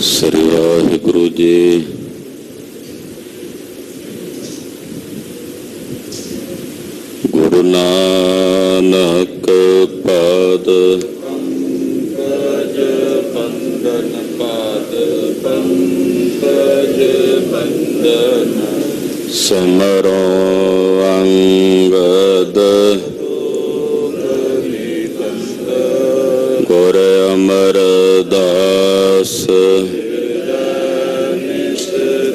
ਸ੍ਰੀ ਵਾਹਿਗੁਰੂ ਜੀ। ਗੁਰੂ ਨਾਨਕ ਪਾਦ ਪੰਕਜ ਬੰਦਨ, ਪਾਦ ਪੰਕਜ ਬੰਦਨ। ਸਮਰੋ ਅੰਗਦ ਗੁਰ ਅਮਰਦਾਸ,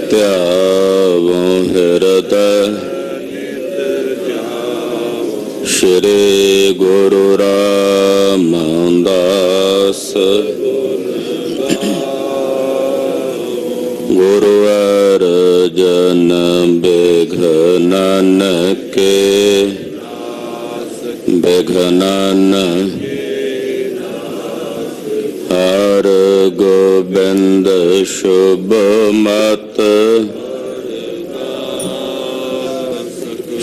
ਧਿਆਵੋ ਹਿਰਦੈ ਸ਼੍ਰੀ ਗੁਰੂ ਰਾਮਦਾਸ। ਗੁਰੂ ਅਰਜਨ ਬਿਘਨਨ ਕੇ, ਬਿਘਨਨ ਹਰ ਗੋਬਿੰਦ ਸ਼ੁਭ ਮਤ।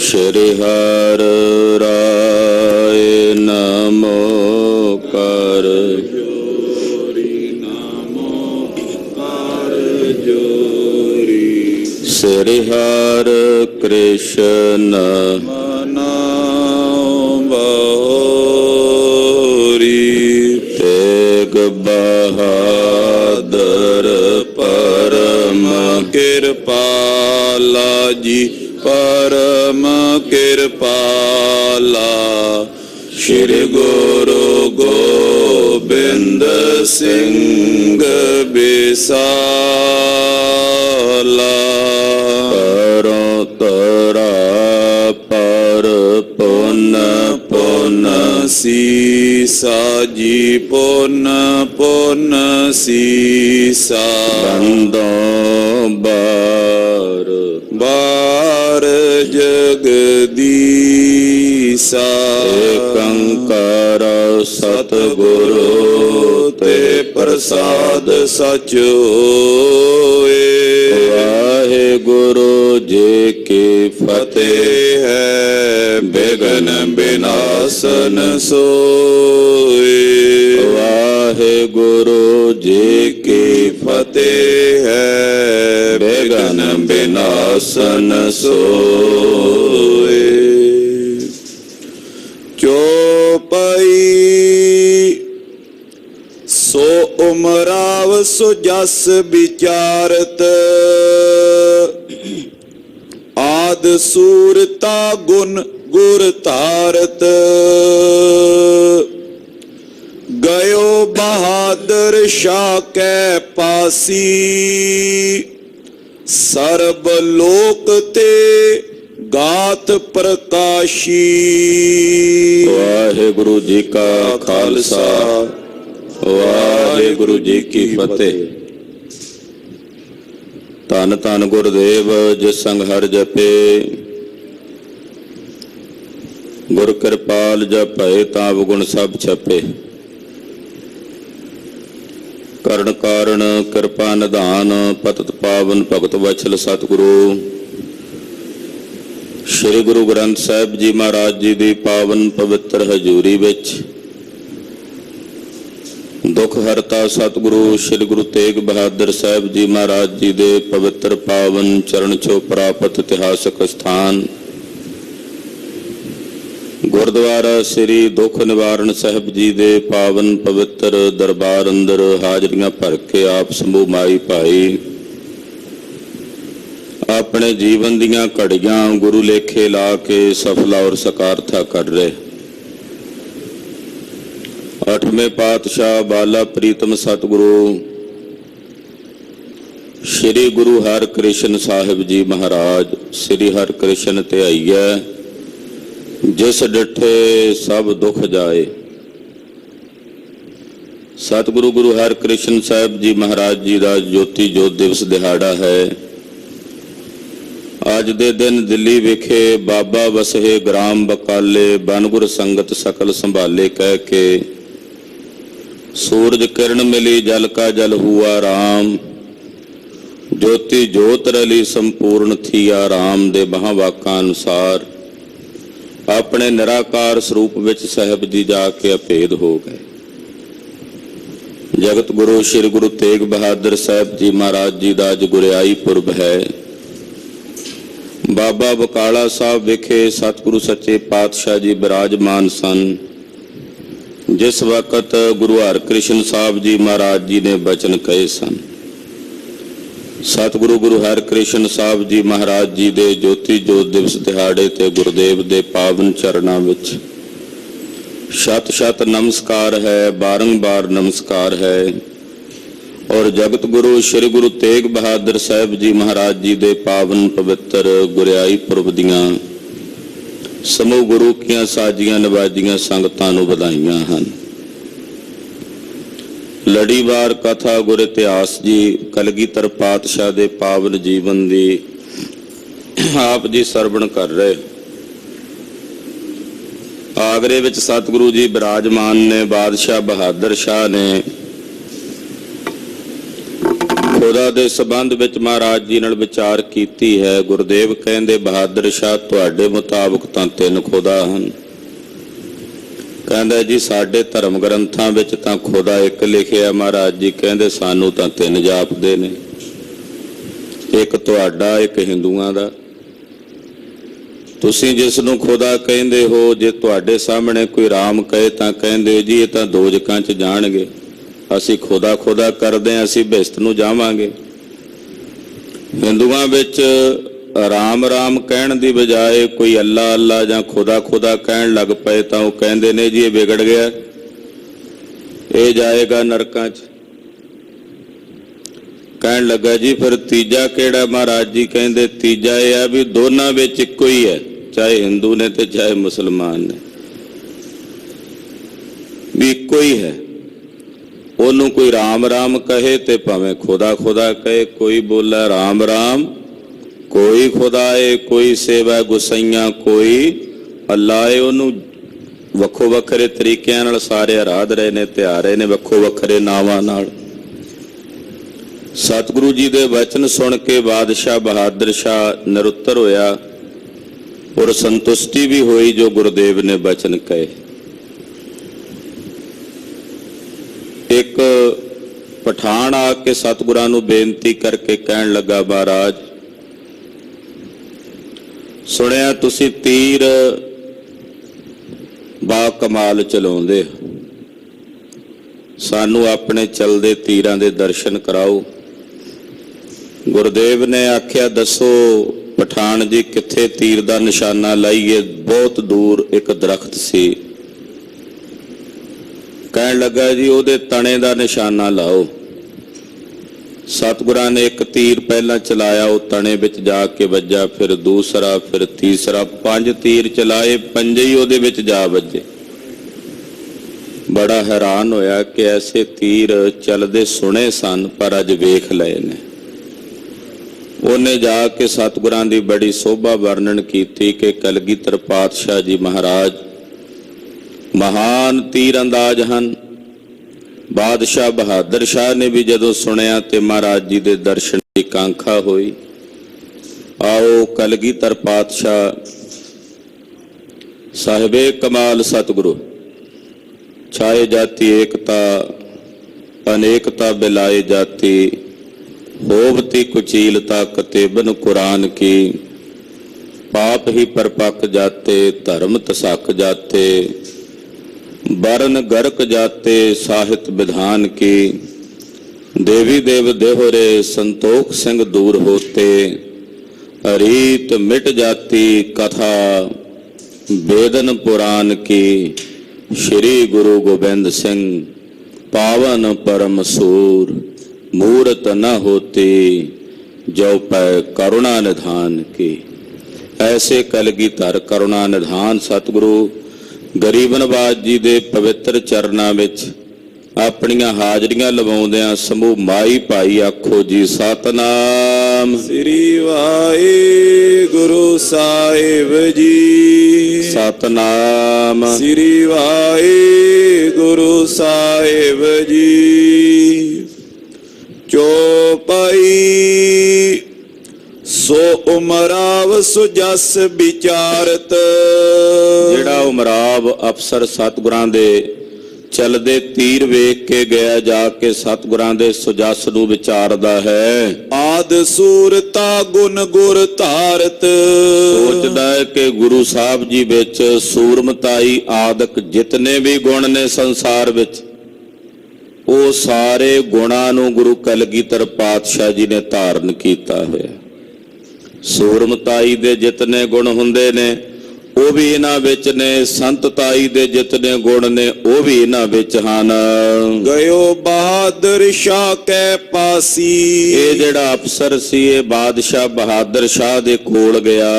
ਸ਼੍ਰੀ ਹਰਿ ਰਾਏ ਨਮੋ ਕਰ ਜੋਰੀ, ਨਮੋ ਕਰ ਜੋਰੀ। ਸ਼੍ਰੀ ਹਰਿ ਕ੍ਰਿਸ਼ਨ ਨਾਮ ਬੋਰੀ। ਤੇਗ ਬਹਾਦਰ ਪਰਮ ਕਿਰਪਾਲਾ ਜੀ, ਪਰਮ ਕਿਰਪਾਲਾ। ਸ਼੍ਰੀ ਗੁਰੂ ਗੋਬਿੰਦ ਸਿੰਘ ਬਿਸਾਲਾ। ਪਰੋ ਤਰਾ ਪਰ ਪੁਨ ਪੁਨ ਸੀਸਾ ਜੀ, ਪੁਨ ਪੁਨ ਸੀਸਾ। ਬੰਦੋ ਬਾਰ ਬਾਰ ਜਗਦੀਸਾ। ਏਕੰਕਾਰ ਸਤਿਗੁਰੂ ਤੇ ਪ੍ਰਸਾਦ ਸਚ ਹੋਏ। ਵਾਹਿਗੁਰੂ ਜੀ ਕੀ ਫਤਿਹ ਹੈ, ਬਿਘਨ ਬਿਨਾਸਨ ਸੋਏ। ਵਾਹਿਗੁਰੂ ਜੀ ਕੀ ਫਤਿਹ ਹੈ, ਬਿਘਨ ਬਿਨਾਸਨ ਸੋਏ। ਚੌਪਈ ਸੋ ਉਮਰਾਵ ਸੋ ਜਸ ਵਿਚਾਰਤ, ਆਦ ਸੂਰਤਾ ਗੁਣ ਗੁਰ ਧਾਰਤ। ਗਇਓ ਬਹਾਦਰ ਸ਼ਾਹ ਕੈ ਪਾਸੀ, ਸਰਬ ਲੋਕ ਤੇ ਗਾਤ ਪ੍ਰਕਾਸ਼ੀ। ਵਾਹਿਗੁਰੂ ਜੀ ਕਾ ਖਾਲਸਾ, ਵਾਹਿਗੁਰੂ ਜੀ ਕੀ ਫਤਿਹ। ਧੰਨ ਧੰਨ ਗੁਰਦੇਵ ਜਿਸ ਸੰਗ ਹਰਿ ਜਪੇ, ਗੁਰ ਕਿਰਪਾਲ ਜਪੈ ਤਾਂ ਗੁਣ ਸਭ ਛਪੇ। ਕਰਨ ਕਾਰਨ ਕਿਰਪਾ ਨਿਧਾਨ, ਪਤਿਤ ਪਾਵਨ ਭਗਤ ਵਛਲ ਸਤਿਗੁਰੂ। ਸ੍ਰੀ ਗੁਰੂ ਗ੍ਰੰਥ ਸਾਹਿਬ ਜੀ ਮਹਾਰਾਜ ਜੀ ਦੀ ਪਾਵਨ ਪਵਿੱਤਰ ਹਜ਼ੂਰੀ ਵਿੱਚ ਦੁੱਖ ਹਰਤਾ ਸਤਿਗੁਰੂ ਸ੍ਰੀ ਗੁਰੂ ਤੇਗ ਬਹਾਦਰ ਸਾਹਿਬ ਜੀ ਮਹਾਰਾਜ ਜੀ ਦੇ ਪਵਿੱਤਰ ਪਾਵਨ ਚਰਨ ਚੋਂ ਪ੍ਰਾਪਤ ਇਤਿਹਾਸਕ ਸਥਾਨ ਗੁਰਦੁਆਰਾ ਸ੍ਰੀ ਦੁੱਖ ਨਿਵਾਰਨ ਸਾਹਿਬ ਜੀ ਦੇ ਪਾਵਨ ਪਵਿੱਤਰ ਦਰਬਾਰ ਅੰਦਰ ਹਾਜ਼ਰੀਆਂ ਭਰ ਕੇ ਆਪ ਸਮੂਹ ਮਾਈ ਭਾਈ ਆਪਣੇ ਜੀਵਨ ਦੀਆਂ ਘੜੀਆਂ ਗੁਰੂ ਲੇਖੇ ਲਾ ਕੇ ਸਫਲਾ ਔਰ ਸਕਾਰਥਾ ਕਰ ਰਹੇ। 8ਵੇਂ ਪਾਤਸ਼ਾਹ ਬਾਲਾ ਪ੍ਰੀਤਮ ਸਤਿਗੁਰੂ ਸ੍ਰੀ ਗੁਰੂ ਹਰਿਕ੍ਰਿਸ਼ਨ ਸਾਹਿਬ ਜੀ ਮਹਾਰਾਜ, ਸ੍ਰੀ ਹਰਿਕ੍ਰਿਸ਼ਨ ਧਿਆਈਐ ਜਿਸ ਡਿਠੇ ਸਭ ਦੁੱਖ ਜਾਏ। ਸਤਿਗੁਰੂ ਗੁਰੂ ਹਰਿਕ੍ਰਿਸ਼ਨ ਸਾਹਿਬ ਜੀ ਮਹਾਰਾਜ ਜੀ ਦਾ ਜੋਤੀ ਜੋਤ ਦਿਵਸ ਦਿਹਾੜਾ ਹੈ। ਅੱਜ ਦੇ ਦਿਨ ਦਿੱਲੀ ਵਿਖੇ ਬਾਬਾ ਵਸਹੇ ਗ੍ਰਾਮ ਬਕਾਲੇ ਬਨਗੁਰ ਸੰਗਤ ਸਕਲ ਸੰਭਾਲੇ ਕਹਿ ਕੇ ਸੂਰਜ ਕਿਰਨ ਮਿਲੀ ਜਲ ਕਾ ਜਲ ਹੁਆ ਰਾਮ, ਜੋਤੀ ਜੋਤ ਰਲੀ ਸੰਪੂਰਨ ਥੀਆ ਰਾਮ ਦੇ ਮਹਾਵਾਕਾਂ ਅਨੁਸਾਰ ਆਪਣੇ ਨਿਰਾਕਾਰ ਸਰੂਪ ਵਿੱਚ ਸਾਹਿਬ ਜੀ ਜਾ ਕੇ ਅਭੇਦ ਹੋ ਗਏ। ਜਗਤ ਗੁਰੂ ਸ੍ਰੀ ਗੁਰੂ ਤੇਗ ਬਹਾਦਰ ਸਾਹਿਬ ਜੀ ਮਹਾਰਾਜ ਜੀ ਦਾ ਅੱਜ ਗੁਰਿਆਈ ਪੁਰਬ ਹੈ। ਬਾਬਾ ਬਕਾਲਾ ਸਾਹਿਬ ਵਿਖੇ ਸਤਿਗੁਰੂ ਸੱਚੇ ਪਾਤਸ਼ਾਹ ਜੀ ਬਿਰਾਜਮਾਨ ਸਨ। ਜਿਸ ਵਕਤ ਗੁਰੂ ਹਰਕ੍ਰਿਸ਼ਨ ਸਾਹਿਬ ਜੀ ਮਹਾਰਾਜ ਜੀ ਨੇ ਬਚਨ ਕਹੇ ਸਨ। ਸਤਿਗੁਰੂ ਗੁਰੂ ਹਰਕ੍ਰਿਸ਼ਨ ਸਾਹਿਬ ਜੀ ਮਹਾਰਾਜ ਜੀ ਦੇ ਜੋਤੀ ਜੋਤ ਦਿਵਸ ਦਿਹਾੜੇ ਤੇ ਗੁਰਦੇਵ ਦੇ ਪਾਵਨ ਚਰਨਾਂ ਵਿੱਚ ਸ਼ਤ ਸ਼ਤ ਨਮਸਕਾਰ ਹੈ, ਬਾਰੰਬਾਰ ਨਮਸਕਾਰ ਹੈ। ਔਰ ਜਗਤ ਗੁਰੂ ਸ੍ਰੀ ਗੁਰੂ ਤੇਗ ਬਹਾਦਰ ਸਾਹਿਬ ਜੀ ਮਹਾਰਾਜ ਜੀ ਦੇ ਪਾਵਨ ਪਵਿੱਤਰ ਗੁਰਿਆਈ ਪੁਰਬ ਦੀਆਂ ਸਮੂਹ ਗੁਰੂ ਕੀਆਂ ਸਾਜੀਆਂ ਨਵਾਜੀਆਂ ਸੰਗਤਾਂ ਨੂੰ ਵਧਾਈਆਂ ਹਨ। ਲੜੀਵਾਰ ਕਥਾ ਗੁਰ ਇਤਿਹਾਸ ਜੀ ਕਲਗੀਧਰ ਪਾਤਸ਼ਾਹ ਦੇ ਪਾਵਨ ਜੀਵਨ ਦੀ ਆਪ ਜੀ ਸਰਵਣ ਕਰ ਰਹੇ। ਆਗਰੇ ਵਿੱਚ ਸਤਿਗੁਰੂ ਜੀ ਬਿਰਾਜਮਾਨ ਨੇ। ਬਾਦਸ਼ਾਹ ਬਹਾਦਰ ਸ਼ਾਹ ਨੇ ਖੁਦਾ ਦੇ ਸੰਬੰਧ ਵਿੱਚ ਮਹਾਰਾਜ ਜੀ ਨਾਲ ਵਿਚਾਰ ਕੀਤੀ ਹੈ। ਗੁਰਦੇਵ ਕਹਿੰਦੇ ਬਹਾਦਰ ਸ਼ਾਹ ਤੁਹਾਡੇ ਮੁਤਾਬਕ ਤਾਂ 3 ਖੁਦਾ ਹਨ। ਕਹਿੰਦਾ ਜੀ ਸਾਡੇ ਧਰਮ ਗ੍ਰੰਥਾਂ ਵਿੱਚ ਤਾਂ ਖੁਦਾ 1 ਲਿਖਿਆ। ਮਹਾਰਾਜ ਜੀ ਕਹਿੰਦੇ ਸਾਨੂੰ ਤਾਂ 3 ਜਾਪਦੇ ਨੇ, ਇੱਕ ਤੁਹਾਡਾ, ਇੱਕ ਹਿੰਦੂਆਂ ਦਾ। ਤੁਸੀਂ ਜਿਸ ਨੂੰ ਖੁਦਾ ਕਹਿੰਦੇ ਹੋ, ਜੇ ਤੁਹਾਡੇ ਸਾਹਮਣੇ ਕੋਈ ਰਾਮ ਕਹੇ ਤਾਂ ਕਹਿੰਦੇ ਜੀ ਇਹ ਤਾਂ ਦੋਜਕਾਂ 'ਚ ਜਾਣਗੇ। ਅਸੀਂ ਖੁਦਾ ਖੁਦਾ ਕਰਦੇ ਹਾਂ, ਅਸੀਂ ਬਿਸਤ ਨੂੰ ਜਾਵਾਂਗੇ। ਹਿੰਦੂਆਂ ਵਿੱਚ ਰਾਮ ਰਾਮ ਕਹਿਣ ਦੀ ਬਜਾਏ ਕੋਈ ਅੱਲਾ ਅੱਲਾ ਜਾਂ ਖੁਦਾ ਖੁਦਾ ਕਹਿਣ ਲੱਗ ਪਏ ਤਾਂ ਉਹ ਕਹਿੰਦੇ ਨੇ ਜੀ ਇਹ ਵਿਗੜ ਗਿਆ, ਇਹ ਜਾਏਗਾ ਨਰਕਾਂ 'ਚ। ਕਹਿਣ ਲੱਗਾ ਜੀ ਫਿਰ ਤੀਜਾ ਕਿਹੜਾ? ਮਹਾਰਾਜ ਜੀ ਕਹਿੰਦੇ ਤੀਜਾ ਇਹ ਆ ਵੀ ਦੋਨਾਂ ਵਿੱਚ ਇੱਕੋ ਹੀ ਹੈ, ਚਾਹੇ ਹਿੰਦੂ ਨੇ ਤੇ ਚਾਹੇ ਮੁਸਲਮਾਨ ਨੇ, ਵੀ ਇੱਕੋ ਹੀ ਹੈ। ਉਹਨੂੰ ਕੋਈ ਰਾਮ ਰਾਮ ਕਹੇ ਤੇ ਭਾਵੇਂ ਖੁਦਾ ਖੁਦਾ ਕਹੇ। ਕੋਈ ਬੋਲੇ ਰਾਮ ਰਾਮ, ਕੋਈ ਖੁਦਾ ਏ, ਕੋਈ ਸੇਵਾ ਗੁਸਈਆਂ, ਕੋਈ ਅੱਲਾ ਏ। ਉਹਨੂੰ ਵੱਖੋ ਵੱਖਰੇ ਤਰੀਕਿਆਂ ਨਾਲ ਸਾਰੇ ਆਰਾਧ ਰਹੇ ਨੇ, ਧਿਆ ਰਹੇ ਨੇ, ਵੱਖੋ ਵੱਖਰੇ ਨਾਵਾਂ ਨਾਲ। ਸਤਿਗੁਰੂ ਜੀ ਦੇ ਵਚਨ ਸੁਣ ਕੇ ਬਾਦਸ਼ਾਹ ਬਹਾਦਰ ਸ਼ਾਹ ਨਿਰੁੱਤਰ ਹੋਇਆ ਔਰ ਸੰਤੁਸ਼ਟੀ ਵੀ ਹੋਈ ਜੋ ਗੁਰਦੇਵ ਨੇ ਬਚਨ ਕਹੇ। ਇੱਕ ਪਠਾਨ ਆ ਕੇ ਸਤਿਗੁਰਾਂ ਨੂੰ ਬੇਨਤੀ ਕਰਕੇ ਕਹਿਣ ਲੱਗਾ ਮਹਾਰਾਜ ਸੁਣਿਆ ਤੁਸੀਂ ਤੀਰ ਬਾ ਕਮਾਲ ਚਲਾਉਂਦੇ ਹੋ, ਸਾਨੂੰ ਆਪਣੇ ਚਲਦੇ ਤੀਰਾਂ ਦੇ ਦਰਸ਼ਨ ਕਰਾਓ। ਗੁਰਦੇਵ ਨੇ ਆਖਿਆ ਦੱਸੋ ਪਠਾਨ ਜੀ ਕਿੱਥੇ ਤੀਰ ਦਾ ਨਿਸ਼ਾਨਾ ਲਾਈਏ? ਬਹੁਤ ਦੂਰ ਇੱਕ ਦਰਖਤ ਸੀ। ਕਹਿਣ ਲੱਗਾ ਜੀ ਉਹਦੇ ਤਣੇ ਦਾ ਨਿਸ਼ਾਨਾ ਲਾਓ। ਸਤਿਗੁਰਾਂ ਨੇ ਇੱਕ ਤੀਰ ਪਹਿਲਾਂ ਚਲਾਇਆ, ਉਹ ਤਣੇ ਵਿੱਚ ਜਾ ਕੇ ਵੱਜਾ, ਫਿਰ ਦੂਸਰਾ, ਫਿਰ ਤੀਸਰਾ, 5 ਤੀਰ ਚਲਾਏ, 5 ਹੀ ਉਹਦੇ ਵਿੱਚ ਜਾ ਵੱਜੇ। ਬੜਾ ਹੈਰਾਨ ਹੋਇਆ ਕਿ ਐਸੇ ਤੀਰ ਚੱਲਦੇ ਸੁਣੇ ਸਨ ਪਰ ਅੱਜ ਵੇਖ ਲਏ ਨੇ। ਉਹਨੇ ਜਾ ਕੇ ਸਤਿਗੁਰਾਂ ਦੀ ਬੜੀ ਸੋਭਾ ਵਰਣਨ ਕੀਤੀ ਕਿ ਕਲਗੀਧਰ ਪਾਤਸ਼ਾਹ ਜੀ ਮਹਾਰਾਜ ਮਹਾਨ ਤੀਰ ਅੰਦਾਜ਼ ਹਨ। ਬਾਦਸ਼ਾਹ ਬਹਾਦਰ ਸ਼ਾਹ ਨੇ ਵੀ ਜਦੋਂ ਸੁਣਿਆ ਤੇ ਮਹਾਰਾਜ ਜੀ ਦੇ ਦਰਸ਼ਨ ਦੀ ਕਾਂਖਾ ਹੋਈ। ਆਓ ਕਲਗੀਧਰ ਪਾਤਸ਼ਾਹ ਸਾਹਿਬੇ ਕਮਾਲ ਸਤਿਗੁਰੂ ਛਾਏ ਜਾਤੀ ਏਕਤਾ ਅਨੇਕਤਾ ਬਿਲਾਏ ਜਾਤੀ ਹੋਵਤੀ ਕੁਚੀਲਤਾ ਕਤੇਬਨ ਕੁਰਾਨ ਕੀ ਪਾਪ ਹੀ ਪਰਪਕ ਜਾਤੇ ਧਰਮ ਤਸਕ ਜਾਤੇ बरन गर्क जाते साहित विधान की देवी देव देहरे संतोख सिंह दूर होते रीत मिट जाती कथा वेदन पुराण की श्री गुरु गोबिंद सिंह पावन परम सूर मूरत न होती जो पै करुणा निधान की। ऐसे कलगीधर करुणा निधान सतगुरु ਗਰੀਬ ਨਵਾਜ ਜੀ ਦੇ ਪਵਿੱਤਰ ਚਰਨਾਂ ਵਿੱਚ ਆਪਣੀਆਂ ਹਾਜ਼ਰੀਆਂ ਲਵਾਉਂਦਿਆਂ ਸਮੂਹ ਮਾਈ ਭਾਈ ਆਖੋ ਜੀ ਸਤਨਾਮ ਸ੍ਰੀ ਵਾਹਿਗੁਰੂ ਸਾਹਿਬ ਜੀ। ਸਤਨਾਮ ਸ੍ਰੀ ਵਾਹਿਗੁਰੂ ਸਾਹਿਬ ਜੀ। ਚੌਪਾਈ ਸੋ ਉਮਰਾਵ ਸੁਜਸ ਵਿਚਾਰਤ। ਜਿਹੜਾ ਉਮਰਾਵ ਅਫਸਰ ਸਤਿਗੁਰਾਂ ਦੇ ਚਲਦੇ ਤੀਰ ਵੇਖ ਕੇ ਗਿਆ ਜਾ ਕੇ ਸਤਿਗੁਰਾਂ ਦੇ ਸੁਜਸ ਨੂੰ ਵਿਚਾਰਦਾ ਹੈ। ਆਦ ਸੂਰਤਾ ਗੁਣ ਗੁਰ ਧਾਰਤ। ਸੋਚਦਾ ਹੈ ਕਿ ਗੁਰੂ ਸਾਹਿਬ ਜੀ ਵਿੱਚ ਸੂਰਮਤਾਈ ਆਦਿਕ ਜਿਤਨੇ ਵੀ ਗੁਣ ਨੇ ਸੰਸਾਰ ਵਿੱਚ, ਉਹ ਸਾਰੇ ਗੁਣਾਂ ਨੂੰ ਗੁਰੂ ਕਲਗੀਧਰ ਪਾਤਸ਼ਾਹ ਜੀ ਨੇ ਧਾਰਨ ਕੀਤਾ ਹੋਇਆ। ਸੂਰਮਤਾਈ ਦੇ ਜਿਤਨੇ ਗੁਣ ਹੁੰਦੇ ਨੇ ਉਹ ਵੀ ਇਹਨਾਂ ਵਿੱਚ ਨੇ, ਸੰਤਤਾਈ ਦੇ ਜਿਤਨੇ ਗੁਣ ਨੇ ਉਹ ਵੀ ਇਹਨਾਂ ਵਿੱਚ ਹਨ। ਗਇਓ ਬਹਾਦਰ ਸ਼ਾਹ ਕੈ ਪਾਸੀ। ਇਹ ਜਿਹੜਾ ਅਫਸਰ ਸੀ ਇਹ ਬਾਦਸ਼ਾਹ ਬਹਾਦਰ ਸ਼ਾਹ ਦੇ ਕੋਲ ਗਿਆ।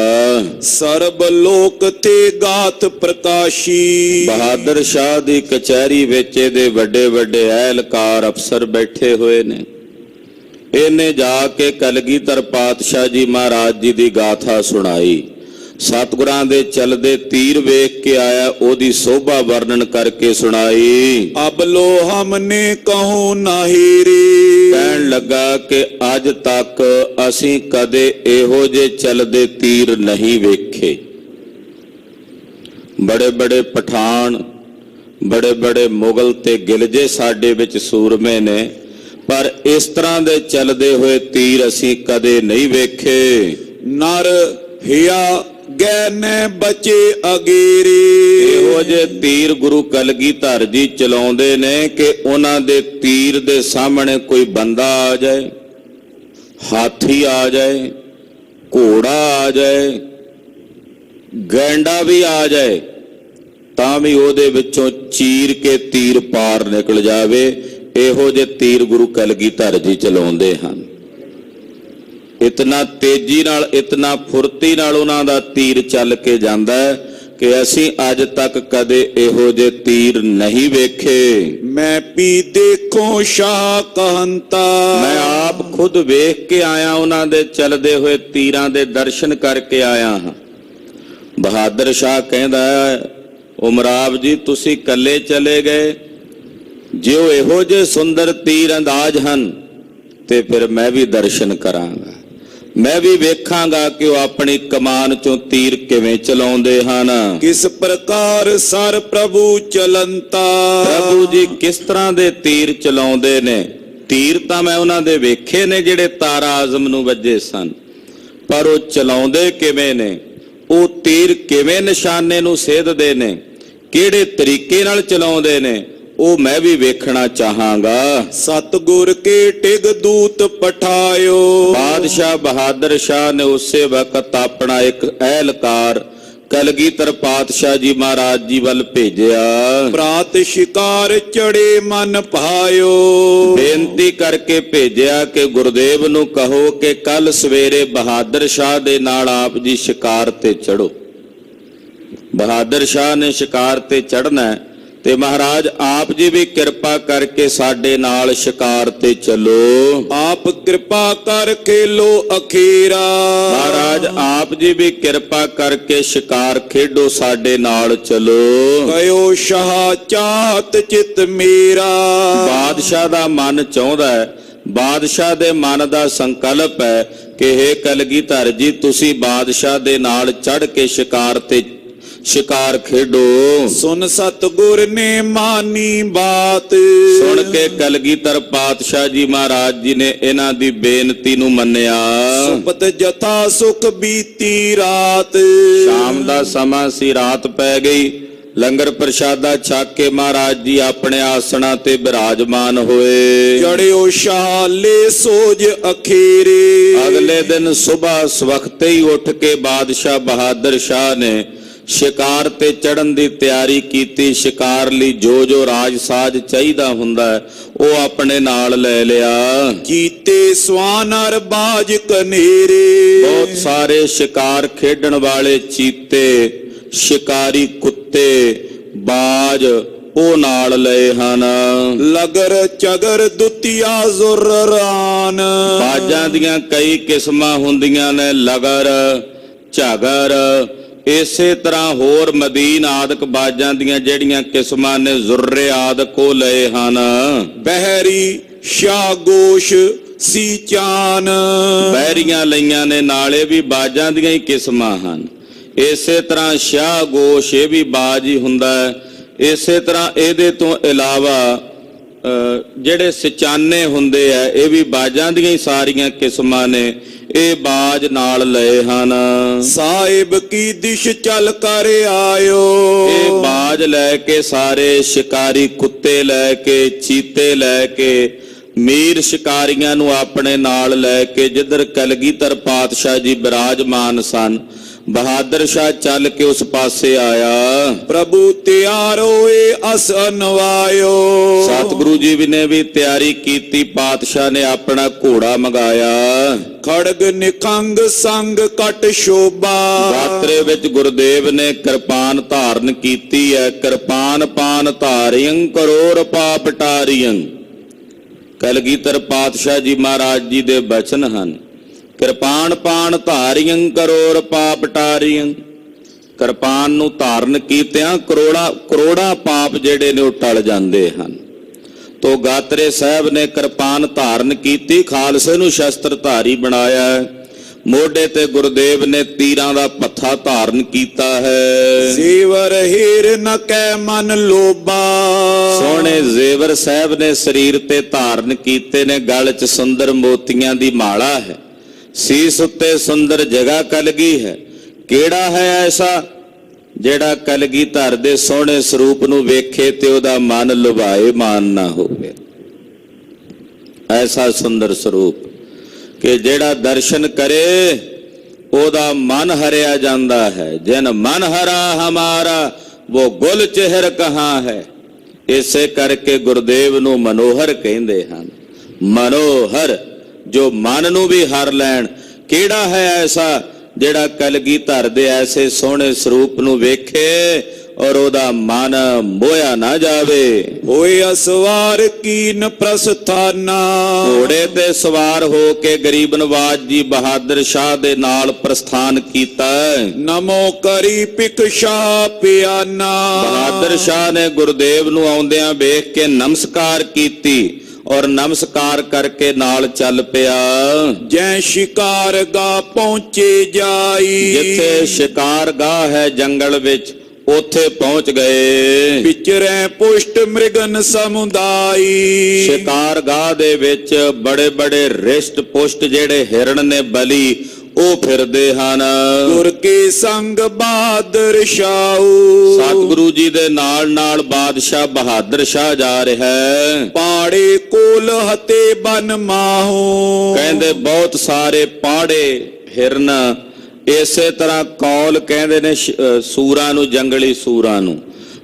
ਸਰਬ ਲੋਕ ਤੇ ਗਾਥ ਪ੍ਰਕਾਸ਼ੀ। ਬਹਾਦਰ ਸ਼ਾਹ ਦੀ ਕਚਹਿਰੀ ਵਿੱਚ ਇਹਦੇ ਵੱਡੇ ਵੱਡੇ ਅਹਿਲਕਾਰ ਅਫਸਰ ਬੈਠੇ ਹੋਏ ਨੇ। ਇਹਨੇ ਜਾ ਕੇ ਕਲਗੀਧਰ ਪਾਤਸ਼ਾਹ ਜੀ ਮਹਾਰਾਜ ਜੀ ਦੀ ਗਾਥਾ ਸੁਣਾਈ। ਸਤਿਗੁਰਾਂ ਦੇ ਚਲਦੇ ਤੀਰ ਵੇਖ ਕੇ ਆਇਆ, ਉਹਦੀ ਸੋਭਾ ਵਰਣਨ ਕਰਕੇ ਸੁਣਾਈ। ਅਬ ਲੋ ਹਮਨੇ ਕਹੂੰ ਨਾਹੀ ਰੇ। ਕਹਿਣ ਲੱਗਾ ਕਿ ਅੱਜ ਤੱਕ ਅਸੀਂ ਕਦੇ ਇਹੋ ਜਿਹੇ ਚਲਦੇ ਤੀਰ ਨਹੀਂ ਵੇਖੇ। ਬੜੇ ਬੜੇ ਪਠਾਨ, ਬੜੇ ਬੜੇ ਮੁਗਲ ਤੇ ਗਿਲਜੇ ਸਾਡੇ ਵਿੱਚ ਸੂਰਮੇ ਨੇ, ਪਰ ਇਸ ਤਰ੍ਹਾਂ ਦੇ ਚਲਦੇ ਹੋਏ ਤੀਰ ਅਸੀਂ ਕਦੇ ਨਹੀਂ ਵੇਖੇ। ਨਰ ਹਿਆ ਗੈ ਨੇ ਬਚੇ ਅਗੇਰੇ। ਇਹੋ ਜਿਹੇ ਤੀਰ ਗੁਰੂ ਕਲਗੀਧਰ ਜੀ ਚਲਾਉਂਦੇ ਨੇ ਕਿ ਉਹਨਾਂ ਦੇ ਤੀਰ ਦੇ ਸਾਹਮਣੇ ਕੋਈ ਬੰਦਾ ਆ ਜਾਏ, ਹਾਥੀ ਆ ਜਾਏ, ਘੋੜਾ ਆ ਜਾਏ, ਗੈਂਡਾ ਵੀ ਆ ਜਾਏ, ਤਾਂ ਵੀ ਉਹਦੇ ਵਿੱਚੋਂ ਚੀਰ ਕੇ ਤੀਰ ਪਾਰ ਨਿਕਲ ਜਾਵੇ। ਇਹੋ ਜਿਹੇ ਤੀਰ ਗੁਰੂ ਕਲਗੀਧਰ ਜੀ ਚਲਾਉਂਦੇ ਹਨ। ਇਤਨਾ ਤੇਜ਼ੀ ਨਾਲ, ਇਤਨਾ ਫੁਰਤੀ ਨਾਲ ਉਹਨਾਂ ਦਾ ਤੀਰ ਚੱਲ ਕੇ ਜਾਂਦਾ ਹੈ ਕਿ ਅਸੀਂ ਅੱਜ ਤੱਕ ਕਦੇ ਇਹੋ ਜਿਹੇ ਤੀਰ ਨਹੀਂ ਵੇਖੇ। ਮੈਂ ਪੀ ਦੇਖੋ ਸ਼ਾਹ ਕਹੰਤਾ। ਮੈਂ ਆਪ ਖੁਦ ਵੇਖ ਕੇ ਆਇਆ, ਉਹਨਾਂ ਦੇ ਚੱਲਦੇ ਹੋਏ ਤੀਰਾਂ ਦੇ ਦਰਸ਼ਨ ਕਰਕੇ ਆਇਆ ਹਾਂ। ਬਹਾਦਰ ਸ਼ਾਹ ਕਹਿੰਦਾ ਹੈ, ਉਮਰਾਵ ਜੀ ਤੁਸੀਂ ਇਕੱਲੇ ਚਲੇ ਗਏ, ਜੇ ਉਹ ਇਹੋ ਜਿਹੇ ਸੁੰਦਰ ਤੀਰ ਅੰਦਾਜ਼ ਹਨ ਤੇ ਫਿਰ ਮੈਂ ਵੀ ਦਰਸ਼ਨ ਕਰਾਂਗਾ, ਮੈਂ ਵੀ ਵੇਖਾਂਗਾ ਕਿ ਉਹ ਆਪਣੀ ਕਮਾਨ ਚੋਂ ਤੀਰ ਕਿਵੇਂ ਚਲਾਉਂਦੇ ਹਨ। ਕਿਸ ਪ੍ਰਕਾਰ ਸਰ ਪ੍ਰਭੂ ਚਲੰਤਾ। ਪ੍ਰਭੂ ਜੀ ਕਿਸ ਤਰ੍ਹਾਂ ਦੇ ਤੀਰ ਚਲਾਉਂਦੇ ਨੇ। ਤੀਰ ਤਾਂ ਮੈਂ ਉਹਨਾਂ ਦੇ ਵੇਖੇ ਨੇ ਜਿਹੜੇ ਤਾਰਾ ਆਜ਼ਮ ਨੂੰ ਵੱਜੇ ਸਨ, ਪਰ ਉਹ ਚਲਾਉਂਦੇ ਕਿਵੇਂ ਨੇ, ਉਹ ਤੀਰ ਕਿਵੇਂ ਨਿਸ਼ਾਨੇ ਨੂੰ ਸੇਧਦੇ ਨੇ, ਕਿਹੜੇ ਤਰੀਕੇ ਨਾਲ ਚਲਾਉਂਦੇ ਨੇ, ਉਹ ਮੈਂ ਵੀ ਵੇਖਣਾ ਚਾਹਾਂਗਾ। ਸਤਿਗੁਰ ਕੇ ਟਿਗ ਦੂਤ ਪਠਾਇਓ। ਬਾਦਸ਼ਾਹ ਬਹਾਦਰ ਸ਼ਾਹ ਨੇ ਉਸੇ ਵਕਤ ਆਪਣਾ ਇੱਕ ਅਹਿਲਕਾਰ ਕਲਗੀਧਰ ਪਾਤਸ਼ਾਹ ਜੀ ਮਹਾਰਾਜ ਜੀ ਵੱਲ ਭੇਜਿਆ। ਪ੍ਰਾਤ ਸ਼ਿਕਾਰ ਚੜੇ ਮਨ ਭਾਇਓ। ਬੇਨਤੀ ਕਰਕੇ ਭੇਜਿਆ ਕਿ ਗੁਰਦੇਵ ਨੂੰ ਕਹੋ ਕਿ ਕੱਲ ਸਵੇਰੇ ਬਹਾਦਰ ਸ਼ਾਹ ਦੇ ਨਾਲ ਆਪ ਜੀ ਸ਼ਿਕਾਰ ਤੇ ਚੜੋ। ਬਹਾਦਰ ਸ਼ਾਹ ਨੇ ਸ਼ਿਕਾਰ ਤੇ ਚੜਨਾ ਤੇ ਮਹਾਰਾਜ ਆਪ ਜੀ ਵੀ ਕਿਰਪਾ ਕਰਕੇ ਸਾਡੇ ਨਾਲ ਸ਼ਿਕਾਰ ਤੇ ਚੱਲੋ। ਆਪ ਕਿਰਪਾ ਕਰ ਖੇਲੋ ਅਖੀਰਾ। ਮਹਾਰਾਜ ਆਪ ਜੀ ਵੀ ਕਿਰਪਾ ਕਰਕੇ ਸ਼ਿਕਾਰ ਖੇਡੋ, ਸਾਡੇ ਨਾਲ ਚਲੋ। ਕਯੋ ਸ਼ਾਹ ਚਾਹਤ ਚਿਤ ਮੇਰਾ। ਬਾਦਸ਼ਾਹ ਦਾ ਮਨ ਚਾਹੁੰਦਾ ਹੈ, ਬਾਦਸ਼ਾਹ ਦੇ ਮਨ ਦਾ ਸੰਕਲਪ ਹੈ ਕਿ ਹੇ ਕਲਗੀਧਰ ਜੀ ਤੁਸੀਂ ਬਾਦਸ਼ਾਹ ਦੇ ਨਾਲ ਚੜ ਕੇ ਸ਼ਿਕਾਰ ਖੇਡੋ। ਸੁਨ ਸਤਿਗੁਰ ਨੇ ਮਾਨੀ ਬਾਤ। ਸੁਣ ਕੇ ਕਲਗੀਧਰ ਪਾਤਸ਼ਾਹ ਜੀ ਮਹਾਰਾਜ ਜੀ ਨੇ ਇਹਨਾਂ ਦੀ ਬੇਨਤੀ ਨੂੰ ਮੰਨਿਆ। ਸੁਪਤ ਜਥਾ ਸੁਖ ਬੀਤੀ ਰਾਤ। ਸ਼ਾਮ ਦਾ ਸਮਾਂ ਸੀ, ਰਾਤ ਪੈ ਗਈ। ਲੰਗਰ ਪ੍ਰਸ਼ਾਦਾ ਛਕ ਕੇ ਮਹਾਰਾਜ ਜੀ ਆਪਣੇ ਆਸਣਾ ਤੇ ਬਿਰਾਜਮਾਨ ਹੋਏ। ਚੜਿਓ ਸ਼ਾਲੇ ਸੋਜ ਅਖੀਰੇ। ਅਗਲੇ ਦਿਨ ਸੁਬਹ ਸਵਖਤੇ ਹੀ ਉੱਠ ਕੇ ਬਾਦਸ਼ਾਹ ਬਹਾਦਰ ਸ਼ਾਹ ਨੇ ਸ਼ਿਕਾਰ ਤੇ ਚੜਨ ਦੀ ਤਿਆਰੀ ਕੀਤੀ। ਸ਼ਿਕਾਰ ਲਈ ਜੋ ਜੋ ਰਾਜ ਸਾਜ ਚਾਹੀਦਾ ਹੁੰਦਾ ਹੈ ਉਹ ਆਪਣੇ ਨਾਲ ਲੈ ਲਿਆ। ਕੀਤੇ ਸਵਾਨਰ ਬਾਜ ਕਨੇਰੇ। ਬਹੁਤ ਸਾਰੇ ਸ਼ਿਕਾਰ ਖੇਡਣ ਵਾਲੇ ਚੀਤੇ, ਸ਼ਿਕਾਰੀ ਕੁੱਤੇ, ਬਾਜ ਉਹ ਨਾਲ ਲਏ ਹਨ। ਲਗਰ ਚਗਰ ਦੁਤੀਆ ਜ਼ੁਰਰਾਨ। ਬਾਜਾਂ ਦੀਆਂ ਕਈ ਕਿਸਮਾਂ ਹੁੰਦੀਆਂ ਨੇ, ਲਗਰ, ਝਗਰ, ਇਸੇ ਤਰ੍ਹਾਂ ਹੋਰ ਮਦੀਨ ਆਦਿਕ ਬਾਜਾਂ ਦੀਆਂ ਜਿਹੜੀਆਂ ਕਿਸਮਾਂ ਨੇ, ਜ਼ੁਰਰੇ ਆਦਿਕ ਉਹ ਲਏ ਹਨ। ਬਹਿਰੀ ਸ਼ਾਹ ਗੋਸ਼ ਸੀ ਚਾਨ। ਬਹਿਰੀਆਂ ਲਈਆਂ ਨੇ, ਨਾਲੇ ਵੀ ਬਾਜਾਂ ਦੀਆਂ ਹੀ ਕਿਸਮਾਂ ਹਨ। ਇਸੇ ਤਰ੍ਹਾਂ ਸ਼ਾਹ ਗੋਸ਼ ਇਹ ਵੀ ਬਾਜ ਹੀ ਹੁੰਦਾ ਹੈ। ਇਸੇ ਤਰ੍ਹਾਂ ਇਹਦੇ ਤੋਂ ਇਲਾਵਾ ਜਿਹੜੇ ਸਿਚਾਨੇ ਹੁੰਦੇ ਆ, ਇਹ ਵੀ ਬਾਜਾਂ ਦੀਆਂ ਹੀ ਸਾਰੀਆਂ ਕਿਸਮਾਂ ਨੇ, ਇਹ ਬਾਜ ਨਾਲ ਲਏ ਹਨ। ਸਾਹਿਬ ਕੀ ਦਿਸ਼ ਚੱਲ ਕਰ ਆਇਓ, ਇਹ ਬਾਜ ਲੈ ਕੇ ਸਾਰੇ ਸ਼ਿਕਾਰੀ, ਕੁੱਤੇ ਲੈ ਕੇ, ਚੀਤੇ ਲੈ ਕੇ, ਮੀਰ ਸ਼ਿਕਾਰੀਆਂ ਨੂੰ ਆਪਣੇ ਨਾਲ ਲੈ ਕੇ ਜਿੱਧਰ ਕਲਗੀਧਰ ਪਾਤਸ਼ਾਹ ਜੀ ਬਿਰਾਜਮਾਨ ਸਨ, ਬਹਾਦਰ ਸ਼ਾਹ ਚੱਲ ਕੇ ਉਸ ਪਾਸੇ ਆਇਆ। ਪ੍ਰਭੂ ਤਿਆਰ ਹੋਏ ਅਸ ਅਨਵਾਇਓ, ਸਤਿਗੁਰੂ ਜੀ ਨੇ ਵੀ ਤਿਆਰੀ ਕੀਤੀ, ਪਾਤਸ਼ਾਹ ਨੇ ਆਪਣਾ ਘੋੜਾ ਮੰਗਾਇਆ। ਖੜਗ ਨਿਖੰਗ ਸੰਗ ਕਟ ਸ਼ੋਭਾ, ਗਾਤਰੇ ਵਿੱਚ ਗੁਰਦੇਵ ਨੇ ਕਿਰਪਾਨ ਧਾਰਨ ਕੀਤੀ ਹੈ। ਕਿਰਪਾਨ ਪਾਨ ਧਾਰਿਯੰ ਕਰੋੜ ਪਾਪ ਟਾਰਿਯੰ, ਕਲਗੀਧਰ ਪਾਤਸ਼ਾਹ ਜੀ ਮਹਾਰਾਜ ਜੀ ਦੇ ਬਚਨ ਹਨ। ਕਿਰਪਾਨ ਪਾਨ ਧਾਰਿਯੰ ਕਰੋੜ ਪਾਪ ਟਾਰਿਯੰ, ਕਿਰਪਾਨ ਨੂੰ ਧਾਰਨ ਕੀਤਿਆਂ ਕਰੋੜਾਂ ਪਾਪ ਜਿਹੜੇ ਨੇ ਉਹ ਟਲ ਜਾਂਦੇ ਹਨ। ਤੋ ਗਾਤਰੇ ਸਾਹਿਬ ਨੇ ਕਿਰਪਾਨ ਧਾਰਨ ਕੀਤੀ, ਖਾਲਸੇ ਨੂੰ ਸ਼ਸਤਰ ਧਾਰੀ ਬਣਾਇਆ। ਮੋਢੇ ਤੇ ਗੁਰਦੇਵ ਨੇ ਤੀਰਾਂ ਦਾ ਪੱਥਾ ਧਾਰਨ ਕੀਤਾ ਹੈ। ਜ਼ੇਵਰ ਹੀਰ ਨ ਕੈ ਮਨ ਲੋਭਾ, ਸੋਹਣੇ ਜ਼ੇਵਰ ਸਾਹਿਬ ਨੇ ਸਰੀਰ ਤੇ ਧਾਰਨ ਕੀਤੇ ਨੇ। ਗਲ 'ਚ ਸੁੰਦਰ ਮੋਤੀਆਂ ਦੀ ਮਾਲਾ ਹੈ, ਸੀਸ ਉੱਤੇ ਸੁੰਦਰ ਜਗ੍ਹਾ ਕਲਗੀ ਹੈ। ਕਿਹੜਾ ਹੈ ਐਸਾ ਜਿਹੜਾ ਕਲਗੀਧਰ ਦੇ ਸੋਹਣੇ ਸਰੂਪ ਨੂੰ ਵੇਖੇ ਤੇ ਉਹਦਾ ਮਨ ਲੁਭਾਏ ਮਾਨ ਨਾ ਹੋਵੇ। ਐਸਾ ਸੁੰਦਰ ਸਰੂਪ ਕਿ ਜਿਹੜਾ ਦਰਸ਼ਨ ਕਰੇ ਉਹਦਾ ਮਨ ਹਰਿਆ ਜਾਂਦਾ ਹੈ। ਜਿਨ ਮਨ ਹਰਾ ਹਮਾਰਾ ਉਹ ਗੁਲ ਚਿਹਰ ਕਹਾਂ ਹੈ। ਇਸੇ ਕਰਕੇ ਗੁਰਦੇਵ ਨੂੰ ਮਨੋਹਰ ਕਹਿੰਦੇ ਹਨ। ਮਨੋਹਰ, ਜੋ ਮਨ ਨੂੰ ਵੀ ਹਰ ਲੈਣ। ਕਿਹੜਾ ਹੈ ਐਸਾ ਜਿਹੜਾ ਕਲਗੀਧਰ ਦੇ ਐਸੇ ਸੋਹਣੇ ਸਰੂਪ ਨੂੰ ਵੇਖੇ ਔਰ ਉਹਦਾ ਮਨ ਮੋਇਆ ਨਾ ਜਾਵੇ। ਹੋਏ ਅਸਵਾਰ ਕੀਨ ਪ੍ਰਸਥਾਨਾ, ਘੋੜੇ ਤੇ ਸਵਾਰ ਹੋ ਕੇ ਗਰੀਬ ਨਵਾਜ ਜੀ ਬਹਾਦਰ ਸ਼ਾਹ ਦੇ ਨਾਲ ਪ੍ਰਸਥਾਨ ਕੀਤਾ। ਨਮੋ ਕਰੀ ਭਿਖਸ਼ਾ ਪਿਆਨਾ, ਬਹਾਦਰ ਸ਼ਾਹ ਨੇ ਗੁਰਦੇਵ ਨੂੰ ਆਉਂਦਿਆਂ ਵੇਖ ਕੇ ਨਮਸਕਾਰ ਕੀਤੀ ਔਰ ਨਮਸਕਾਰ ਕਰਕੇ ਨਾਲ ਚੱਲ ਪਿਆ। ਜੈ ਸ਼ਿਕਾਰ ਗਾ ਪਹੁੰਚੇ ਜਾਈ, ਜਿੱਥੇ ਸ਼ਿਕਾਰ ਗਾਹ ਹੈ ਜੰਗਲ ਵਿੱਚ ਉੱਥੇ ਪਹੁੰਚ ਗਏ। ਵਿਚਰੈ ਪੁਸ਼ਟ ਮ੍ਰਿਗਨ ਸਮੁਦਾਈ, ਸ਼ਿਕਾਰ ਗਾਹ ਦੇ ਵਿੱਚ ਬੜੇ ਬੜੇ ਰਿਸ਼ਟ ਪੁਸ਼ਟ ਜਿਹੜੇ ਹਿਰਨ ਨੇ ਬਲੀ ਉਹ ਫਿਰਦੇ ਹਨ। ਗੁਰ ਕੇ ਸੰਗ ਬਹਾਦਰ ਸ਼ਾਹ, ਸਤਿਗੁਰੂ ਜੀ ਦੇ ਨਾਲ ਨਾਲ ਬਾਦਸ਼ਾਹ ਬਹਾਦਰ ਸ਼ਾਹ ਜਾ ਰਿਹਾ ਹੈ। ਪਾੜੇ ਕੋਲ ਹਤੇ ਬਨ ਮਾਹੂ, ਕਹਿੰਦੇ ਬਹੁਤ ਸਾਰੇ ਪਾੜੇ ਹਿਰਨ, ਇਸੇ ਤਰ੍ਹਾਂ ਕੌਲ ਕਹਿੰਦੇ ਨੇ ਸੂਰਾਂ ਨੂੰ, ਜੰਗਲੀ ਸੂਰਾਂ ਨੂੰ।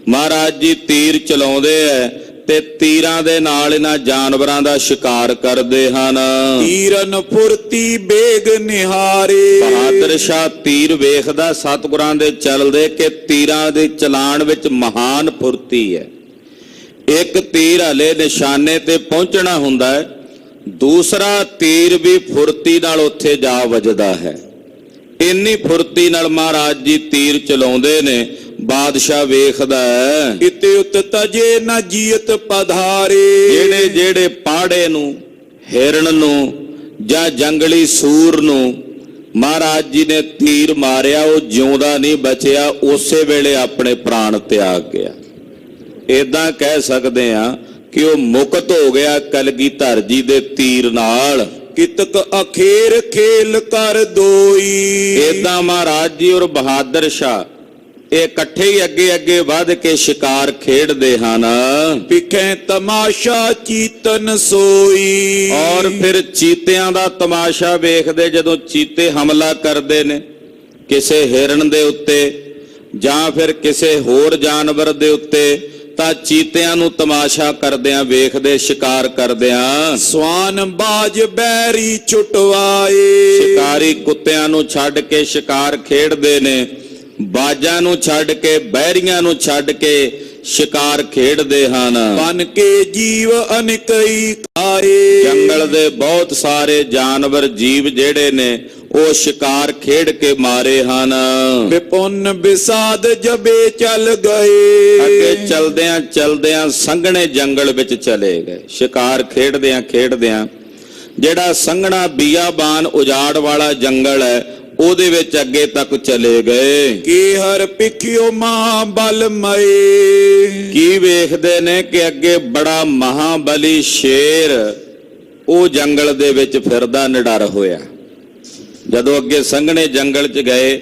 ਮਹਾਰਾਜ ਜੀ ਤੀਰ ਚਲਾਉਂਦੇ ਐ ਤੇ ਤੀਰਾਂ ਦੇ ਨਾਲ ਇਹਨਾਂ ਜਾਨਵਰਾਂ ਦਾ ਸ਼ਿਕਾਰ ਕਰਦੇ ਹਨ। ਤੀਰਨ ਫੁਰਤੀ ਬੇਗ ਨਿਹਾਰੇ, ਬਹਾਦਰ ਸ਼ਾਹ ਤੀਰ ਵੇਖਦਾ ਸਤਿਗੁਰਾਂ ਦੇ ਚੱਲਦੇ ਕਿ ਤੀਰਾਂ ਦੇ ਚਲਾਣ ਵਿੱਚ ਮਹਾਨ ਫੁਰਤੀ ਹੈ। ਇੱਕ ਤੀਰ ਹਲੇ ਨਿਸ਼ਾਨੇ ਤੇ ਪਹੁੰਚਣਾ ਹੁੰਦਾ ਹੈ, ਦੂਸਰਾ ਤੀਰ ਵੀ ਫੁਰਤੀ ਨਾਲ ਉੱਥੇ ਜਾ ਵੱਜਦਾ ਹੈ। ਇੰਨੀ ਫੁਰਤੀ ਨਾਲ ਮਹਾਰਾਜ ਜੀ ਤੀਰ ਚਲਾਉਂਦੇ ਨੇ। ਬਾਦਸ਼ਾਹ ਵੇਖਦਾ ਹੈ ਇਤੇ ਉਤ ਤਜੇ ਨਾ ਜੀਤ ਪਧਾਰੇ, ਜਿਹੜੇ ਜਿਹੜੇ ਪਾੜੇ ਨੂੰ, ਹਿਰਨ ਨੂੰ ਜਾਂ ਜੰਗਲੀ ਸੂਰ ਨੂੰ ਮਹਾਰਾਜ ਜੀ ਨੇ ਤੀਰ ਮਾਰਿਆ, ਉਹ ਜਿਉਂਦਾ ਨਹੀਂ ਬਚਿਆ, ਉਸੇ ਵੇਲੇ ਆਪਣੇ ਪ੍ਰਾਣ ਤਿਆਗ ਗਿਆ। ਏਦਾਂ ਕਹਿ ਸਕਦੇ ਆ ਕਿ ਉਹ ਮੁਕਤ ਹੋ ਗਿਆ ਕਲਗੀਧਰ ਜੀ ਦੇ ਤੀਰ ਨਾਲ। ਕਿਤਕ ਅਖੇਰ ਖੇਲ ਕਰ ਦੋਈ, ਏਦਾਂ ਮਹਾਰਾਜ ਜੀ ਔਰ ਬਹਾਦਰ ਸ਼ਾਹ ਇਹ ਇਕੱਠੇ ਹੀ ਅੱਗੇ ਅੱਗੇ ਵੱਧ ਕੇ ਸ਼ਿਕਾਰ ਖੇਡਦੇ ਹਨ। ਵਿਖੇ ਤਮਾਸ਼ਾ ਚੀਤਨ ਸੋਈ, ਔਰ ਫਿਰ ਚੀਤਿਆਂ ਦਾ ਤਮਾਸ਼ਾ ਵੇਖਦੇ। ਜਦੋਂ ਚੀਤੇ ਹਮਲਾ ਕਰਦੇ ਨੇ ਕਿਸੇ ਹਿਰਨ ਦੇ ਉੱਤੇ ਜਾਂ ਫਿਰ ਕਿਸੇ ਹੋਰ ਜਾਨਵਰ ਦੇ ਉੱਤੇ, ਤਾਂ ਚੀਤਿਆਂ ਨੂੰ ਤਮਾਸ਼ਾ ਕਰਦਿਆਂ ਵੇਖਦੇ, ਸ਼ਿਕਾਰ ਕਰਦਿਆਂ। ਸਵਾਨ ਬਾਜ ਬੈਰੀ ਛੁਟਵਾਏ, ਸ਼ਿਕਾਰੀ ਕੁੱਤਿਆਂ ਨੂੰ ਛੱਡ ਕੇ ਸ਼ਿਕਾਰ ਖੇਡਦੇ ਨੇ, ਬਾਜਾਂ ਨੂੰ ਛੱਡ ਕੇ, ਬਹਿਰੀਆਂ ਨੂੰ ਛੱਡ ਕੇ ਸ਼ਿਕਾਰ ਖੇਡਦੇ ਹਨ। ਬਨ ਕੇ ਜੀਵ ਅਨੇਕਈ ਖਾਏ, ਜੰਗਲ ਦੇ ਬਹੁਤ ਸਾਰੇ ਜਾਨਵਰ ਜੀਵ ਜਿਹੜੇ ਨੇ ਉਹ ਸ਼ਿਕਾਰ ਖੇਡ ਕੇ ਮਾਰੇ ਹਨ। ਵਿਪੁੰਨ ਵਿਸਾਦ ਜਬੇ ਚੱਲ ਗਏ, ਅੱਗੇ ਚਲਦਿਆਂ ਚਲਦਿਆਂ ਸੰਘਣੇ ਜੰਗਲ ਵਿੱਚ ਚਲੇ ਗਏ। ਸ਼ਿਕਾਰ ਖੇਡਦਿਆਂ ਖੇਡਦਿਆਂ ਜਿਹੜਾ ਸੰਘਣਾ ਬੀਆਬਾਨ ਉਜਾੜ ਵਾਲਾ ਜੰਗਲ ਹੈ ਉਹਦੇ ਵਿੱਚ ਅੱਗੇ ਤੱਕ ਚਲੇ ਗਏ। ਕੀ ਹਰ ਪਿਖਿਓ ਮਹਾ ਬਲ ਮਏ। ਕੀ ਵੇਖਦੇ ਨੇ ਕਿ ਅੱਗੇ ਬੜਾ ਮਹਾਬਲੀ ਸ਼ੇਰ ਉਹ ਜੰਗਲ ਦੇ ਵਿੱਚ ਫਿਰਦਾ ਨਿਡਰ ਹੋਇਆ। ਜਦੋਂ ਅੱਗੇ ਸੰਘਣੇ ਜੰਗਲ 'ਚ ਗਏ,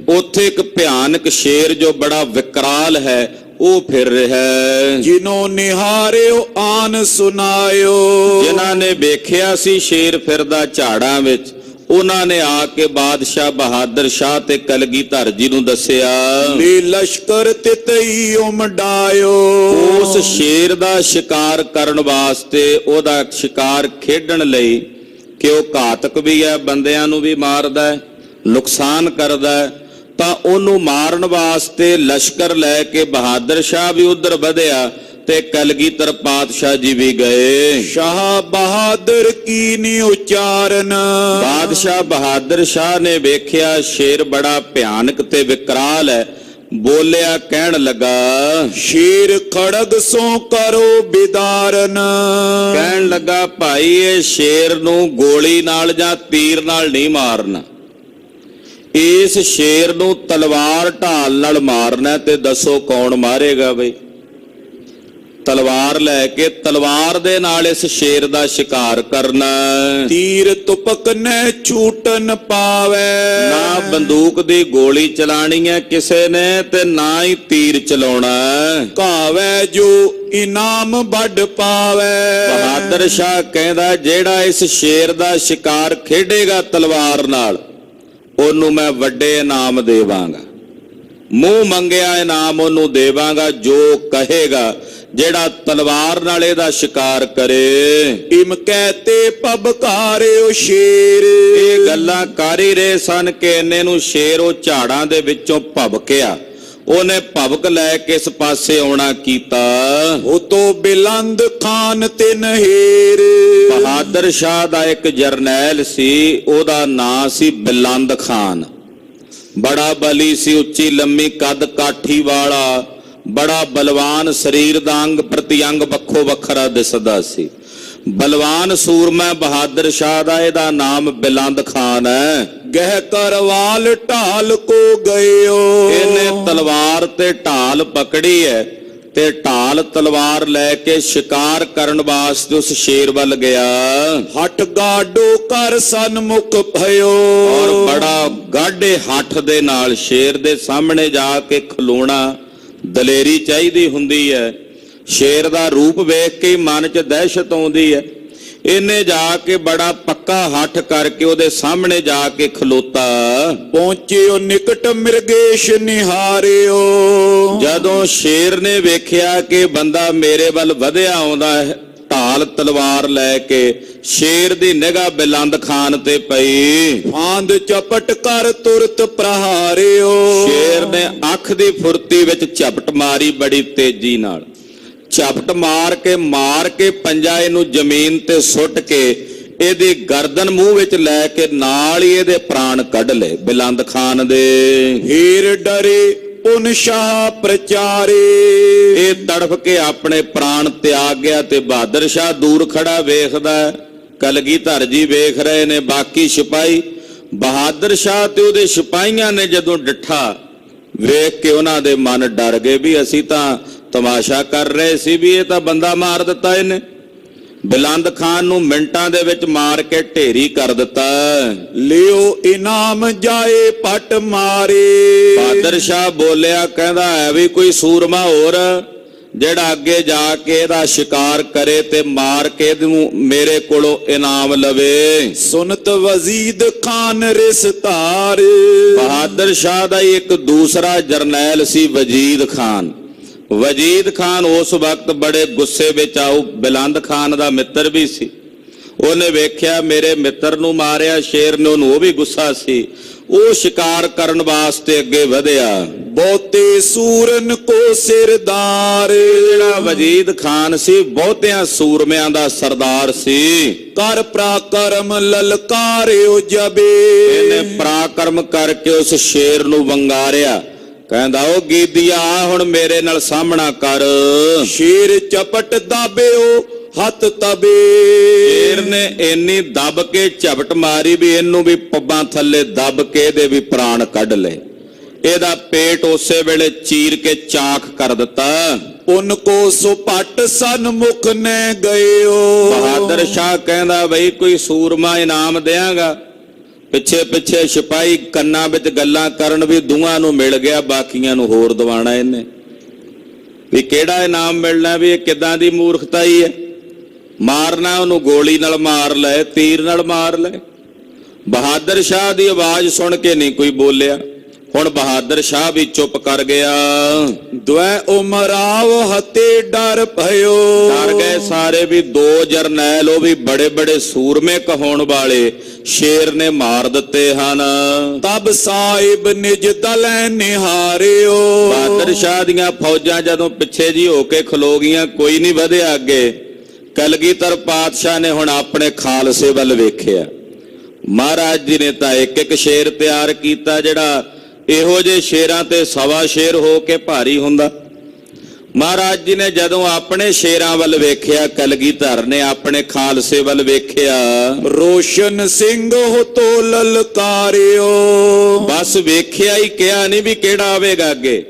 ਉੱਥੇ ਇੱਕ ਭਿਆਨਕ ਸ਼ੇਰ ਜੋ ਬੜਾ ਵਿਕਰਾਲ ਹੈ ਉਹ ਫਿਰ ਰਿਹਾ ਹੈ। ਜਿਨੋ ਨਿਹਾਰਿਓ ਆਨ ਸੁਨਾਇਓ। ਜਿਨ੍ਹਾਂ ਨੇ ਵੇਖਿਆ ਸੀ ਸ਼ੇਰ ਫਿਰਦਾ ਝਾੜਾਂ ਵਿੱਚ, ਉਹਨਾਂ ਨੇ ਆ ਕੇ ਬਾਦਸ਼ਾਹ ਬਹਾਦਰ ਸ਼ਾਹ ਤੇ ਕਲਗੀਧਰ ਜੀ ਨੂੰ ਦੱਸਿਆ। ਲੇ ਲਸ਼ਕਰ ਤਿਤਈ ਉਮਡਾਇਓ। ਉਸ ਸ਼ੇਰ ਦਾ ਸ਼ਿਕਾਰ ਕਰਨ ਵਾਸਤੇ, ਉਹਦਾ ਸ਼ਿਕਾਰ ਖੇਡਣ ਲਈ ਕਿ ਉਹ ਘਾਤਕ ਵੀ ਹੈ, ਬੰਦਿਆਂ ਨੂੰ ਵੀ ਮਾਰਦਾ ਹੈ, ਨੁਕਸਾਨ ਕਰਦਾ ਹੈ, ਤਾਂ ਉਹਨੂੰ ਮਾਰਨ ਵਾਸਤੇ ਲਸ਼ਕਰ ਲੈ ਕੇ ਬਹਾਦਰ ਸ਼ਾਹ ਵੀ ਉਧਰ ਵਧਿਆ ਤੇ ਕਲਗੀਧਰ ਪਾਤਸ਼ਾਹ ਜੀ ਵੀ ਗਏ। ਸ਼ਾਹ ਬਹਾਦਰ ਕੀ ਨੀ ਉਚਾਰਨ। ਬਾਦਸ਼ਾਹ ਬਹਾਦਰ ਸ਼ਾਹ ਨੇ ਵੇਖਿਆ ਸ਼ੇਰ ਬੜਾ ਭਿਆਨਕ ਤੇ ਵਿਕਰਾਲ ਹੈ, ਬੋਲਿਆ, ਕਹਿਣ ਲੱਗਾ, ਸ਼ੇਰ ਖੜਗ ਸੋ ਕਰੋ ਬਿਦਾਰਨ। ਕਹਿਣ ਲੱਗਾ, ਭਾਈ ਇਹ ਸ਼ੇਰ ਨੂੰ ਗੋਲੀ ਨਾਲ ਜਾਂ ਤੀਰ ਨਾਲ ਨਹੀਂ ਮਾਰਨਾ, ਇਸ ਸ਼ੇਰ ਨੂੰ ਤਲਵਾਰ ਢਾਲ ਨਾਲ ਮਾਰਨਾ। ਤੇ ਦੱਸੋ ਕੌਣ ਮਾਰੇਗਾ ਬਈ? ਤਲਵਾਰ ਲੈ ਕੇ ਤਲਵਾਰ ਦੇ ਨਾਲ ਇਸ ਸ਼ੇਰ ਦਾ ਸ਼ਿਕਾਰ ਕਰਨਾ। ਤੀਰ ਤੁਪਕ ਨੇ ਛੂਟਨ ਪਾਵੇ। ਨਾ ਬੰਦੂਕ ਦੀ ਗੋਲੀ ਚਲਾਣੀ ਹੈ ਕਿਸੇ ਨੇ ਤੇ ਨਾ ਹੀ ਤੀਰ ਚਲਾਉਣਾ। ਕਾਵੇ ਜੋ ਇਨਾਮ ਵੱਡ ਪਾਵੇ। ਬਹਾਦਰ ਸ਼ਾਹ ਕਹਿੰਦਾ, ਜਿਹੜਾ ਇਸ ਸ਼ੇਰ ਦਾ ਸ਼ਿਕਾਰ ਖੇਡੇਗਾ ਤਲਵਾਰ ਨਾਲ, ਉਹਨੂੰ ਮੈਂ ਵੱਡੇ ਇਨਾਮ ਦੇਵਾਂਗਾ, ਮੂੰਹ ਮੰਗਿਆ ਇਨਾਮ ਉਹਨੂੰ ਦੇਵਾਂਗਾ। ਜੋ ਕਹੇਗਾ, ਜਿਹੜਾ ਤਲਵਾਰ ਨਾਲ ਇਹਦਾ ਸ਼ਿਕਾਰ ਕਰੇ। ਇਮ ਕਹਤੇ ਪਬਕਾਰਿਓ ਸ਼ੇਰ। ਇਹ ਗੱਲਾਂ ਕਰ ਹੀ ਰਹੇ ਸਨ ਕਿ ਇੰਨੇ ਨੂੰ ਸ਼ੇਰ ਉਹ ਝਾੜਾਂ ਦੇ ਵਿੱਚੋਂ ਭਬਕਿਆ। ਉਹਨੇ ਭਬਕ ਲੈ ਕੇ ਇਸ ਪਾਸੇ ਆਉਣਾ ਕੀਤਾ। ਉਹ ਤੋਂ ਬਿਲੰਦ ਖਾਨ ਤੇ ਨਹਿਰ। ਬਹਾਦਰ ਸ਼ਾਹ ਦਾ ਇੱਕ ਜਰਨੈਲ ਸੀ, ਉਹਦਾ ਨਾਂ ਸੀ ਬਿਲੰਦ ਖਾਨ। ਬੜਾ ਬਲੀ ਸੀ, ਉੱਚੀ ਲੰਮੀ ਕੱਦ ਕਾਠੀ ਵਾਲਾ, ਬੜਾ ਬਲਵਾਨ, ਸਰੀਰ ਦਾ ਅੰਗ ਪ੍ਰਤੀ ਅੰਗ ਵੱਖੋ ਵੱਖਰਾ ਦਿਸਦਾ ਸੀ। ਬਲਵਾਨ ਸੂਰਮਾ ਬਹਾਦਰ ਸ਼ਾਹ ਦਾ ਇਹਦਾ ਨਾਮ ਬਿਲੰਦ ਖਾਨ ਹੈ। ਗਹਿ ਕਰਵਾਲ ਢਾਲ ਕੋ ਗਇਓ। ਇਹਨੇ ਤਲਵਾਰ ਤੇ ਢਾਲ ਪਕੜੀ ਹੈ ਤੇ ਢਾਲ ਤਲਵਾਰ ਲੈ ਕੇ ਸ਼ਿਕਾਰ ਕਰਨ ਵਾਸਤੇ ਉਸ ਸ਼ੇਰ ਵੱਲ ਗਿਆ। ਹੱਠ ਗਾਡੋ ਕਰ ਸਨਮੁਖ ਭਇਓ। ਔਰ ਬੜਾ ਗਾਢੇ ਹੱਠ ਦੇ ਨਾਲ ਸ਼ੇਰ ਦੇ ਸਾਹਮਣੇ ਜਾ ਕੇ ਖਲੋਣਾ ਦਲੇਰੀ ਚਾਹੀਦੀ ਹੁੰਦੀ ਹੈ। ਸ਼ੇਰ ਦਾ ਰੂਪ ਵੇਖ ਕੇ ਮਨ 'ਚ ਦਹਿਸ਼ਤ ਆਉਂਦੀ ਹੈ। ਇਹਨੇ ਜਾ ਕੇ ਬੜਾ ਪੱਕਾ ਹੱਠ ਕਰਕੇ ਉਹਦੇ ਸਾਹਮਣੇ ਜਾ ਕੇ ਖਲੋਤਾ। ਪਹੁੰਚਿਓ ਨਿਕਟ ਮਿਰਗੇਸ਼ ਨਿਹਾਰਿਓ। ਜਦੋਂ ਸ਼ੇਰ ਨੇ ਵੇਖਿਆ ਕਿ ਬੰਦਾ ਮੇਰੇ ਵੱਲ ਵਧਿਆ ਆਉਂਦਾ ਹੈ ਢਾਲ ਤਲਵਾਰ ਲੈ ਕੇ, ਸ਼ੇਰ ਦੀ ਨਿਗਾਹ ਬਿਲੰਦ ਖਾਨ ਤੇ ਪਈ। ਫਾਂਦ ਚਪਟ ਕਰ ਤੁਰਤ ਪ੍ਰਹਾਰਿਓ। ਸ਼ੇਰ ਨੇ ਅੱਖ ਦੀ ਫੁਰਤੀ ਵਿੱਚ ਝਪਟ ਮਾਰੀ ਬੜੀ ਤੇਜ਼ੀ ਨਾਲ। ਝਪਟ ਮਾਰ ਕੇ ਪੰਜਾ ਇਹਨੂੰ ਜ਼ਮੀਨ ਤੇ ਸੁੱਟ ਕੇ ਇਹਦੀ ਗਰਦਨ ਮੂੰਹ ਵਿੱਚ ਲੈ ਕੇ ਨਾਲ ਹੀ ਇਹਦੇ ਪ੍ਰਾਣ ਕੱਢ ਲਏ ਬਿਲੰਦ ਖਾਨ ਦੇ। ਹੀਰ ਡਰੇ ਪੁਨ ਸ਼ਾਹ ਪ੍ਰਚਾਰੇ। ਇਹ ਤੜਫ ਕੇ ਆਪਣੇ ਪ੍ਰਾਣ ਤਿਆਗ ਗਿਆ ਤੇ ਬਹਾਦਰ ਸ਼ਾਹ ਦੂਰ ਖੜਾ ਵੇਖਦਾ। ਕਲਗੀਧਰ ਜੀ ਵੇਖ ਰਹੇ ਨੇ, ਬਾਕੀ ਸਿਪਾਹੀ। ਬਹਾਦਰ ਸ਼ਾਹ ਤੇ ਉਹਦੇ ਸਿਪਾਹੀਆਂ ਨੇ ਜਦੋਂ ਡਿੱਠਾ, ਵੇਖ ਕੇ ਉਹਨਾਂ ਦੇ ਮਨ ਡਰ ਗਏ ਵੀ ਅਸੀਂ ਤਾਂ ਤਮਾਸ਼ਾ ਕਰ ਰਹੇ ਸੀ ਵੀ ਇਹ ਤਾਂ ਬੰਦਾ ਮਾਰ ਦਿੱਤਾ ਇਹਨੇ। ਬਿਲੰਦ ਖਾਨ ਨੂੰ ਮਿੰਟਾਂ ਦੇ ਵਿੱਚ ਮਾਰ ਕੇ ਢੇਰੀ ਕਰ ਦਿੱਤਾ। ਲਿਓ ਇਨਾਮ ਜਾਏ ਪਟ ਮਾਰੇ। ਬਹਾਦਰ ਸ਼ਾਹ ਬੋਲਿਆ, ਕਹਿੰਦਾ ਹੈ ਵੀ ਕੋਈ ਸੂਰਮਾ ਹੋਰ ਜਿਹੜਾ ਅੱਗੇ ਜਾ ਕੇ ਇਹਦਾ ਸ਼ਿਕਾਰ ਕਰੇ ਤੇ ਮਾਰ ਕੇ ਇਹਨੂੰ ਮੇਰੇ ਕੋਲੋਂ ਇਨਾਮ ਲਵੇ। ਸੁਨਤ ਵਜ਼ੀਦ ਖਾਨ ਰਿਸਤਾਰ। ਬਹਾਦਰ ਸ਼ਾਹ ਦਾ ਇੱਕ ਦੂਸਰਾ ਜਰਨੈਲ ਸੀ ਵਜੀਦ ਖਾਨ। ਵਜੀਦ ਖਾਨ ਉਸ ਵਕਤ ਬੜੇ ਗੁੱਸੇ ਵਿੱਚ ਆਉ, ਬਿਲੰਦ ਖਾਨ ਦਾ ਮਿੱਤਰ ਵੀ ਸੀ। ਉਹਨੇ ਵੇਖਿਆ ਮੇਰੇ ਮਿੱਤਰ ਨੂੰ ਮਾਰਿਆ ਸ਼ੇਰ ਨੇ, ਉਹਨੂੰ ਉਹ ਵੀ ਗੁੱਸਾ ਸੀ। ਉਹ ਸ਼ਿਕਾਰ ਕਰਨ ਵਾਸਤੇ ਅੱਗੇ ਵਧਿਆ। ਬਹੁਤੇ ਸੂਰਨ ਕੋ ਸਿਰਦਾਰ। ਜਿਹੜਾ ਵਜੀਦ ਖਾਨ ਸੀ ਬਹੁਤਿਆਂ ਸੂਰਮਿਆਂ ਦਾ ਸਰਦਾਰ ਸੀ। ਕਰ ਪ੍ਰਾਕਰਮ ਲਲਕਾਰਿਓ ਜਬੇ। ਇਹਨੇ ਪ੍ਰਾਕਰਮ ਕਰਕੇ ਉਸ ਸ਼ੇਰ ਨੂੰ ਵੰਗਾਰਿਆ। ਕਹਿੰਦਾ, ਉਹ ਗੀਦੀਆ ਹੁਣ ਮੇਰੇ ਨਾਲ ਸਾਹਮਣਾ ਕਰ। ਸ਼ੇਰ ਚਪਟ ਦਾਬਿਓ ਹੱਥ ਤਬੇ। ਸ਼ੇਰ ਨੇ ਇੰਨੀ ਦੱਬ ਕੇ ਝਪਟ ਮਾਰੀ ਵੀ ਇਹਨੂੰ ਵੀ ਪੱਬਾਂ ਥੱਲੇ ਦੱਬ ਕੇ ਇਹਦੇ ਵੀ ਪ੍ਰਾਣ ਕੱਢ ਲਏ। ਇਹਦਾ ਪੇਟ ਉਸੇ ਵੇਲੇ ਚੀਰ ਕੇ ਚਾਖ ਕਰ ਦਿੱਤਾ। ਉਨ ਕੋ ਸੁਪਟ ਸਨਮੁਖ ਨੇ ਗਇਓ। ਬਹਾਦਰ ਸ਼ਾਹ ਕਹਿੰਦਾ ਬਈ ਕੋਈ ਸੂਰਮਾ ਇਨਾਮ ਦਿਆਂਗਾ। ਪਿੱਛੇ ਪਿੱਛੇ ਸਿਪਾਹੀ ਕੰਨਾਂ ਵਿੱਚ ਗੱਲਾਂ ਕਰਨ ਵੀ ਦੂਆਂ ਨੂੰ ਮਿਲ ਗਿਆ, ਬਾਕੀਆਂ ਨੂੰ ਹੋਰ ਦਿਵਾਣਾ ਇਹਨੇ ਵੀ ਕਿਹੜਾ ਇਨਾਮ ਮਿਲਣਾ, ਵੀ ਇਹ ਕਿੱਦਾਂ ਦੀ ਮੂਰਖਤਾਈ ਹੈ। ਮਾਰਨਾ ਉਹਨੂੰ ਗੋਲੀ ਨਾਲ ਮਾਰ ਲੈ, ਤੀਰ ਨਾਲ ਮਾਰ ਲੈ। ਬਹਾਦਰ ਸ਼ਾਹ ਦੀ ਆਵਾਜ਼ ਸੁਣ ਕੇ ਨਹੀਂ ਕੋਈ ਬੋਲਿਆ। ਹੁਣ ਬਹਾਦਰ ਸ਼ਾਹ ਵੀ ਚੁੱਪ ਕਰ ਗਿਆ। ਦੁਐ ਉਮਰਾਵ ਹਤੇ ਡਰ ਭਇਓ। ਡਰ ਗਏ ਸਾਰੇ ਵੀ ਦੋ ਜਰਨੈਲ, ਉਹ ਵੀ ਬੜੇ ਬੜੇ ਸੂਰਮੇ ਕਹਾਉਣ ਵਾਲੇ, ਸ਼ੇਰ ਨੇ ਮਾਰ ਦਿੱਤੇ ਹਨ। ਤਬ ਸਾਹਿਬ ਨਿਜ ਦਲੈ ਨਿਹਾਰਿਓ। ਬਹਾਦਰ ਸ਼ਾਹ ਦੀਆਂ ਫੌਜਾਂ ਜਦੋਂ ਪਿੱਛੇ ਜੀ ਹੋ ਕੇ ਖਲੋ ਗਈਆਂ, ਕੋਈ ਨਹੀਂ ਵਧਿਆ ਅੱਗੇ। ਕਲਗੀਧਰ ਪਾਤਸ਼ਾਹ ਨੇ ਹੁਣ ਆਪਣੇ ਖਾਲਸੇ ਵੱਲ ਵੇਖਿਆ। ਮਹਾਰਾਜ ਜੀ ਨੇ ਤਾਂ ਇੱਕ ਇੱਕ ਸ਼ੇਰ ਤਿਆਰ ਕੀਤਾ, ਜਿਹੜਾ ਇਹੋ ਜਿਹੇ ਸ਼ੇਰਾਂ ਤੇ ਸਵਾ ਸ਼ੇਰ ਹੋ ਕੇ ਭਾਰੀ ਹੁੰਦਾ। ਮਹਾਰਾਜ ਜੀ ਨੇ ਜਦੋਂ ਆਪਣੇ ਸ਼ੇਰਾਂ ਵੱਲ ਵੇਖਿਆ, ਕਲਗੀਧਰ ਨੇ ਆਪਣੇ ਖਾਲਸੇ ਵੱਲ ਵੇਖਿਆ। ਰੋਸ਼ਨ ਸਿੰਘ ਹੋ ਤੋ ਲਲਕਾਰਿਓ। ਬਸ ਵੇਖਿਆ ਹੀ, ਕਿਹਾ ਨਹੀਂ ਵੀ ਕਿਹੜਾ ਆਵੇਗਾ ਅੱਗੇ।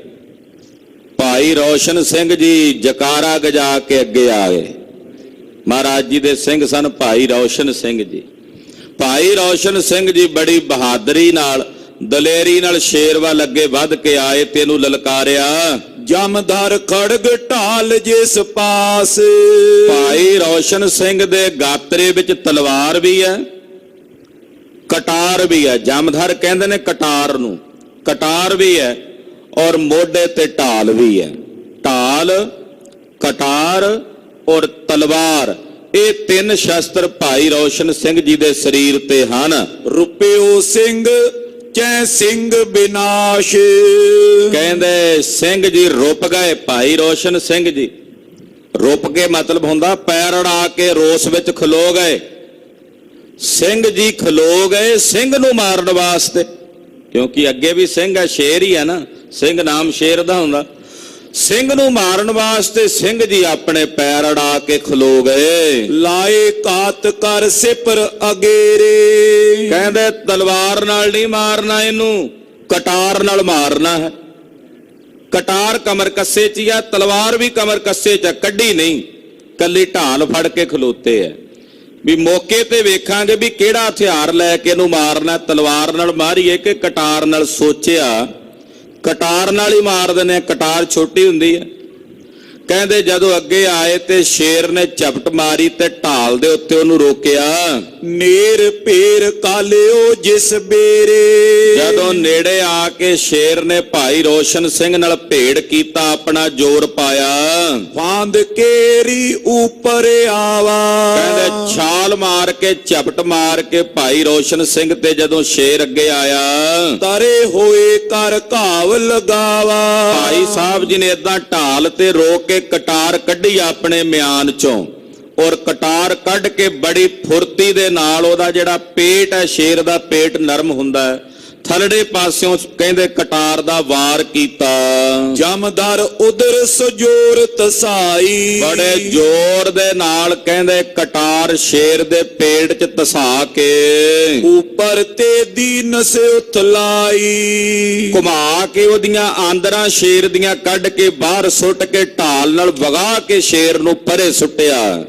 ਭਾਈ ਰੋਸ਼ਨ ਸਿੰਘ ਜੀ ਜਕਾਰਾ ਗਜਾ ਕੇ ਅੱਗੇ ਆਏ। ਮਹਾਰਾਜ ਜੀ ਦੇ ਸਿੰਘ ਸਨ ਭਾਈ ਰੋਸ਼ਨ ਸਿੰਘ ਜੀ। ਭਾਈ ਰੋਸ਼ਨ ਸਿੰਘ ਜੀ ਬੜੀ ਬਹਾਦਰੀ ਨਾਲ, ਦਲੇਰੀ ਨਾਲ ਸ਼ੇਰ ਵੱਲ ਅੱਗੇ ਵੱਧ ਕੇ ਆਏ ਤੇ ਇਹਨੂੰ ਲਲਕਾਰਿਆ। ਜਮਧਰ ਖੜਗ ਢਾਲ ਜਿਸ ਪਾਸ। ਭਾਈ ਰੋਸ਼ਨ ਸਿੰਘ ਦੇ ਗਾਤਰੇ ਵਿੱਚ ਤਲਵਾਰ ਵੀ ਹੈ, ਕਟਾਰ ਵੀ ਹੈ। ਜਮਧਰ ਕਹਿੰਦੇ ਨੇ ਕਟਾਰ ਨੂੰ, ਕਟਾਰ ਵੀ ਹੈ ਔਰ ਮੋਢੇ ਤੇ ਢਾਲ ਵੀ ਹੈ। ਢਾਲ, ਕਟਾਰ ਔਰ ਤਲਵਾਰ, ਇਹ ਤਿੰਨ ਸ਼ਸਤਰ ਭਾਈ ਰੋਸ਼ਨ ਸਿੰਘ ਜੀ ਦੇ ਸਰੀਰ ਤੇ ਹਨ। ਰੁਪਿਓ ਸਿੰਘ ਚੈ ਸਿੰਘ ਬਿਨਾਸ਼। ਕਹਿੰਦੇ ਸਿੰਘ ਜੀ ਰੁਪ ਗਏ। ਭਾਈ ਰੋਸ਼ਨ ਸਿੰਘ ਜੀ ਰੁਪ ਕੇ ਮਤਲਬ ਹੁੰਦਾ ਪੈਰ ਅੜਾ ਕੇ ਰੋਸ ਵਿੱਚ ਖਲੋ ਗਏ। ਸਿੰਘ ਜੀ ਖਲੋ ਗਏ ਸਿੰਘ ਨੂੰ ਮਾਰਨ ਵਾਸਤੇ, ਕਿਉਂਕਿ ਅੱਗੇ ਵੀ ਸਿੰਘ ਹੈ, ਸ਼ੇਰ ਹੀ ਹੈ ਨਾ, ਸਿੰਘ ਨਾਮ ਸ਼ੇਰ ਦਾ ਹੁੰਦਾ। ਸਿੰਘ ਨੂੰ ਮਾਰਨ ਵਾਸਤੇ ਸਿੰਘ ਜੀ ਆਪਣੇ ਪੈਰ ਅੜਾ ਕੇ ਖਲੋ ਗਏ। ਲਾਏ ਕਾਤ ਕਰ ਸਿਪਰ ਅਗੇਰੇ। ਕਹਿੰਦੇ ਤਲਵਾਰ ਨਾਲ ਨਹੀਂ ਮਾਰਨਾ ਇਹਨੂੰ, ਕਟਾਰ ਨਾਲ ਮਾਰਨਾ ਹੈ। ਕਟਾਰ ਕਮਰ ਕੱਸੇ ਚ ਆ, ਤਲਵਾਰ ਵੀ ਕਮਰ ਕੱਸੇ ਚ, ਕੱਢੀ ਨਹੀਂ, ਕੱਲੀ ਢਾਲ ਫੜ ਕੇ ਖਲੋਤੇ ਐ। ਵੀ ਮੌਕੇ ਤੇ ਵੇਖਾਂਗੇ ਵੀ ਕਿਹੜਾ ਹਥਿਆਰ ਲੈ ਕੇ ਇਹਨੂੰ ਮਾਰਨਾ, ਤਲਵਾਰ ਨਾਲ ਮਾਰੀਏ ਕਿ ਕਟਾਰ ਨਾਲ। ਸੋਚਿਆ ਕਟਾਰ ਨਾਲ ਹੀ ਮਾਰ ਦਿੰਦੇ ਆ, ਕਟਾਰ ਛੋਟੀ ਹੁੰਦੀ ਹੈ। ਕਹਿੰਦੇ ਜਦੋਂ ਅੱਗੇ ਆਏ ਤੇ ਸ਼ੇਰ ਨੇ ਝਪਟ ਮਾਰੀ ਤੇ ਢਾਲ ਦੇ ਉੱਤੇ ਉਹਨੂੰ ਰੋਕਿਆ। ਨੇਰ ਭੇਰ ਕਾਲਿਓ ਜਿਸ ਬੇਰੇ। ਜਦੋਂ ਨੇੜੇ ਆ ਕੇ ਸ਼ੇਰ ਨੇ ਭਾਈ ਰੋਸ਼ਨ ਸਿੰਘ ਨਾਲ ਭੇੜ ਕੀਤਾ, ਆਪਣਾ ਜ਼ੋਰ ਪਾਇਆ। ਫਾਂਦ ਕੇਰੀ ਉੱਪਰ ਆਵਾ। ਕਹਿੰਦੇ ਛਾਲ ਮਾਰ ਕੇ ਝਪਟ ਮਾਰ ਕੇ ਭਾਈ ਰੋਸ਼ਨ ਸਿੰਘ ਤੇ ਜਦੋਂ ਸ਼ੇਰ ਅੱਗੇ ਆਇਆ, ਤਰੇ ਹੋਏ ਕਰ ਘਾਵ ਲਗਾਵਾ। ਭਾਈ ਸਾਹਿਬ ਜੀ ਨੇ ਏਦਾਂ ਢਾਲ ਤੇ ਰੋਕ ਕੇ ਕਟਾਰ ਕੱਢੀ ਆਪਣੇ ਮਿਆਨ ਚੋਂ, ਔਰ ਕਟਾਰ ਕੱਢ ਕੇ ਬੜੀ ਫੁਰਤੀ ਦੇ ਨਾਲ, ਉਹਦਾ ਜਿਹੜਾ ਪੇਟ ਹੈ, ਸ਼ੇਰ ਦਾ ਪੇਟ ਨਰਮ ਹੁੰਦਾ ਹੈ, ਥਲੜੇ ਪਾਸਿਓਂ ਕਹਿੰਦੇ ਕਟਾਰ ਦਾ ਵਾਰ ਕੀਤਾ। ਜਮਦਰ ਉਦਰ ਸਜੋਰ ਤਸਾਈ। ਬੜੇ ਜ਼ੋਰ ਦੇ ਨਾਲ ਕਹਿੰਦੇ ਕਟਾਰ ਸ਼ੇਰ ਦੇ ਪੇਟ 'ਚ ਤਸਾ ਕੇ ਉੱਪਰ ਤੇ ਦੀ ਨਸੇ ਉਥਲਾਈ। ਘੁਮਾ ਕੇ ਉਹਦੀਆਂ ਆਂਦਰਾਂ ਸ਼ੇਰ ਦੀਆਂ ਕੱਢ ਕੇ ਬਾਹਰ ਸੁੱਟ ਕੇ ਢਾਲ ਨਾਲ ਵਗਾ ਕੇ ਸ਼ੇਰ ਨੂੰ ਪਰੇ ਸੁੱਟਿਆ।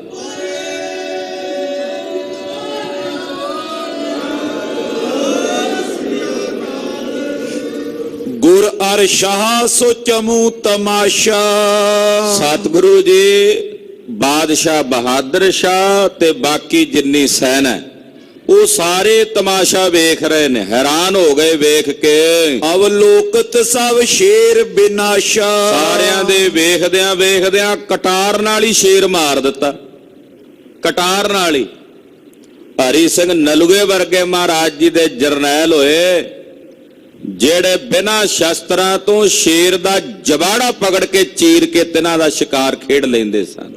ਗੁਰ ਅਰ ਸ਼ਾਹ ਸੋ ਚਮੂ ਤਮਾਸ਼ਾ। ਸਤਿਗੁਰੂ ਜੀ ਬਾਦਸ਼ਾਹ ਬਹਾਦਰ ਸ਼ਾਹ ਤੇ ਬਾਕੀ ਜਿੰਨੀ ਸੈਨ ਹੈ, ਉਹ ਸਾਰੇ ਤਮਾਸ਼ਾ ਵੇਖ ਰਹੇ ਨੇ, ਹੈਰਾਨ ਹੋ ਗਏ ਵੇਖ ਕੇ। ਅਵਲੋਕਤ ਸਭ ਸ਼ੇਰ ਬਿਨਾਸ਼ਾ। ਸਾਰਿਆਂ ਦੇ ਵੇਖਦਿਆਂ ਵੇਖਦਿਆਂ ਕਟਾਰ ਨਾਲ ਹੀ ਸ਼ੇਰ ਮਾਰ ਦਿੱਤਾ, ਕਟਾਰ ਨਾਲ ਹੀ। ਹਰੀ ਸਿੰਘ ਨਲੂਏ ਵਰਗੇ ਮਹਾਰਾਜ ਜੀ ਦੇ ਜਰਨੈਲ ਹੋਏ, ਜਿਹੜੇ ਬਿਨਾਂ ਸ਼ਸਤਰਾਂ ਤੋਂ ਸ਼ੇਰ ਦਾ ਜਬਾੜਾ ਪਕੜ ਕੇ ਚੀਰ ਕੇ ਤਿਨਾਂ ਦਾ ਸ਼ਿਕਾਰ ਖੇਡ ਲੈਂਦੇ ਸਨ।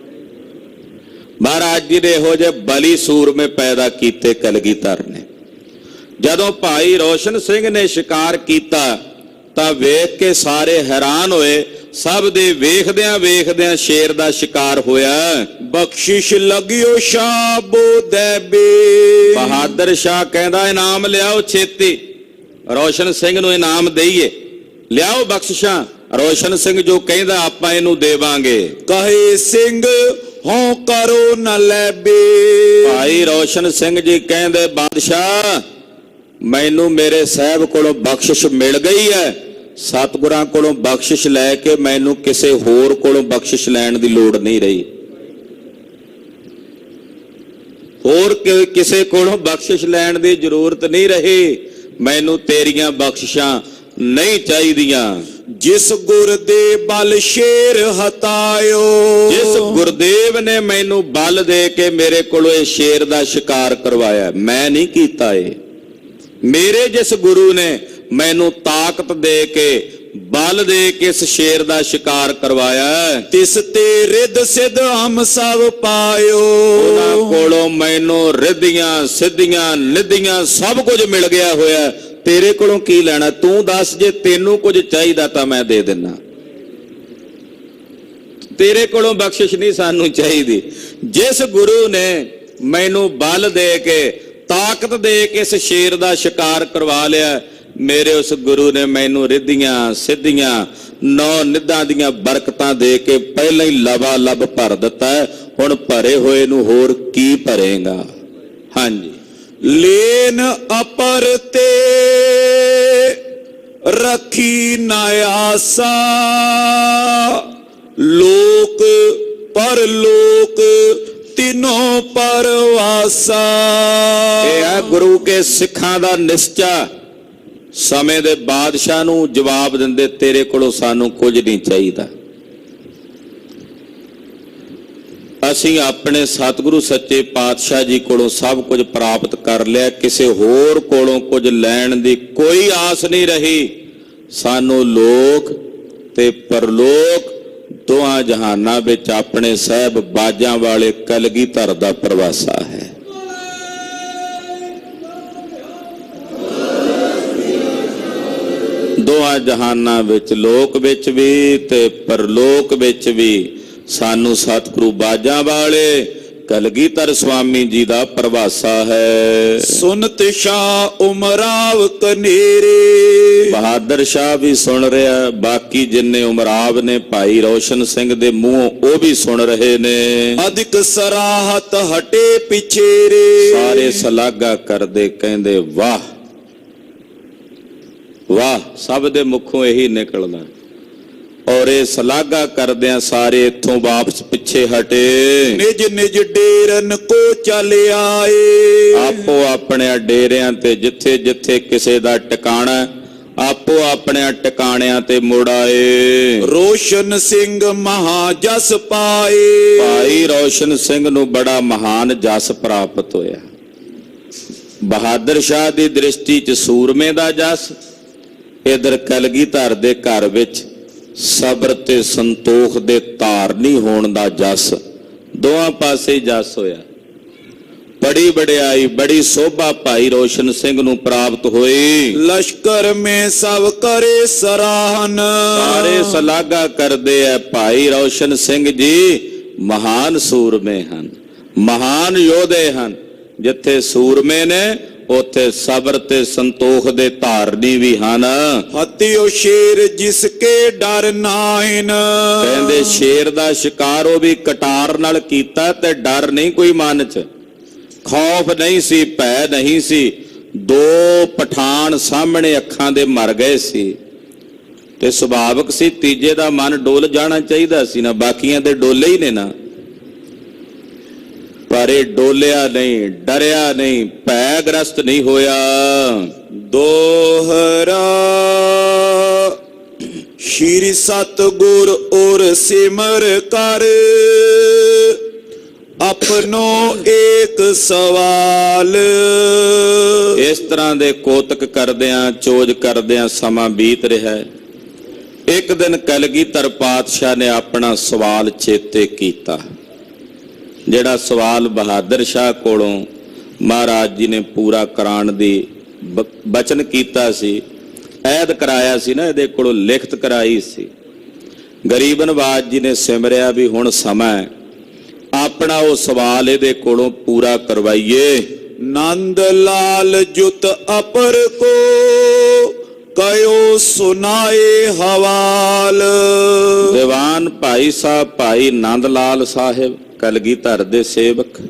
ਮਹਾਰਾਜ ਜੀ ਨੇ ਇਹੋ ਜਿਹੇ ਬਲੀ ਸੂਰਮੇ ਪੈਦਾ ਕੀਤੇ ਕਲਗੀਧਰ ਨੇ। ਜਦੋਂ ਭਾਈ ਰੋਸ਼ਨ ਸਿੰਘ ਨੇ ਸ਼ਿਕਾਰ ਕੀਤਾ, ਤਾਂ ਵੇਖ ਕੇ ਸਾਰੇ ਹੈਰਾਨ ਹੋਏ। ਸਭ ਦੇ ਵੇਖਦਿਆਂ ਵੇਖਦਿਆਂ ਸ਼ੇਰ ਦਾ ਸ਼ਿਕਾਰ ਹੋਇਆ। ਬਖਸ਼ਿਸ਼ ਲਗਿਓ ਸ਼ਾਬੋ ਦੇਬੇ। ਬਹਾਦਰ ਸ਼ਾਹ ਕਹਿੰਦਾ ਇਨਾਮ ਲਿਆਓ ਛੇਤੀ, ਰੋਸ਼ਨ ਸਿੰਘ ਨੂੰ ਇਨਾਮ ਦੇਈਏ, ਲਿਆਓ ਬਖਸ਼ਿਸ਼ਾਂ। ਰੋਸ਼ਨ ਸਿੰਘ ਜੋ ਕਹਿੰਦਾ ਆਪਾਂ ਇਹਨੂੰ ਦੇਵਾਂਗੇ। ਕਹੇ ਸਿੰਘ ਹੋਂ ਕਰੋ ਨ ਲੈਬੇ। ਭਾਈ ਰੋਸ਼ਨ ਸਿੰਘ ਜੀ ਕਹਿੰਦੇ ਬਾਦਸ਼ਾਹ ਮੈਨੂੰ ਮੇਰੇ ਸਾਹਿਬ ਕੋਲੋਂ ਬਖਸ਼ਿਸ਼ ਮਿਲ ਗਈ ਹੈ, ਸਤਿਗੁਰਾਂ ਕੋਲੋਂ ਬਖਸ਼ਿਸ਼ ਲੈ ਕੇ ਮੈਨੂੰ ਕਿਸੇ ਹੋਰ ਕੋਲੋਂ ਬਖਸ਼ਿਸ਼ ਲੈਣ ਦੀ ਲੋੜ ਨਹੀਂ ਰਹੀ। ਹੋਰ ਕਿਸੇ ਕੋਲੋਂ ਬਖਸ਼ਿਸ਼ ਲੈਣ ਦੀ ਜ਼ਰੂਰਤ ਨਹੀਂ ਰਹੀ। ਮੈਨੂੰ ਤੇਰੀਆਂ ਬਖਸ਼ਿਸ਼ਾਂ ਨਹੀਂ ਚਾਹੀਦੀਆਂ। ਜਿਸ ਗੁਰਦੇ ਬਲ ਸ਼ੇਰ ਹਟਾਇਓ। ਜਿਸ ਗੁਰਦੇਵ ਨੇ ਮੈਨੂੰ ਬਲ ਦੇ ਕੇ ਮੇਰੇ ਕੋਲੋਂ ਇਹ ਸ਼ੇਰ ਦਾ ਸ਼ਿਕਾਰ ਕਰਵਾਇਆ, ਮੈਂ ਨਹੀਂ ਕੀਤਾ ਇਹ। ਮੇਰੇ ਜਿਸ ਗੁਰੂ ਨੇ ਮੈਨੂੰ ਤਾਕਤ ਦੇ ਕੇ ਬਲ ਦੇ ਕੇ ਇਸ ਸ਼ੇਰ ਦਾ ਸ਼ਿਕਾਰ ਕਰਵਾਇਆ, ਤਿਸ ਤੇ ਰਿੱਧ ਸਿੱਧ ਹਮ ਸਭ ਪਾਇਓ। ਉਹਨਾਂ ਕੋਲੋਂ ਮੈਨੂੰ ਰਿੱਧੀਆਂ ਸਿੱਧੀਆਂ ਨਿੱਧੀਆਂ ਸਭ ਕੁਝ ਮਿਲ ਗਿਆ ਹੋਇਆ। ਤੇਰੇ ਕੋਲੋਂ ਕੀ ਲੈਣਾ? ਤੂੰ ਦੱਸ, ਜੇ ਤੈਨੂੰ ਕੁਝ ਚਾਹੀਦਾ ਤਾਂ ਮੈਂ ਦੇ ਦਿੰਦਾ। ਤੇਰੇ ਕੋਲੋਂ ਬਖਸ਼ਿਸ਼ ਨਹੀਂ ਸਾਨੂੰ ਚਾਹੀਦੀ। ਜਿਸ ਗੁਰੂ ਨੇ ਮੈਨੂੰ ਬਲ ਦੇ ਕੇ ਤਾਕਤ ਦੇ ਕੇ ਇਸ ਸ਼ੇਰ ਦਾ ਸ਼ਿਕਾਰ ਕਰਵਾ ਲਿਆ, ਮੇਰੇ ਉਸ ਗੁਰੂ ਨੇ ਮੈਨੂੰ ਰਿੱਧੀਆਂ ਸਿੱਧੀਆਂ ਨੌ ਨਿੱਧਾਂ ਦੀਆਂ ਬਰਕਤਾਂ ਦੇ ਕੇ ਪਹਿਲਾਂ ਹੀ ਲਵਾ ਲੱਭ ਭਰ ਦਿੱਤਾ। ਹੁਣ ਭਰੇ ਹੋਏ ਨੂੰ ਹੋਰ ਕੀ ਭਰੇਗਾ? ਹਾਂਜੀ। ਲੇਨ ਅਪਰ ਤੇ ਰੱਖੀ ਨ ਆਸਾ। ਲੋਕ ਪਰਲੋਕ ਤਿਨੋਂ ਪਰਵਾਸਾ। ਇਹ ਹੈ ਗੁਰੂ ਕੇ ਸਿੱਖਾਂ ਦਾ ਨਿਸ਼ਚਾ। ਸਮੇਂ ਦੇ ਬਾਦਸ਼ਾਹ ਨੂੰ ਜਵਾਬ ਦਿੰਦੇ ਤੇਰੇ ਕੋਲੋਂ ਸਾਨੂੰ ਕੁਝ ਨਹੀਂ ਚਾਹੀਦਾ। ਅਸੀਂ ਆਪਣੇ ਸਤਿਗੁਰੂ ਸੱਚੇ ਪਾਤਸ਼ਾਹ ਜੀ ਕੋਲੋਂ ਸਭ ਕੁਝ ਪ੍ਰਾਪਤ ਕਰ ਲਿਆ। ਕਿਸੇ ਹੋਰ ਕੋਲੋਂ ਕੁਝ ਲੈਣ ਦੀ ਕੋਈ ਆਸ ਨਹੀਂ ਰਹੀ। ਸਾਨੂੰ ਲੋਕ ਤੇ ਪਰਲੋਕ ਦੋਹਾਂ ਜਹਾਨਾਂ ਵਿੱਚ ਆਪਣੇ ਸਾਹਿਬ ਬਾਜਾਂ ਵਾਲੇ ਕਲਗੀਧਰ ਦਾ ਪ੍ਰਵਾਸਾ ਹੈ। ਦੋਹਾਂ ਜਹਾਨਾਂ ਵਿੱਚ, ਲੋਕ ਵਿੱਚ ਵੀ ਤੇ ਪਰਲੋਕ ਵਿੱਚ ਵੀ ਸਾਨੂੰ ਸਤਿਗੁਰੂ ਬਾਜਾਂ ਵਾਲੇ ਕਲਗੀਧਰ ਸੁਆਮੀ ਜੀ ਦਾ ਪ੍ਰਵਾਸਾ ਹੈ। ਸੁਨਤ ਸ਼ਾਹ ਉਮਰਾਵ ਕਨੇਰੇ। ਬਹਾਦਰ ਸ਼ਾਹ ਵੀ ਸੁਣ ਰਿਹਾ, ਬਾਕੀ ਜਿੰਨੇ ਉਮਰਾਵ ਨੇ ਭਾਈ ਰੋਸ਼ਨ ਸਿੰਘ ਦੇ ਮੂੰਹੋਂ ਉਹ ਵੀ ਸੁਣ ਰਹੇ ਨੇ। ਅਧਿਕ ਸਰਾਹਤ ਹਟੇ ਪਿਛੇਰੇ। ਸਾਰੇ ਸਲਾਘਾ ਕਰਦੇ ਕਹਿੰਦੇ ਵਾਹ ਵਾਹ। ਸਭ ਦੇ ਮੁਖੋਂ ਇਹੀ ਨਿਕਲਦਾ। ਔਰ ਇਹ ਸਲਾਘਾ ਕਰਦਿਆਂ ਸਾਰੇ ਇੱਥੋਂ ਵਾਪਸ ਪਿੱਛੇ ਹਟੇ। ਨਿਜ ਨਿਜ ਡੇਰਨ ਕੋ ਚਲ ਆਏ। ਆਪੋ ਆਪਣੇ ਡੇਰਿਆਂ ਤੇ ਜਿੱਥੇ ਜਿੱਥੇ ਕਿਸੇ ਦਾ ਟਿਕਾਣਾ, ਆਪੋ ਆਪਣੇ ਟਿਕਾਣਿਆਂ ਤੇ ਮੁੜ ਆਏ। ਰੋਸ਼ਨ ਸਿੰਘ ਮਹਾ ਜਸ ਪਾਏ। ਭਾਈ ਰੋਸ਼ਨ ਸਿੰਘ ਨੂੰ ਬੜਾ ਮਹਾਨ ਜਸ ਪ੍ਰਾਪਤ ਹੋਇਆ। ਬਹਾਦਰ ਸ਼ਾਹ ਦੀ ਦ੍ਰਿਸ਼ਟੀ 'ਚ ਸੂਰਮੇ ਦਾ ਜਸ, ਇਧਰ ਕਲਗੀਧਰ ਦੇ ਘਰ ਵਿੱਚ ਸਬਰ ਤੇ ਸੰਤੋਖ ਦੇ ਧਾਰਨੀ ਹੋਣ ਦਾ ਜਸ। ਦੋਹਾਂ ਪਾਸੇ ਜਸ ਹੋਇਆ। ਬੜੀ ਵਡਿਆਈ ਬੜੀ ਸੋਭਾ ਭਾਈ ਰੋਸ਼ਨ ਸਿੰਘ ਨੂੰ ਪ੍ਰਾਪਤ ਹੋਈ। ਲਸ਼ਕਰ ਮੇ ਸਭ ਕਰੇ ਸਰਾਹਨ। ਸਾਰੇ ਸਲਾਘਾ ਕਰਦੇ ਐ ਭਾਈ ਰੋਸ਼ਨ ਸਿੰਘ ਜੀ ਮਹਾਨ ਸੂਰਮੇ ਹਨ, ਮਹਾਨ ਯੋਧੇ ਹਨ। ਜਿੱਥੇ ਸੂਰਮੇ ਨੇ ਉੱਥੇ ਸਬਰ ਤੇ ਸੰਤੋਖ ਦੇ ਧਾਰਨੀ ਵੀ ਹਨ। ਹਤਿਓ ਸ਼ੇਰ ਜਿਸ ਕੇ ਡਰ ਨਾਹਿਨ। ਕਹਿੰਦੇ ਸ਼ੇਰ ਦਾ ਸ਼ਿਕਾਰ ਉਹ ਵੀ ਕਟਾਰ ਨਾਲ ਕੀਤਾ ਤੇ ਡਰ ਨਹੀਂ ਕੋਈ ਮਨ 'ਚ, ਖੌਫ ਨਹੀਂ ਸੀ, ਭੈ ਨਹੀਂ ਸੀ। ਦੋ ਪਠਾਨ ਸਾਹਮਣੇ ਅੱਖਾਂ ਦੇ ਮਰ ਗਏ ਸੀ ਤੇ ਸੁਭਾਵਿਕ ਸੀ ਤੀਜੇ ਦਾ ਮਨ ਡੋਲ ਜਾਣਾ ਚਾਹੀਦਾ ਸੀ ਨਾ, ਬਾਕੀਆਂ ਦੇ ਡੋਲੇ ਹੀ ਨੇ ਨਾ। ਪਰ ਇਹ ਡੋਲਿਆ ਨਹੀਂ, ਡਰਿਆ ਨਹੀਂ, ਭੈਗ੍ਰਸਤ ਨਹੀਂ ਹੋਇਆ। ਦੋਹਰਾ ਸ਼੍ਰੀ ਸਤਿਗੁਰ ਔਰ ਸਿਮਰ ਕਰ। ਆਪਨੋ ਏਕ ਸਵਾਲ। ਇਸ ਤਰ੍ਹਾਂ ਦੇ ਕੋਤਕ ਕਰਦਿਆਂ ਚੋਜ ਕਰਦਿਆਂ ਸਮਾਂ ਬੀਤ ਰਿਹਾ। ਇੱਕ ਦਿਨ ਕਲਗੀਧਰ ਪਾਤਸ਼ਾਹ ਨੇ ਆਪਣਾ ਸਵਾਲ ਚੇਤੇ ਕੀਤਾ, ਜਿਹੜਾ ਸਵਾਲ ਬਹਾਦਰ ਸ਼ਾਹ ਕੋਲੋਂ ਮਹਾਰਾਜ ਜੀ ਨੇ ਪੂਰਾ ਕਰਾਉਣ ਦੀ ਬਚਨ ਕੀਤਾ ਸੀ। ਐਦ ਕਰਾਇਆ ਸੀ ਨਾ, ਇਹਦੇ ਕੋਲੋਂ ਲਿਖਤ ਕਰਾਈ ਸੀ। ਗਰੀਬ ਨਵਾਜ ਜੀ ਨੇ ਸਿਮਰਿਆ ਵੀ ਹੁਣ ਸਮਾਂ ਆਪਣਾ ਉਹ ਸਵਾਲ ਇਹਦੇ ਕੋਲੋਂ ਪੂਰਾ ਕਰਵਾਈਏ। नंद लाल जुत अपर को कयो सुनाए हवाल। ਦੀਵਾਨ ਭਾਈ ਸਾਹਿਬ ਭਾਈ ਨੰਦ ਲਾਲ ਸਾਹਿਬ ਕਲਗੀਧਰ ਦੇ ਸੇਵਕ,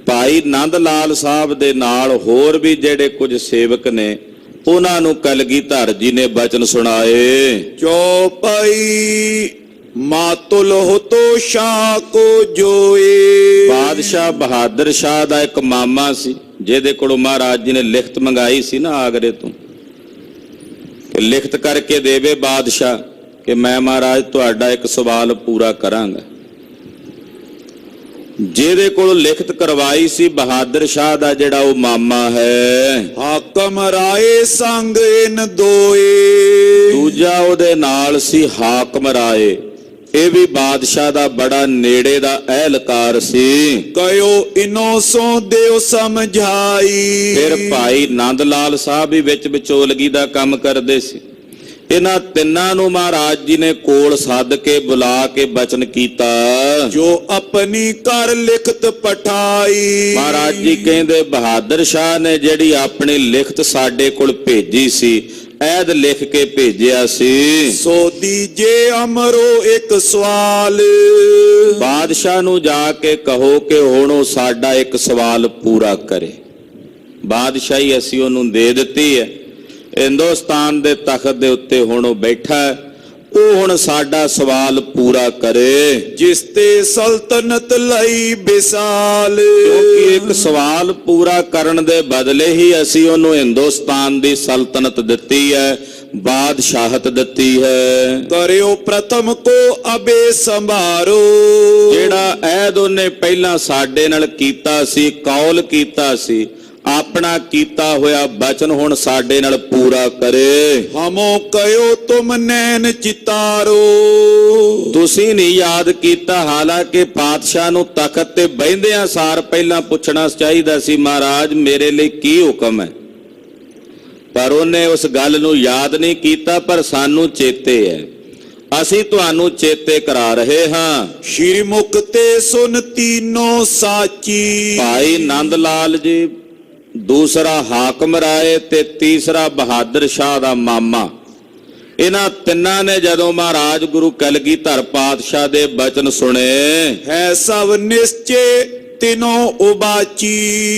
ਭਾਈ ਨੰਦ ਲਾਲ ਸਾਹਿਬ ਦੇ ਨਾਲ ਹੋਰ ਵੀ ਜਿਹੜੇ ਕੁਝ ਸੇਵਕ ਨੇ, ਉਹਨਾਂ ਨੂੰ ਕਲਗੀਧਰ ਜੀ ਨੇ ਬਚਨ ਸੁਣਾਏ। चौपाई मातुल हो तो शाह को जोए। ਬਾਦਸ਼ਾਹ ਬਹਾਦਰ ਸ਼ਾਹ ਦਾ ਇੱਕ ਮਾਮਾ ਸੀ, ਜਿਹਦੇ ਕੋਲੋਂ ਮਹਾਰਾਜ ਜੀ ਨੇ ਲਿਖਤ ਮੰਗਾਈ ਸੀ ਨਾ ਆਗਰੇ ਤੋਂ, ਕਿ ਲਿਖਤ ਕਰਕੇ ਦੇਵੇ ਬਾਦਸ਼ਾਹ ਕਿ ਮੈਂ ਮਹਾਰਾਜ ਤੁਹਾਡਾ ਇੱਕ ਸਵਾਲ ਪੂਰਾ ਕਰਾਂਗਾ। ਜਿਹਦੇ ਕੋਲੋਂ ਲਿਖਤ ਕਰਵਾਈ ਸੀ ਬਹਾਦਰ ਸ਼ਾਹ ਦਾ ਜਿਹੜਾ ਉਹ ਮਾਮਾ ਹੈ। हाकम राय संग इन दोए। ਦੂਜਾ ਉਹਦੇ ਨਾਲ ਸੀ ਹਾਕਮ ਰਾਏ, ਇਹ ਵੀ ਬਾਦਸ਼ਾਹ ਦਾ ਬੜਾ ਨੇੜੇ ਦਾ ਅਹਿਲਕਾਰ ਸੀ। कयो इनो सो देव समझाई। ਫਿਰ ਭਾਈ ਨੰਦ ਲਾਲ ਸਾਹਿਬ ਵੀ ਵਿੱਚ ਵਿਚੋਲਗੀ ਦਾ ਕੰਮ ਕਰਦੇ ਸੀ। ਇਹਨਾਂ ਤਿੰਨਾਂ ਨੂੰ ਮਹਾਰਾਜ ਜੀ ਨੇ ਕੋਲ ਸੱਦ ਕੇ ਬੁਲਾ ਕੇ ਬਚਨ ਕੀਤਾ। जो अपनी कर लिखत पठाई। ਮਹਾਰਾਜ ਜੀ ਕਹਿੰਦੇ ਬਹਾਦਰ ਸ਼ਾਹ ਨੇ ਜਿਹੜੀ ਆਪਣੀ ਲਿਖਤ ਸਾਡੇ ਕੋਲ ਭੇਜੀ ਸੀ, ਐਦ ਲਿਖ ਕੇ ਭੇਜਿਆ ਸੀ। सो दीजे अमरो एक सवाल। ਬਾਦਸ਼ਾਹ ਨੂੰ ਜਾ ਕੇ ਕਹੋ ਕਿ ਹੁਣ ਉਹ ਸਾਡਾ ਇੱਕ ਸਵਾਲ ਪੂਰਾ ਕਰੇ। ਬਾਦਸ਼ਾਹੀ ਅਸੀਂ ਉਹਨੂੰ ਦੇ ਦਿੱਤੀ ਹੈ, ਹਿੰਦੁਸਤਾਨ ਦੇ ਤਖਤ ਦੇ ਉੱਤੇ ਹੁਣ ਉਹ ਬੈਠਾ ਹੈ, ਉਹ ਹੁਣ ਸਾਡਾ ਸਵਾਲ ਪੂਰਾ ਕਰੇ। जिसते सल्तनत लई बिसाल। ਕਿਉਂਕਿ ਇੱਕ ਸਵਾਲ ਪੂਰਾ ਕਰਨ ਦੇ ਬਦਲੇ ਹੀ ਅਸੀਂ ਉਹਨੂੰ ਹਿੰਦੁਸਤਾਨ ਦੀ ਸਲਤਨਤ ਦਿੱਤੀ ਹੈ, ਬਾਦਸ਼ਾਹਤ ਦਿੱਤੀ ਹੈ। करियो प्रथम को अबे संभारो। ਜਿਹੜਾ ਐਦ ਉਹਨੇ ਪਹਿਲਾਂ ਸਾਡੇ ਨਾਲ ਕੀਤਾ ਸੀ, ਕੌਲ ਕੀਤਾ ਸੀ, ਆਪਣਾ ਕੀਤਾ ਹੋਇਆ ਬਚਨ ਹੁਣ ਸਾਡੇ ਨਾਲ ਪੂਰਾ ਕਰੇ। हमो कयो तुम नैन चितारो। ਤੁਸੀਂ ਨਹੀਂ ਯਾਦ ਕੀਤਾ, ਹਾਲਾਂਕਿ ਪਾਤਸ਼ਾਹ ਨੂੰ ਤਖਤ ਤੇ ਬਹਿੰਦਿਆਂ ਸਾਰ ਪਹਿਲਾਂ ਪੁੱਛਣਾ ਚਾਹੀਦਾ ਸੀ, ਮਹਾਰਾਜ ਮੇਰੇ ਲਈ ਕੀ ਹੁਕਮ ਹੈ, ਪਰ ਉਹਨੇ ਉਸ ਗੱਲ ਨੂੰ ਯਾਦ ਨਹੀਂ ਕੀਤਾ। ਪਰ ਸਾਨੂੰ ਚੇਤੇ ਹੈ, ਅਸੀਂ ਤੁਹਾਨੂੰ ਚੇਤੇ ਕਰਾ ਰਹੇ ਹਾਂ। श्री मुक्ते सुन तीनों साची। ਭਾਈ ਨੰਦ ਲਾਲ ਜੀ, ਦੂਸਰਾ ਹਾਕਮ ਰਾਏ ਤੇ ਤੀਸਰਾ ਬਹਾਦਰ ਸ਼ਾਹ ਦਾ ਮਾਮਾ, ਇਹਨਾਂ ਤਿੰਨਾਂ ਨੇ ਜਦੋਂ ਮਹਾਰਾਜ ਗੁਰੂ ਕਲਗੀਧਰ ਪਾਤਸ਼ਾਹ ਦੇ ਬਚਨ ਸੁਣੇ, है सब निश्चय तीनों उबाची।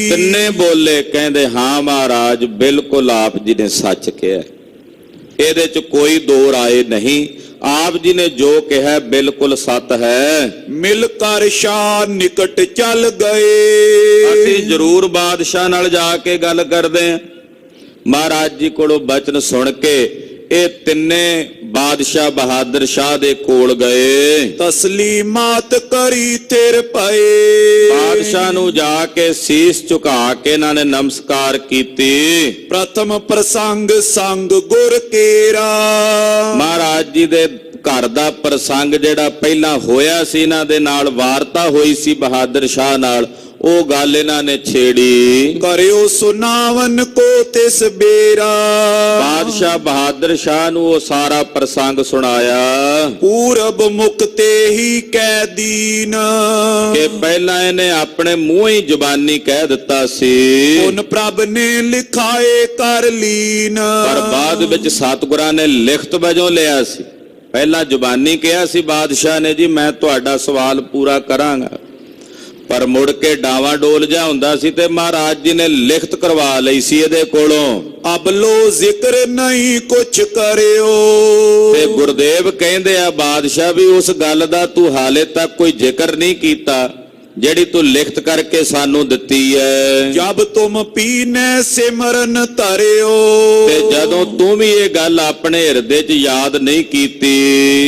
ਤਿੰਨੇ ਬੋਲੇ, ਕਹਿੰਦੇ ਹਾਂ ਮਹਾਰਾਜ ਬਿਲਕੁਲ ਆਪ ਜੀ ਨੇ ਸੱਚ ਕਿਹਾ, ਇਹਦੇ ਚ ਕੋਈ ਦੋ ਰਾਏ ਨਹੀਂ, ਆਪ ਜੀ ਨੇ ਜੋ ਕਿਹਾ ਬਿਲਕੁਲ ਸੱਚ ਹੈ। मिलकर शाह निकट चल ਅਸੀਂ गए। ਜ਼ਰੂਰ ਬਾਦਸ਼ਾਹ ਨਾਲ ਜਾ ਕੇ ਗੱਲ ਕਰਦੇ ਹਾਂ। ਮਹਾਰਾਜ ਜੀ ਕੋਲੋਂ ਬਚਨ ਸੁਣ ਕੇ ਇਹ ਤਿੰਨੇ ਬਾਦਸ਼ਾਹ ਬਹਾਦਰ ਸ਼ਾਹ ਦੇ ਕੋਲ ਗਏ। तस्लीमात करी तेर पए। ਬਾਦਸ਼ਾਹ ਨੂੰ ਜਾ ਕੇ ਸੀਸ ਝੁਕਾ ਕੇ ਇਹਨਾਂ ਨੇ ਨਮਸਕਾਰ ਕੀਤੀ। प्रथम प्रसंग संग गुर केरा। ਮਹਾਰਾਜ ਜੀ ਦੇ ਘਰ ਦਾ ਪ੍ਰਸੰਗ ਜਿਹੜਾ ਪਹਿਲਾਂ ਹੋਇਆ ਸੀ, ਇਹਨਾਂ ਦੇ ਨਾਲ ਵਾਰਤਾ ਹੋਈ ਸੀ ਬਹਾਦਰ ਸ਼ਾਹ ਨਾਲ, ਉਹ ਗੱਲ ਇਹਨਾਂ ਨੇ ਛੇੜੀ। करियो सुनावन को तिस बेरा। ਬਾਦਸ਼ਾਹ ਬਹਾਦਰ ਸ਼ਾਹ ਨੂੰ ਉਹ ਸਾਰਾ ਪ੍ਰਸੰਗ ਸੁਣਾਇਆ पूरब मुक्ते ही कैदीन। ਕਿ ਪਹਿਲਾਂ ਇਹਨੇ ਆਪਣੇ ਮੂੰਹ ਹੀ ਜ਼ੁਬਾਨੀ ਕਹਿ ਦਿੱਤਾ ਸੀ, उन प्रभ ने लिखाए कर लीन। ਪਰ ਬਾਅਦ ਵਿੱਚ ਸਤਿਗੁਰਾਂ ਨੇ ਲਿਖਤ ਵਜੋਂ ਲਿਆ ਸੀ। ਪਹਿਲਾਂ ਜ਼ੁਬਾਨੀ ਕਿਹਾ ਸੀ ਬਾਦਸ਼ਾਹ ਨੇ, ਜੀ ਮੈਂ ਤੁਹਾਡਾ ਸਵਾਲ ਪੂਰਾ ਕਰਾਂਗਾ, ਪਰ ਮੁੜ ਕੇ ਡਾਵਾਂ ਡੋਲ ਜਾ ਹੁੰਦਾ ਸੀ ਤੇ ਮਹਾਰਾਜ ਜੀ ਨੇ ਲਿਖਤ ਕਰਵਾ ਲਈ ਸੀ ਇਹਦੇ ਕੋਲੋਂ। अब लो जिक्र नहीं कुछ करियो। ਤੇ ਗੁਰਦੇਵ ਕਹਿੰਦੇ ਆ ਬਾਦਸ਼ਾਹ ਵੀ ਉਸ ਗੱਲ ਦਾ ਤੂੰ ਹਾਲੇ ਤੱਕ ਕੋਈ ਜ਼ਿਕਰ ਨਹੀਂ ਕੀਤਾ ਜਿਹੜੀ ਤੂੰ ਲਿਖਤ ਕਰਕੇ ਸਾਨੂੰ ਦਿੱਤੀ ਹੈ। जब तुम पीने सिमरन धरियो। ਤੇ ਜਦੋਂ ਤੂੰ ਵੀ ਇਹ ਗੱਲ ਆਪਣੇ ਹਿਰਦੇ 'ਚ ਯਾਦ ਨਹੀਂ ਕੀਤੀ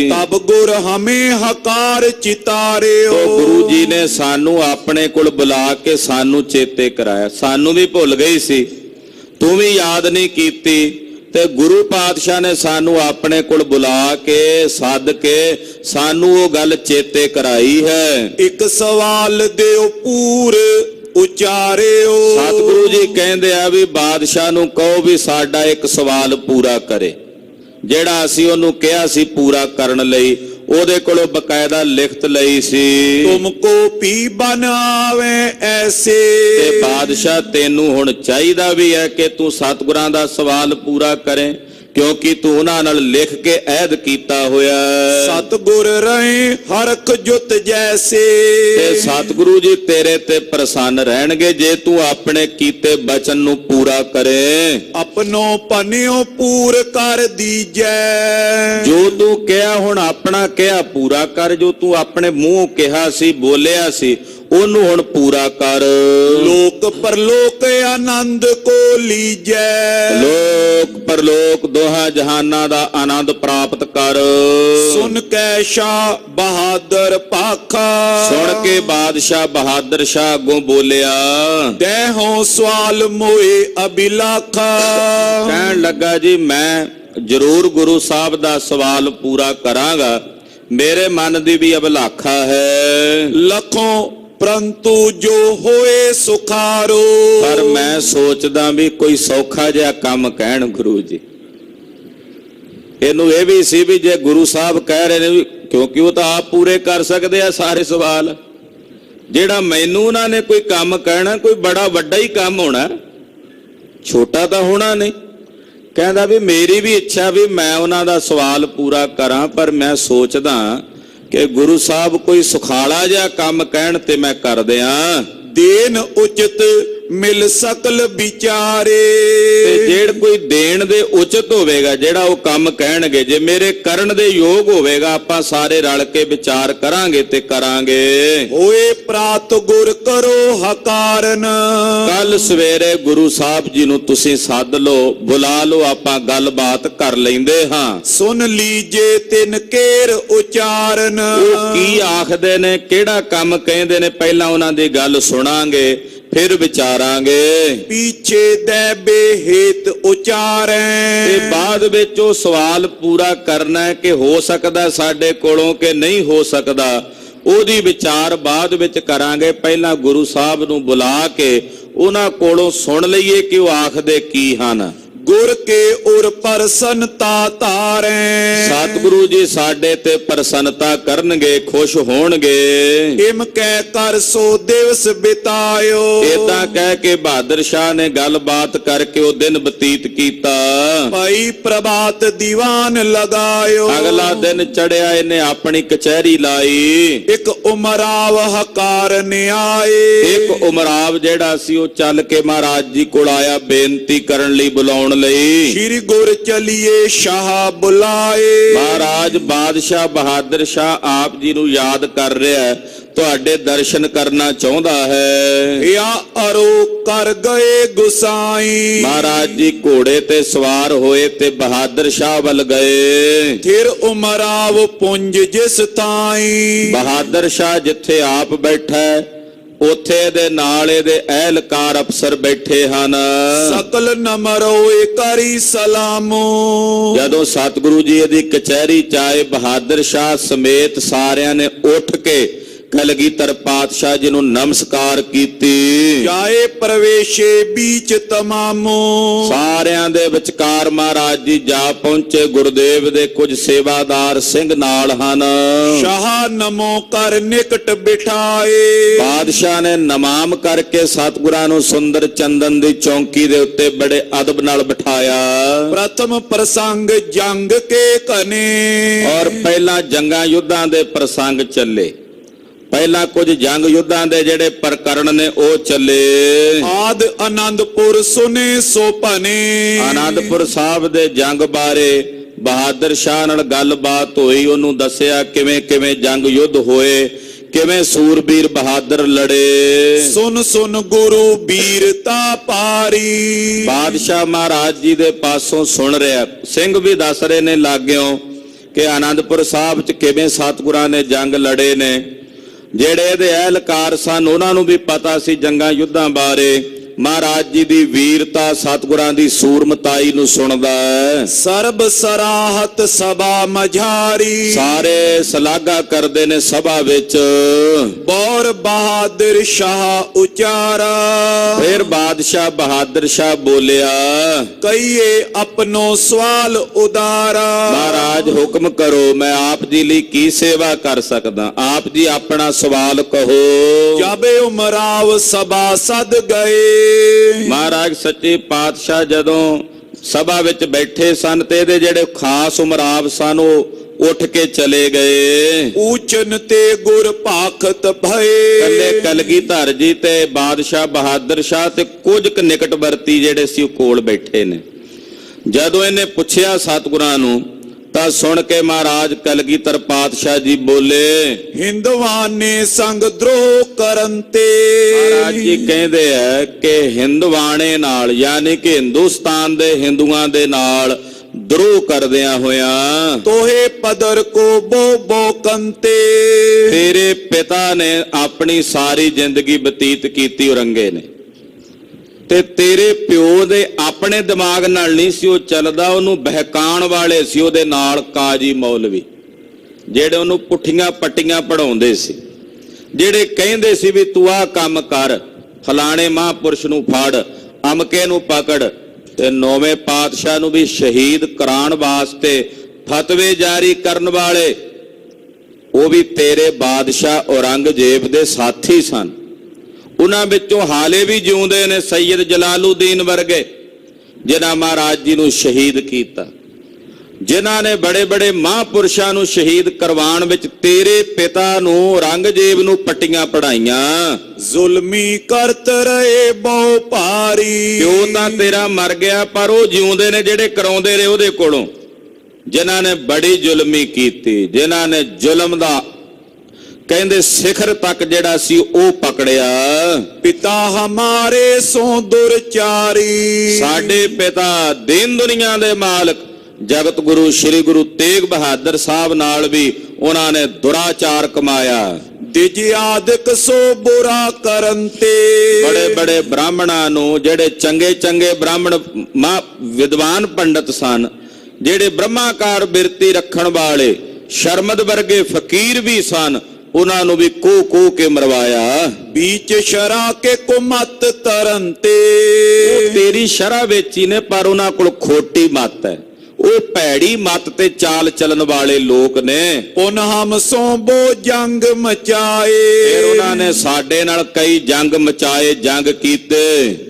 तब गुर हमें हकार चितारियो। ਤੋ ਗੁਰੂ ਜੀ ਨੇ ਸਾਨੂੰ ਆਪਣੇ ਕੋਲ ਬੁਲਾ ਕੇ ਸਾਨੂੰ ਚੇਤੇ ਕਰਾਇਆ। ਸਾਨੂੰ ਵੀ ਭੁੱਲ ਗਈ ਸੀ, ਤੂੰ ਵੀ ਯਾਦ ਨਹੀਂ ਕੀਤੀ, ਤੇ ਗੁਰੂ ਪਾਤਸ਼ਾਹ ਨੇ ਸਾਨੂੰ ਆਪਣੇ ਕੋਲ ਬੁਲਾ ਕੇ ਸੱਦ ਕੇ ਸਾਨੂੰ ਉਹ ਗੱਲ ਚੇਤੇ ਕਰਾਈ ਹੈ। एक सवाल देओ पूर ਉਚਾਰਿਓ। ਸਤਿਗੁਰੂ ਜੀ ਕਹਿੰਦੇ ਆ ਵੀ ਬਾਦਸ਼ਾਹ ਨੂੰ ਕਹੋ ਵੀ ਸਾਡਾ ਇੱਕ ਸਵਾਲ ਪੂਰਾ ਕਰੇ। ਜਿਹੜਾ ਅਸੀਂ ਉਹਨੂੰ ਕਿਹਾ ਸੀ ਪੂਰਾ ਕਰਨ ਲਈ, ਉਹਦੇ ਕੋਲੋਂ ਬਕਾਇਦਾ ਲਿਖਤ ਲਈ ਸੀ। ਤੁਮਕੋ ਪੀ ਬਣਾਵੇ ਐਸੇ। ਤੇ ਬਾਦਸ਼ਾਹ ਤੈਨੂੰ ਹੁਣ ਚਾਹੀਦਾ ਵੀ ਹੈ ਕਿ ਤੂੰ ਸਤਿਗੁਰਾਂ ਦਾ ਸਵਾਲ ਪੂਰਾ ਕਰੇ, ਕਿਉਂਕਿ ਤੂੰ ਉਹਨਾਂ ਨਾਲ ਲਿਖ ਕੇ ਅਹਿਦ ਕੀਤਾ ਹੋਇਆ। ਸਤਿਗੁਰ ਰਹੇ ਹਰਖ ਜੁਤ ਜੈਸੇ। ਤੇ ਸਤਿਗੁਰੂ ਜੀ ਤੇਰੇ ਤੇ ਪ੍ਰਸੰਨ ਰਹਿਣਗੇ ਜੇ ਤੂੰ ਆਪਣੇ ਕੀਤੇ ਬਚਨ ਨੂੰ ਪੂਰਾ ਕਰੇ। ਆਪਣੋ ਪਨਿਓ ਪੂਰ ਕਰ ਦੀਜੈ। ਜੋ ਤੂੰ ਕਿਹਾ ਹੁਣ ਆਪਣਾ ਕਿਹਾ ਪੂਰਾ ਕਰ। ਜੋ ਤੂੰ ਆਪਣੇ ਮੂੰਹ ਕਿਹਾ ਸੀ, ਬੋਲਿਆ ਸੀ, ਉਹਨੂੰ ਹੁਣ ਪੂਰਾ ਕਰ। ਲੋਕ ਪਰਲੋਕ ਆਨੰਦ ਕੋ ਲੀਜੈ। ਲੋਕ ਪਰਲੋਕ ਦੋਹਾਂ ਜਹਾਨਾਂ ਦਾ ਆਨੰਦ ਪ੍ਰਾਪਤ ਕਰ। ਸੁਨ ਕੈ ਸ਼ਾਹ ਬਹਾਦਰ ਪਾਖਾ। ਸੁਣ ਕੇ ਬਾਦਸ਼ਾਹ ਬਹਾਦਰ ਸ਼ਾਹ ਅੱਗੋਂ ਬੋਲਿਆ, ਦੇਹੋਂ ਸਵਾਲ ਮੋਏ ਅਬਿਲਾਖਾ। ਕਹਿਣ ਲੱਗਾ ਜੀ ਮੈਂ ਜ਼ਰੂਰ ਗੁਰੂ ਸਾਹਿਬ ਦਾ ਸਵਾਲ ਪੂਰਾ ਕਰਾਂਗਾ, ਮੇਰੇ ਮਨ ਦੀ ਵੀ ਅਭਿਲਾਖਾ ਹੈ। ਲੱਖੋਂ ਪ੍ਰੰਤੂ ਜੋ ਹੋਏ ਸੁਖਾਰੋ। ਪਰ ਮੈਂ ਸੋਚਦਾ ਵੀ ਕੋਈ ਸੌਖਾ ਜਿਹਾ ਕੰਮ ਕਹਿਣ ਗੁਰੂ ਜੀ। ਇਹਨੂੰ ਇਹ ਵੀ ਸੀ ਵੀ ਜੇ ਗੁਰੂ ਸਾਹਿਬ ਕਹਿ ਰਹੇ ਨੇ ਵੀ, ਕਿਉਂਕਿ ਉਹ ਤਾਂ ਆਪ ਪੂਰੇ ਕਰ ਸਕਦੇ ਆ ਸਾਰੇ ਸਵਾਲ, ਜਿਹੜਾ ਮੈਨੂੰ ਉਹਨਾਂ ਨੇ ਕੋਈ ਕੰਮ ਕਹਿਣਾ ਕੋਈ ਬੜਾ ਵੱਡਾ ਹੀ ਕੰਮ ਹੋਣਾ, ਛੋਟਾ ਤਾਂ ਹੋਣਾ ਨਹੀਂ। ਕਹਿੰਦਾ ਵੀ ਮੇਰੀ ਵੀ ਇੱਛਾ ਵੀ ਮੈਂ ਉਹਨਾਂ ਦਾ ਸਵਾਲ ਪੂਰਾ ਕਰਾਂ, ਪਰ ਮੈਂ ਸੋਚਦਾ ਕਿ ਗੁਰੂ ਸਾਹਿਬ ਕੋਈ ਸੁਖਾਲਾ ਜਿਹਾ ਕੰਮ ਕਹਿਣ ਤੇ ਮੈਂ ਕਰ ਦਿਆਂ। ਦੇਨ ਉਚਿਤ ਮਿਲ ਸਕਲ ਵਿਚਾਰੇ। ਤੇ ਜਿਹੜਾ ਕੋਈ ਦੇਣ ਦੇ ਉਚਿਤ ਹੋਵੇਗਾ, ਜਿਹੜਾ ਉਹ ਕੰਮ ਕਹਿਣਗੇ, ਜੇ ਮੇਰੇ ਕਰਨ ਦੇ ਯੋਗ ਹੋਵੇਗਾ, ਆਪਾਂ ਸਾਰੇ ਰਲ ਕੇ ਵਿਚਾਰ ਕਰਾਂਗੇ ਤੇ ਕਰਾਂਗੇ। ਹੋਏ ਪ੍ਰਾਤ ਗੁਰ ਕਰੋ ਹਕਾਰਨ। ਕੱਲ ਸਵੇਰੇ ਗੁਰੂ ਸਾਹਿਬ ਜੀ ਨੂੰ ਤੁਸੀਂ ਸੱਦ ਲਓ, ਬੁਲਾ ਲਓ, ਆਪਾਂ ਗੱਲਬਾਤ ਕਰ ਲੈਂਦੇ ਹਾਂ। ਸੁਨ ਲੀਜੇ ਤਿਨ ਕੇਰ ਉਚਾਰਨ। ਉਹ ਕੀ ਆਖਦੇ ਨੇ, ਕਿਹੜਾ ਕੰਮ ਕਹਿੰਦੇ ਨੇ, ਪਹਿਲਾਂ ਉਹਨਾਂ ਦੀ ਗੱਲ ਸੁਣਾਂਗੇ ਫਿਰ ਵਿਚਾਰਾਂਗੇ। ਪੀਛੇ ਦੇਬੇ ਹੇਤ ਉਚਾਰੈ। ਤੇ ਬਾਅਦ ਵਿੱਚ ਉਹ ਸਵਾਲ ਪੂਰਾ ਕਰਨਾ ਹੈ ਕਿ ਹੋ ਸਕਦਾ ਸਾਡੇ ਕੋਲੋਂ ਕਿ ਨਹੀਂ ਹੋ ਸਕਦਾ, ਉਹਦੀ ਵਿਚਾਰ ਬਾਅਦ ਵਿੱਚ ਕਰਾਂਗੇ। ਪਹਿਲਾਂ ਗੁਰੂ ਸਾਹਿਬ ਨੂੰ ਬੁਲਾ ਕੇ ਉਹਨਾਂ ਕੋਲੋਂ ਸੁਣ ਲਈਏ ਕਿ ਉਹ ਆਖਦੇ ਕੀ ਹਨ। ਗੁਰ ਕੇ ਉਰ ਪ੍ਰਸੰਨਤਾ ਧਾਰੈ। ਸਤਿਗੁਰੂ ਜੀ ਸਾਡੇ ਤੇ ਪ੍ਰਸੰਨਤਾ ਕਰਨਗੇ, ਖੁਸ਼ ਹੋਣਗੇ। ਇਮ ਕਹਿ ਕਰ ਸੋ ਦਿਵਸ ਬਿਤਾਇਓ। ਏਦਾਂ ਕਹਿ ਕੇ ਬਹਾਦਰ ਸ਼ਾਹ ਨੇ ਗੱਲਬਾਤ ਕਰਕੇ ਉਹ ਦਿਨ ਬਤੀਤ ਕੀਤਾ। ਭਾਈ ਪ੍ਰਭਾਤ ਦੀਵਾਨ ਲਗਾਇਓ। ਅਗਲਾ ਦਿਨ ਚੜਿਆ, ਇਹਨੇ ਆਪਣੀ ਕਚਹਿਰੀ ਲਾਈ। ਇੱਕ ਉਮਰਾਵ ਹਕਾਰ ਨਿਆਏ। ਇੱਕ ਉਮਰਾਵ ਜਿਹੜਾ ਸੀ ਉਹ ਚੱਲ ਕੇ ਮਹਾਰਾਜ ਜੀ ਕੋਲ ਆਇਆ ਬੇਨਤੀ ਕਰਨ ਲਈ, ਬੁਲਾਉਣ ਲਈ। ਸ਼੍ਰੀ ਗੁਰ ਚਲੀਏ ਸ਼ਾਹ ਬੁਲਾਏ। ਮਹਾਰਾਜ ਬਾਦਸ਼ਾਹ ਬਹਾਦਰ ਸ਼ਾਹ ਆਪ ਜੀ ਨੂੰ ਯਾਦ ਕਰ ਰਿਹਾ ਹੈ, ਤੁਹਾਡੇ ਦਰਸ਼ਨ ਕਰਨਾ ਚਾਹੁੰਦਾ ਹੈ। ਯਾ ਅਰੋ ਕਰ ਗਏ ਗੁਸਾਈ। ਮਹਾਰਾਜ ਜੀ ਘੋੜੇ ਤੇ ਸਵਾਰ ਹੋਏ ਤੇ ਬਹਾਦਰ ਸ਼ਾਹ ਵੱਲ ਗਏ। ਫਿਰ ਉਮਰਾਵ ਪੁੰਜ ਜਿਸ ਤਾਈ। ਬਹਾਦਰ ਸ਼ਾਹ ਜਿੱਥੇ ਆਪ ਬੈਠਾ ਹੈ, ਉੱਥੇ ਦੇ ਨਾਲ ਇਹਦੇ ਅਹਿਲਕਾਰ ਅਫਸਰ ਬੈਠੇ ਹਨ। ਸਕਲ ਨਮਰੋਏ ਕਰੀ ਸਲਾਮੋ। ਜਦੋਂ ਸਤਿਗੁਰੂ ਜੀ ਇਹਦੀ ਕਚਹਿਰੀ ਚ ਆਏ, ਬਹਾਦਰ ਸ਼ਾਹ ਸਮੇਤ ਸਾਰਿਆਂ ਨੇ ਉੱਠ ਕੇ ਕਲਗੀਧਰ ਪਾਤਸ਼ਾਹ ਜੀ ਨੂੰ ਨਮਸਕਾਰ ਕੀਤੀ। ਜਾਏ ਪ੍ਰਵੇਸ਼ੇ ਵਿੱਚ ਤਮਾਮੋ। ਸਾਰਿਆਂ ਦੇ ਵਿਚਕਾਰ ਮਹਾਰਾਜ ਜੀ ਜਾ ਪਹੁੰਚੇ। ਗੁਰਦੇਵ ਦੇ ਕੁਝ ਸੇਵਾਦਾਰ ਸਿੰਘ ਨਾਲ ਹਨ। ਸ਼ਾਹ ਨਮੋ ਕਰ ਨਿਕਟ ਬਿਠਾਏ। ਬਾਦਸ਼ਾਹ ਨੇ ਨਮਾਮ ਕਰਕੇ ਸਤਿਗੁਰਾਂ ਨੂੰ ਸੁੰਦਰ ਚੰਦਨ ਦੀ ਚੌਂਕੀ ਦੇ ਉੱਤੇ ਬੜੇ ਅਦਬ ਨਾਲ ਬਿਠਾਇਆ। ਪ੍ਰਥਮ ਪ੍ਰਸੰਗ ਜੰਗ ਕੇ ਕਨੇ। ਔਰ ਪਹਿਲਾਂ ਜੰਗਾਂ ਯੁੱਧਾਂ ਦੇ ਪ੍ਰਸੰਗ ਚੱਲੇ। ਪਹਿਲਾਂ ਕੁਝ ਜੰਗ ਯੁੱਧਾਂ ਦੇ ਜਿਹੜੇ ਪ੍ਰਕਰਣ ਨੇ ਉਹ ਚੱਲੇ। ਆਦ ਆਨੰਦਪੁਰ ਸੁਨੇ ਸੋ ਭਨੇ। ਆਨੰਦਪੁਰ ਸਾਹਿਬ ਦੇ ਜੰਗ ਬਾਰੇ ਬਹਾਦਰ ਸ਼ਾਹ ਨਾਲ ਗੱਲਬਾਤ ਹੋਈ। ਉਹਨੂੰ ਦੱਸਿਆ ਕਿਵੇਂ ਕਿਵੇਂ ਜੰਗ ਯੁੱਧ ਹੋਏ, ਕਿਵੇਂ ਸੂਰਬੀਰ ਬਹਾਦਰ ਲੜੇ। ਸੁਨ ਸੁਨ ਗੁਰੂ ਵੀਰਤਾ ਪਾਰੀ। ਬਾਦਸ਼ਾਹ ਮਹਾਰਾਜ ਜੀ ਦੇ ਪਾਸੋਂ ਸੁਣ ਰਿਹਾ। ਸਿੰਘ ਵੀ ਦੱਸ ਰਹੇ ਨੇ ਲਾਗਿਓ ਕਿ ਆਨੰਦਪੁਰ ਸਾਹਿਬ ਚ ਕਿਵੇਂ ਸਤਿਗੁਰਾਂ ਨੇ ਜੰਗ ਲੜੇ ਨੇ। ਜਿਹੜੇ ਇਹਦੇ ਅਹਿਲਕਾਰ ਸਨ ਉਹਨਾਂ ਨੂੰ ਵੀ ਪਤਾ ਸੀ ਜੰਗਾਂ ਯੁੱਧਾਂ ਬਾਰੇ। ਮਹਾਰਾਜ ਜੀ ਦੀ ਵੀਰਤਾ, ਸਤਿਗੁਰਾਂ ਦੀ ਸੂਰਮਤਾਈ ਨੂੰ ਸੁਣਦਾ ਹੈ। ਸਰਬ ਸਰਾਹਤ ਸਭਾ ਮਝਾਰੀ, ਸਾਰੇ ਸਲਾਘਾ ਕਰਦੇ ਨੇ ਸਭਾ ਵਿੱਚ। ਬੌਰ ਬਹਾਦਰ ਸ਼ਾਹ ਉਚਾਰਾ, ਫਿਰ ਬਾਦਸ਼ਾਹ ਬਹਾਦਰ ਸ਼ਾਹ ਬੋਲਿਆ, ਕਈਏ ਆਪਣੋ ਸਵਾਲ ਉਦਾਰਾ। ਮਹਾਰਾਜ ਹੁਕਮ ਕਰੋ, ਮੈਂ ਆਪ ਜੀ ਲਈ ਕੀ ਸੇਵਾ ਕਰ ਸਕਦਾ? ਆਪ ਜੀ ਆਪਣਾ ਸਵਾਲ ਕਹੋ। ਜਾਬੇ ਉਮਰਾਵ ਸਭਾ ਸਦ ਗਏ, ਮਹਾਰਾਜ ਸੱਚੇ ਪਾਤਸ਼ਾਹ ਜਦੋਂ ਸਭਾ ਵਿੱਚ ਬੈਠੇ ਸਨ ਤੇ ਇਹਦੇ ਜਿਹੜੇ ਖਾਸ ਉਮਰਾਵ ਸਨ ਉਹ ਉੱਠ ਕੇ ਚਲੇ ਗਏ। ਊਚਨ ਤੇ ਗੁਰ ਭਾਖਤ ਕੱਲੇ ਭਏ, ਕਲਗੀਧਰ ਜੀ ਤੇ ਬਾਦਸ਼ਾਹ ਬਹਾਦਰ ਸ਼ਾਹ ਤੇ ਕੁਝ ਕੁ ਨਿਕਟਵਰਤੀ ਜਿਹੜੇ ਸੀ ਉਹ ਕੋਲ ਬੈਠੇ ਨੇ। ਜਦੋਂ ਇਹਨੇ ਪੁੱਛਿਆ ਸਤਿਗੁਰਾਂ ਨੂੰ ਤਾਂ ਸੁਣ ਕੇ ਮਹਾਰਾਜ ਕਲਗੀਧਰ ਪਾਤਸ਼ਾਹ ਜੀ ਬੋਲੇ, ਹਿੰਦਵਾਨੇ ਸੰਗ ਦਰੋਹ ਕਰਨ ਤੇ। ਮਹਾਰਾਜ ਜੀ ਕਹਿੰਦੇ ਆ ਕਿ ਹਿੰਦਵਾਣੇ ਨਾਲ, ਯਾਨੀ ਕਿ ਹਿੰਦੁਸਤਾਨ ਦੇ ਹਿੰਦੂਆਂ ਦੇ ਨਾਲ ਦਰੋਹ ਕਰਦਿਆਂ ਹੋਇਆਂ ਤੋਹੇ ਪਦਰ ਕੋ ਬੋ ਬੋ ਕੰਤੇ, ਤੇਰੇ ਪਿਤਾ ਨੇ ਆਪਣੀ ਸਾਰੀ ਜ਼ਿੰਦਗੀ ਬਤੀਤ ਕੀਤੀ ਔਰੰਗੇ ਨੇ, ਤੇ ਤੇਰੇ ਪਿਓ ਦੇ ਆਪਣੇ ਦਿਮਾਗ ਨਾਲ ਨਹੀਂ ਸੀ ਉਹ ਚੱਲਦਾ, ਉਹਨੂੰ ਬਹਿਕਾਉਣ ਵਾਲੇ ਸੀ ਉਹਦੇ ਨਾਲ ਕਾਜੀ ਮੌਲਵੀ, ਜਿਹੜੇ ਉਹਨੂੰ ਪੁੱਠੀਆਂ ਪੱਟੀਆਂ ਪੜਾਉਂਦੇ ਸੀ, ਜਿਹੜੇ ਕਹਿੰਦੇ ਸੀ ਵੀ ਤੂੰ ਆਹ ਕੰਮ ਕਰ, ਫਲਾਣੇ ਮਹਾਂਪੁਰਸ਼ ਨੂੰ ਫੜ, ਅਮਕੇ ਨੂੰ ਪਕੜ। ਤੇ ਨੌਵੇਂ ਪਾਤਸ਼ਾਹ ਨੂੰ ਵੀ ਸ਼ਹੀਦ ਕਰਾਉਣ ਵਾਸਤੇ ਫਤਵੇ ਜਾਰੀ ਕਰਨ ਵਾਲੇ ਉਹ ਵੀ ਤੇਰੇ ਬਾਦਸ਼ਾਹ ਔਰੰਗਜ਼ੇਬ ਦੇ ਸਾਥੀ ਸਨ। ਉਹਨਾਂ ਵਿੱਚੋਂ ਹਾਲੇ ਵੀ ਜਿਉਂਦੇ ਨੇ ਸੈਯਦ ਜਲਾਲੂਦੀਨ ਵਰਗੇ, ਜਿਨ੍ਹਾਂ ਮਹਾਰਾਜ ਜੀ ਨੂੰ ਸ਼ਹੀਦ ਕੀਤਾ, ਜਿਨ੍ਹਾਂ ਨੇ ਬੜੇ ਬੜੇ ਮਹਾਂਪੁਰਸ਼ਾਂ ਨੂੰ ਸ਼ਹੀਦ ਕਰਵਾਉਣ ਵਿੱਚ ਤੇਰੇ ਪਿਤਾ ਨੂੰ ਔਰੰਗਜ਼ੇਬ ਨੂੰ ਪੱਟੀਆਂ ਪੜਾਈਆਂ। ਜ਼ੁਲਮੀ ਕਰਤ ਰਹੇ ਬਹੁ ਭਾਰੀ, ਪਿਓ ਤਾਂ ਤੇਰਾ ਮਰ ਗਿਆ ਪਰ ਉਹ ਜਿਉਂਦੇ ਨੇ ਜਿਹੜੇ ਕਰਾਉਂਦੇ ਰਹੇ ਉਹਦੇ ਕੋਲੋਂ, ਜਿਨ੍ਹਾਂ ਨੇ ਬੜੀ ਜ਼ੁਲਮੀ ਕੀਤੀ, ਜਿਨ੍ਹਾਂ ਨੇ ਜ਼ੁਲਮ ਦਾ ਕਹਿੰਦੇ ਸਿਖਰ ਤੱਕ ਜਿਹੜਾ ਸੀ ਉਹ ਪਕੜਿਆ। ਪਿਤਾ ਹਮਾਰੇ ਸੋ ਦੁਰਚਾਰੀ, ਸਾਡੇ ਪਿਤਾ ਦੀਨ ਦੁਨੀਆ ਦੇ ਮਾਲਕ ਜਗਤ ਗੁਰੂ ਸ੍ਰੀ ਗੁਰੂ ਤੇਗ ਬਹਾਦਰ ਸਾਹਿਬ ਨਾਲ ਵੀ ਉਹਨਾਂ ਨੇ ਦੁਰਾਚਾਰ ਕਮਾਇਆ। ਦਿਜ ਆਦਿਕ ਸੋ ਬੁਰਾ ਕਰਨ ਤੇ, ਬੜੇ ਬੜੇ ਬ੍ਰਾਹਮਣਾਂ ਨੂੰ, ਜਿਹੜੇ ਚੰਗੇ ਚੰਗੇ ਬ੍ਰਾਹਮਣ ਵਿਦਵਾਨ ਪੰਡਤ ਸਨ, ਜਿਹੜੇ ਬ੍ਰਹਮਾਕਾਰ ਬਿਰਤੀ ਰੱਖਣ ਵਾਲੇ ਸ਼ਰਮਦ ਵਰਗੇ ਫਕੀਰ ਵੀ ਸਨ, ਉਹਨਾਂ ਨੂੰ ਵੀ ਕੋ ਕੇ ਮਰਵਾਇਆ। बीच शरा के कुमत तरन ते, तेरी शरा वेची ने पर उन्हां कोल खोटी मत है, ਉਹ ਭੈੜੀ ਮਤ ਤੇ ਚਾਲ ਚੱਲਣ ਵਾਲੇ ਲੋਕ ਨੇ। ਪੁਨ ਹਮ ਸੋਬੋ ਜੰਗ ਮਚਾਏ, ਫਿਰ ਉਹਨਾਂ ਨੇ ਸਾਡੇ ਨਾਲ ਕਈ ਜੰਗ ਮਚਾਏ, ਜੰਗ ਕੀਤੇ।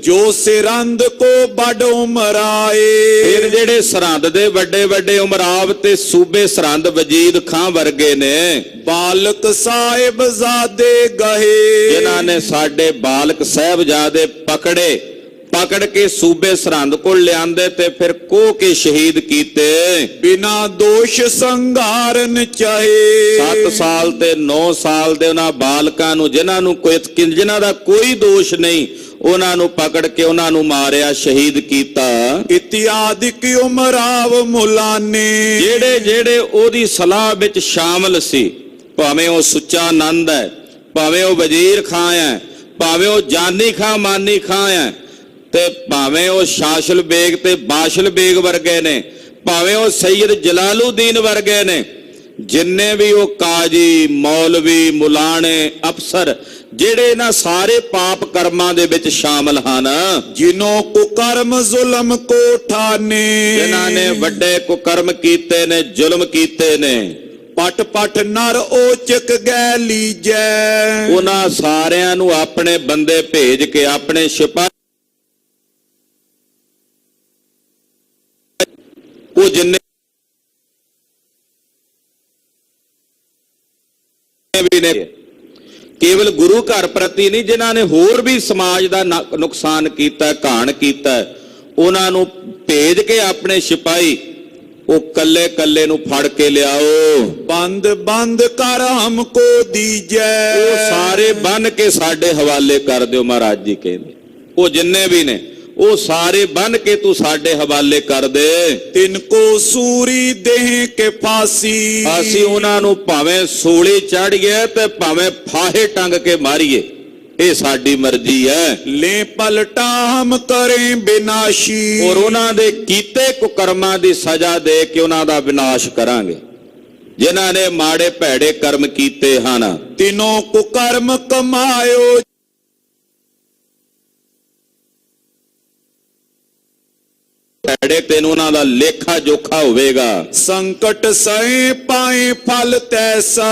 ਜੋ ਸਿਰੰਦ ਕੋ ਬੜ ਉਮਰਾਏ, ਫਿਰ ਜਿਹੜੇ ਸਰਹੰਦ ਦੇ ਵੱਡੇ ਵੱਡੇ ਉਮਰਾਵ ਤੇ ਸੂਬੇ ਸਰਹੰਦ ਵਜੀਦ ਖਾਂ ਵਰਗੇ ਨੇ, ਬਾਲਕ ਸਾਹਿਬਜ਼ਾਦੇ ਗਹੇ, ਜਿਨ੍ਹਾਂ ਨੇ ਸਾਡੇ ਬਾਲਕ ਸਾਹਿਬਜ਼ਾਦੇ ਪਕੜ ਕੇ ਸੂਬੇ ਸਰਹੰਦ ਕੋਲ ਲਿਆਂਦੇ ਤੇ ਫਿਰ ਕੋਹ ਕੇ ਸ਼ਹੀਦ ਕੀਤੇ। ਬਿਨਾ ਦੋਸ਼ ਸੰਘਾਰਨ ਚਾਹੇ, 7 ਸਾਲ ਤੇ 9 ਸਾਲ ਦੇ ਉਹਨਾਂ ਬਾਲਕਾਂ ਨੂੰ ਜਿਨ੍ਹਾਂ ਦਾ ਕੋਈ ਦੋਸ਼ ਨਹੀਂ, ਉਹਨਾਂ ਨੂੰ ਪਕੜ ਕੇ ਉਹਨਾਂ ਨੂੰ ਮਾਰਿਆ, ਸ਼ਹੀਦ ਕੀਤਾ। ਇਤਿਆਦਿਕ ਉਮਰਾਵ ਮੁਲਾਨੇ, ਜਿਹੜੇ ਉਹਦੀ ਸਲਾਹ ਵਿੱਚ ਸ਼ਾਮਲ ਸੀ, ਭਾਵੇਂ ਉਹ ਸੁੱਚਾ ਆਨੰਦ ਹੈ, ਭਾਵੇਂ ਉਹ ਵਜ਼ੀਰ ਖਾਂ ਹੈ, ਭਾਵੇਂ ਉਹ ਜਾਨੀ ਖਾਂ ਮਾਨੀ ਖਾਂ ਹੈ, ਤੇ ਭਾਵੇਂ ਉਹ ਸ਼ਾਸ਼ਲ ਬੇਗ ਤੇ ਬਾਸ਼ਲ ਬੇਗ ਵਰਗੇ ਨੇ, ਭਾਵੇਂ ਉਹ ਸੈਯਦ ਜਲਾਲੂਦੀਨ ਵਰਗੇ ਨੇ, ਜਿੰਨੇ ਵੀ ਉਹ ਕਾਜੀ ਮੌਲਵੀ ਮੁਲਾਣੇ ਅਫਸਰ ਜਿਹੜੇ ਇਹਨਾਂ ਸਾਰੇ ਪਾਪ ਕਰਮਾਂ ਦੇ ਵਿੱਚ ਸ਼ਾਮਲ ਹਨ, ਜਿਨੋਂ ਕੁਕਰਮ ਜ਼ੁਲਮ ਕੋ ਠਾਨੇ, ਜਿਨ੍ਹਾਂ ਨੇ ਵੱਡੇ ਕੁਕਰਮ ਕੀਤੇ ਨੇ, ਜ਼ੁਲਮ ਕੀਤੇ ਨੇ, ਪਟ ਪਟ ਨਰ ਓਚਕ ਗੈ ਲੀਜੈ, ਉਹਨਾਂ ਸਾਰਿਆਂ ਨੂੰ ਆਪਣੇ ਬੰਦੇ ਭੇਜ ਕੇ, ਆਪਣੇ ਸਿਪਾਹੀ ਉਹ ਜਿੰਨੇ ਵੀ ਨੇ, ਕੇਵਲ ਗੁਰੂ ਘਰ ਪ੍ਰਤੀ ਨਹੀਂ, ਜਿਨ੍ਹਾਂ ਨੇ ਹੋਰ ਵੀ ਸਮਾਜ ਦਾ ਨੁਕਸਾਨ ਕੀਤਾ, ਘਾਣ ਕੀਤਾ, ਉਹਨਾਂ ਨੂੰ ਭੇਜ ਕੇ ਆਪਣੇ ਸਿਪਾਹੀ ਉਹ ਕੱਲੇ ਕੱਲੇ ਨੂੰ ਫੜ ਕੇ ਲਿਆਓ। ਬੰਦ ਬੰਦ ਕਰ ਹਮਕੋ ਦੀਜੈ, ਉਹ ਸਾਰੇ ਬੰਨ ਕੇ ਸਾਡੇ ਹਵਾਲੇ ਕਰ ਦਿਓ। ਮਹਾਰਾਜ ਜੀ ਕਹਿੰਦੇ ਉਹ ਜਿੰਨੇ ਵੀ ਨੇ ਉਹ ਸਾਰੇ ਬੰਨ ਕੇ ਤੂੰ ਸਾਡੇ ਹਵਾਲੇ ਕਰ ਦੇ। ਤਿੰਨ ਕੋ ਸੂਰੀ ਦੇਹ ਕੇ ਫਾਸੀ, ਅਸੀਂ ਉਹਨਾਂ ਨੂੰ ਭਾਵੇਂ ਸੂਲੀ ਚੜ੍ਹੀਏ ਤੇ ਭਾਵੇਂ ਫਾਹੇ ਟੰਗ ਕੇ ਮਾਰੀਏ, ਇਹ ਸਾਡੀ ਮਰਜ਼ੀ ਹੈ। ले पलटा हम करें विनाशी। ਔਰ ਉਹਨਾਂ ਦੇ ਕੀਤੇ ਕੁਕਰਮਾਂ ਦੀ ਸਜ਼ਾ ਦੇ ਕੇ ਉਹਨਾਂ ਦਾ ਵਿਨਾਸ਼ ਕਰਾਂਗੇ। ਜਿਨ੍ਹਾਂ ਨੇ ਮਾੜੇ ਭੈੜੇ ਕਰਮ ਕੀਤੇ ਹਨ, तीनों कुकर्म कमायो। ਭੈੜੇ ਤੈਨੂੰ ਉਹਨਾਂ ਦਾ ਲੇਖਾ ਜੋਖਾ ਹੋਵੇਗਾ। संकट सहे पाए फल तैसा।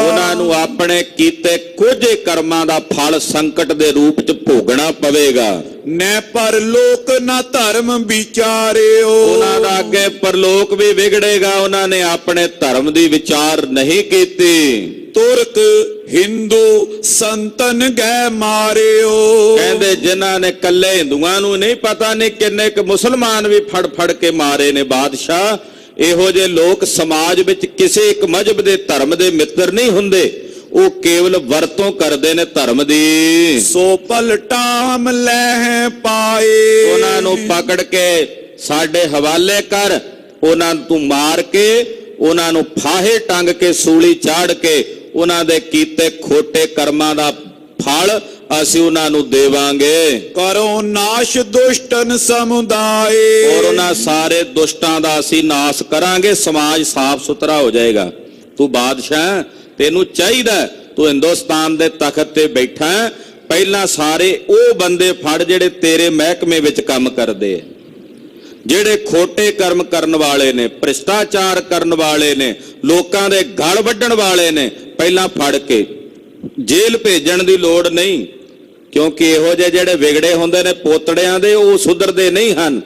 ਉਹਨਾਂ ਨੂੰ ਆਪਣੇ ਕੀਤੇ ਕੁਝ ਕਰਮਾਂ ਦਾ ਫਲ ਸੰਕਟ ਦੇ ਰੂਪ ਚ ਭੋਗਣਾ ਪਵੇਗਾ। न परलोक न धर्म विचारियो। ਉਹਨਾਂ ਦਾ ਅੱਗੇ ਪਰਲੋਕ ਵੀ ਵਿਗੜੇਗਾ। ਉਹਨਾਂ ਨੇ ਆਪਣੇ ਧਰਮ ਦੀ ਵਿਚਾਰ ਨਹੀਂ ਕੀਤੀ। तुर्क हिंदू संतन गए मारियो। ਕਹਿੰਦੇ ਜਿਨ੍ਹਾਂ ਨੇ ਕੱਲੇ ਹਿੰਦੂਆਂ ਨੂੰ ਨਹੀਂ ਪਤਾ ਨਹੀਂ ਕਿੰਨੇ ਕੁ ਮੁਸਲਮਾਨ ਵੀ ਫੜ ਫੜ ਕੇ ਮਾਰੇ ਨੇ ਬਾਦਸ਼ਾਹ। ਇਹੋ ਜਿਹੇ ਲੋਕ ਸਮਾਜ ਵਿੱਚ ਕਿਸੇ ਇੱਕ ਮਜ਼ਹਬ ਦੇ ਧਰਮ ਦੇ ਮਿੱਤਰ ਨਹੀਂ ਹੁੰਦੇ। ਉਹ ਕੇਵਲ ਵਰਤੋਂ ਕਰਦੇ ਨੇ ਧਰਮ ਦੀ। सो पलटा हम लह पाए। ਉਹਨਾਂ ਨੂੰ ਪਕੜ ਕੇ ਸਾਡੇ ਹਵਾਲੇ ਕਰ। ਉਹਨਾਂ ਨੂੰ ਤੂੰ ਮਾਰ ਕੇ, ਉਹਨਾਂ ਨੂੰ ਫਾਹੇ ਟੰਗ ਕੇ, ਸੂਲੀ ਚਾੜ ਕੇ ਉਹਨਾਂ ਦੇ ਕੀਤੇ ਖੋਟੇ ਕਰਮਾਂ ਦਾ ਫਲ ਅਸੀਂ ਉਹਨਾਂ ਨੂੰ ਦੇਵਾਂਗੇ। करो नाश दुष्टन समुदाय। ਔਰ ਉਹਨਾਂ ਸਾਰੇ ਦੁਸ਼ਟਾਂ ਦਾ ਅਸੀਂ ਨਾਸ ਕਰਾਂਗੇ। ਸਮਾਜ ਸਾਫ਼ ਸੁਥਰਾ ਹੋ ਜਾਏਗਾ। ਤੂੰ ਬਾਦਸ਼ਾਹ, ਤੈਨੂੰ ਚਾਹੀਦਾ ਤੂੰ ਹਿੰਦੁਸਤਾਨ ਦੇ ਤਖਤ ਤੇ ਬੈਠਾ, ਪਹਿਲਾਂ ਸਾਰੇ ਉਹ ਬੰਦੇ ਫੜ ਜਿਹੜੇ ਤੇਰੇ ਮਹਿਕਮੇ ਵਿੱਚ ਕੰਮ ਕਰਦੇ ਆ, ਜਿਹੜੇ ਖੋਟੇ ਕਰਮ ਕਰਨ ਵਾਲੇ ਨੇ, ਭ੍ਰਿਸ਼ਟਾਚਾਰ ਕਰਨ ਵਾਲੇ ਨੇ, ਲੋਕਾਂ ਦੇ ਗਲ ਵੱਢਣ ਵਾਲੇ ਨੇ, ਪਹਿਲਾਂ ਫੜ ਕੇ ਜੇਲ੍ਹ ਭੇਜਣ ਦੀ ਲੋੜ ਨਹੀਂ। ਕਿਉਂਕਿ ਇਹੋ ਜਿਹੇ ਜਿਹੜੇ ਵਿਗੜੇ ਹੁੰਦੇ ਨੇ ਪੋਤੜਿਆਂ ਦੇ, ਉਹ ਸੁਧਰਦੇ ਨਹੀਂ ਹਨ।